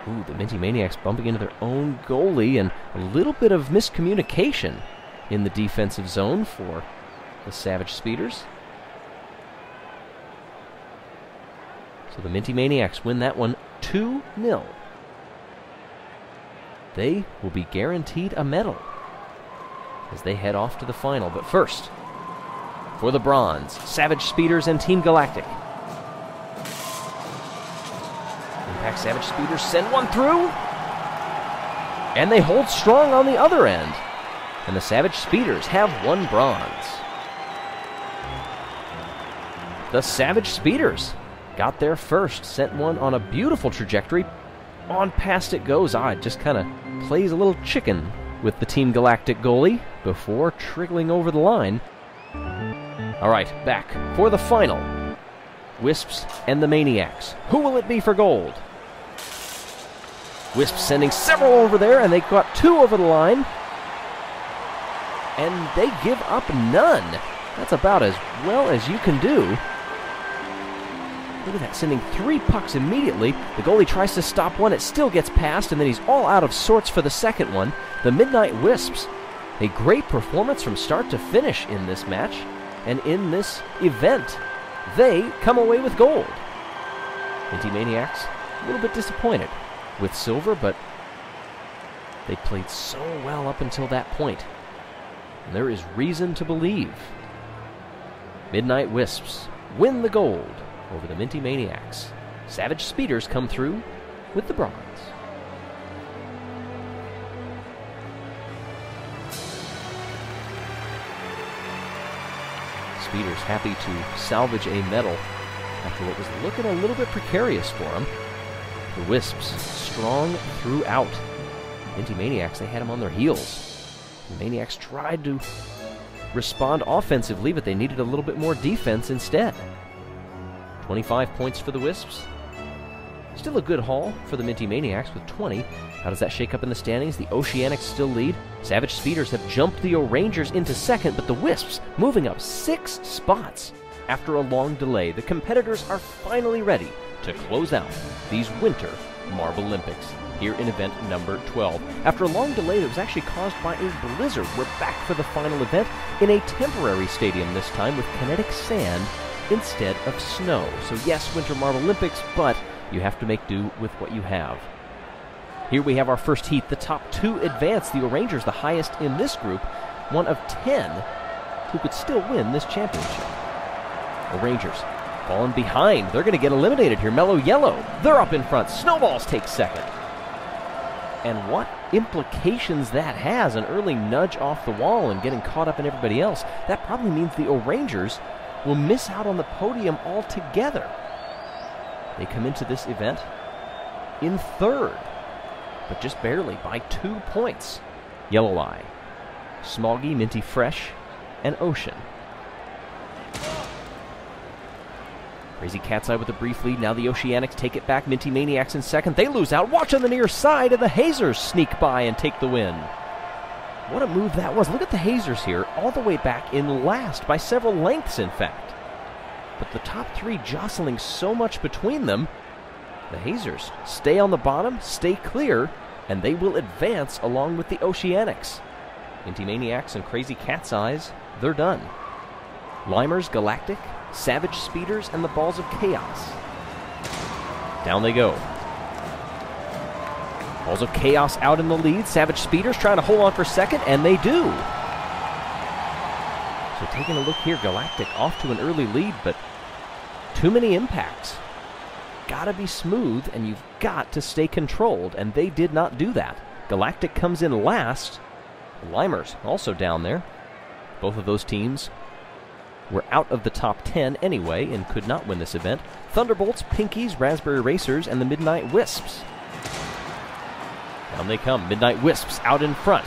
Ooh, the Minty Maniacs bumping into their own goalie, and a little bit of miscommunication in the defensive zone for the Savage Speeders. So the Minty Maniacs win that one 2-0. They will be guaranteed a medal as they head off to the final. But first, for the bronze, Savage Speeders and Team Galactic. Impact Savage Speeders send one through, and they hold strong on the other end. And the Savage Speeders have 1 bronze. The Savage Speeders got there first, sent one on a beautiful trajectory. On past it goes. It just kind of plays a little chicken with the Team Galactic goalie before trickling over the line. All right, back for the final. Wisps and the Maniacs. Who will it be for gold? Wisps sending several over there, and they got 2 over the line. And they give up none. That's about as well as you can do. Look at that, sending 3 pucks immediately. The goalie tries to stop one. It still gets past, and then he's all out of sorts for the second one. The Midnight Wisps, a great performance from start to finish in this match and in this event. They come away with gold. Minty Maniacs, a little bit disappointed with silver, but they played so well up until that point. And there is reason to believe Midnight Wisps win the gold over the Minty Maniacs. Savage Speeders come through with the bronze. Speeders happy to salvage a medal after what was looking a little bit precarious for them. The Wisps strong throughout. Minty Maniacs, they had them on their heels. The Maniacs tried to respond offensively, but they needed a little bit more defense instead. 25 points for the Wisps. Still a good haul for the Minty Maniacs with 20. How does that shake up in the standings? The Oceanics still lead. Savage Speeders have jumped the O'Rangers into second, but the Wisps moving up 6 spots. After a long delay, the competitors are finally ready to close out these winter MarbleLympics here in event number 12. After a long delay that was actually caused by a blizzard, we're back for the final event in a temporary stadium this time with kinetic sand instead of snow. So yes, winter MarbleLympics, but you have to make do with what you have. Here we have our first heat. The top 2 advance. The O'Rangers, the highest in this group, one of 10 who could still win this championship. O'Rangers falling behind. They're going to get eliminated here. Mellow Yellow, they're up in front. Snowballs take second. And what implications that has, an early nudge off the wall and getting caught up in everybody else. That probably means the O'Rangers will miss out on the podium altogether. They come into this event in third, but just barely by 2 points. Yellow Eye, Smoggy, Minty Fresh, and Ocean. Crazy Cat's Eye with a brief lead. Now the Oceanics take it back. Minty Maniacs in second. They lose out. Watch on the near side, and the Hazers sneak by and take the win. What a move that was. Look at the Hazers here, all the way back in last, by several lengths, in fact. But the top 3 jostling so much between them. The Hazers stay on the bottom, stay clear, and they will advance along with the Oceanics. Minty Maniacs and Crazy Cat's Eyes, they're done. Limers, Galactic, Savage Speeders, and the Balls of Chaos. Down they go. Balls of Chaos out in the lead. Savage Speeders trying to hold on for second, and they do. So taking a look here, Galactic off to an early lead, but too many impacts. Gotta be smooth, and you've got to stay controlled, and they did not do that. Galactic comes in last. The Limers also down there. Both of those teams were out of the top 10 anyway and could not win this event. Thunderbolts, Pinkies, Raspberry Racers, and the Midnight Wisps. Down they come. Midnight Wisps out in front.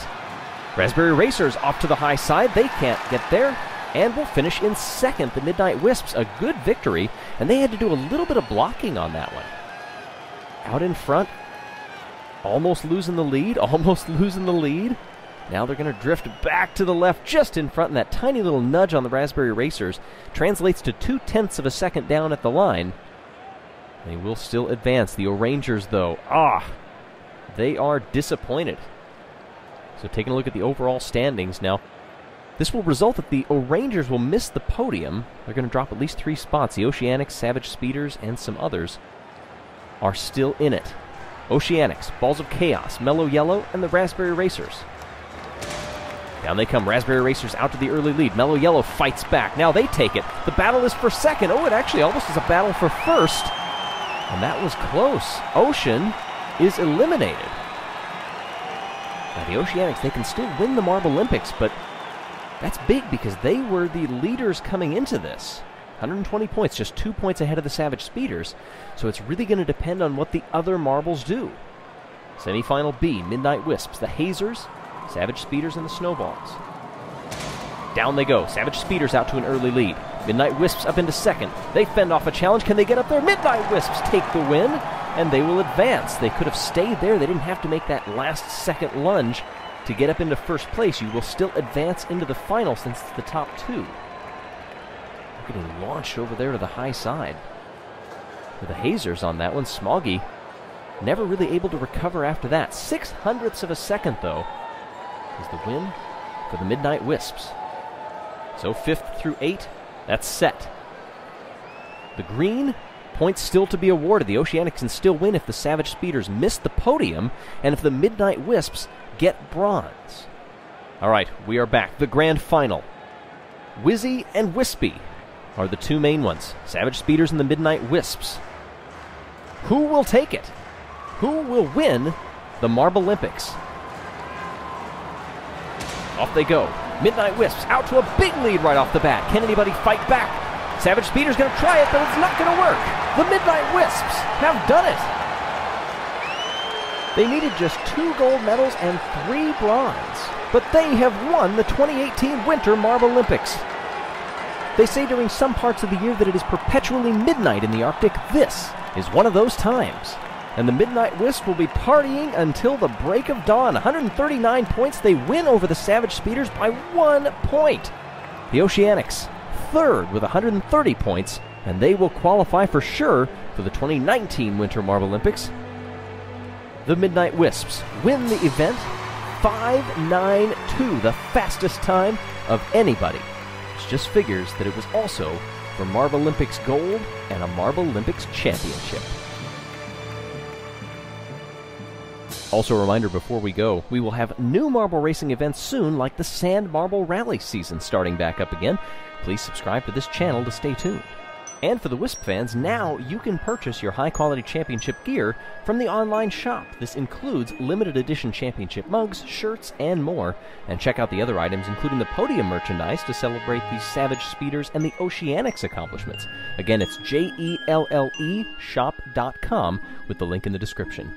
Raspberry Racers off to the high side. They can't get there and will finish in second. The Midnight Wisps, a good victory, and they had to do a little bit of blocking on that one. Out in front, almost losing the lead, Now they're going to drift back to the left just in front, and that tiny little nudge on the Raspberry Racers translates to 0.2 of a second down at the line. They will still advance. The O'Rangers, though, they are disappointed. So taking a look at the overall standings now, this will result that the O'Rangers will miss the podium. They're going to drop at least 3 spots. The Oceanics, Savage Speeders, and some others are still in it. Oceanics, Balls of Chaos, Mellow Yellow, and the Raspberry Racers. Down they come. Raspberry Racers out to the early lead. Mellow Yellow fights back. Now they take it. The battle is for second. Oh, it actually almost is a battle for first. And that was close. Ocean is eliminated. Now the Oceanics, they can still win the MarbleLympics, but that's big because they were the leaders coming into this. 120 points, just 2 points ahead of the Savage Speeders. So it's really going to depend on what the other marbles do. Semifinal B, Midnight Wisps, the Hazers, Savage Speeders, and the Snowballs. Down they go. Savage Speeders out to an early lead. Midnight Wisps up into second. They fend off a challenge. Can they get up there? Midnight Wisps take the win. and they will advance. They could have stayed there. They didn't have to make that last-second lunge to get up into first place. You will still advance into the final since it's the top two. Getting launched over there to the high side. With the hazers on that one, Smoggy never really able to recover after that. 0.06 of a second, though, is the win for the Midnight Wisps. So 5th through 8, that's set. The green, points still to be awarded. The Oceanics can still win if the Savage Speeders miss the podium and if the Midnight Wisps get bronze. All right, we are back. The grand final. Wizzy and Wispy are the two main ones. Savage Speeders and the Midnight Wisps. Who will take it? Who will win the MarbleLympics? Off they go. Midnight Wisps out to a big lead right off the bat. Can anybody fight back? Savage Speeders going to try it, but it's not going to work. The Midnight Wisps have done it. They needed just 2 gold medals and 3 bronze, but they have won the 2018 Winter MarbleLympics. They say during some parts of the year that it is perpetually midnight in the Arctic. This is one of those times. And the Midnight Wisp will be partying until the break of dawn. 139 points. They win over the Savage Speeders by 1 point. The Oceanics, 3rd with 130 points, and they will qualify for sure for the 2019 Winter MarbleLympics. The Midnight Wisps win the event 5:9.2, the fastest time of anybody. Just figures that it was also for MarbleLympics Gold and a MarbleLympics Championship. Also a reminder before we go, we will have new marble racing events soon, like the Sand Marble Rally season starting back up again. Please subscribe to this channel to stay tuned. And for the Wisp fans, now you can purchase your high-quality championship gear from the online shop. This includes limited edition championship mugs, shirts, and more. And check out the other items, including the podium merchandise to celebrate the Savage Speeders and the Oceanics accomplishments. Again, it's JELLE shop.com with the link in the description.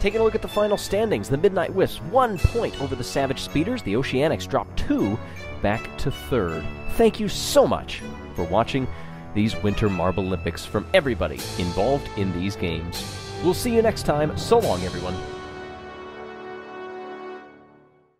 Taking a look at the final standings, the Midnight Wisps 1 point over the Savage Speeders. The Oceanics dropped 2 back to 3rd. Thank you so much for watching these Winter MarbleLympics from everybody involved in these games. We'll see you next time. So long, everyone.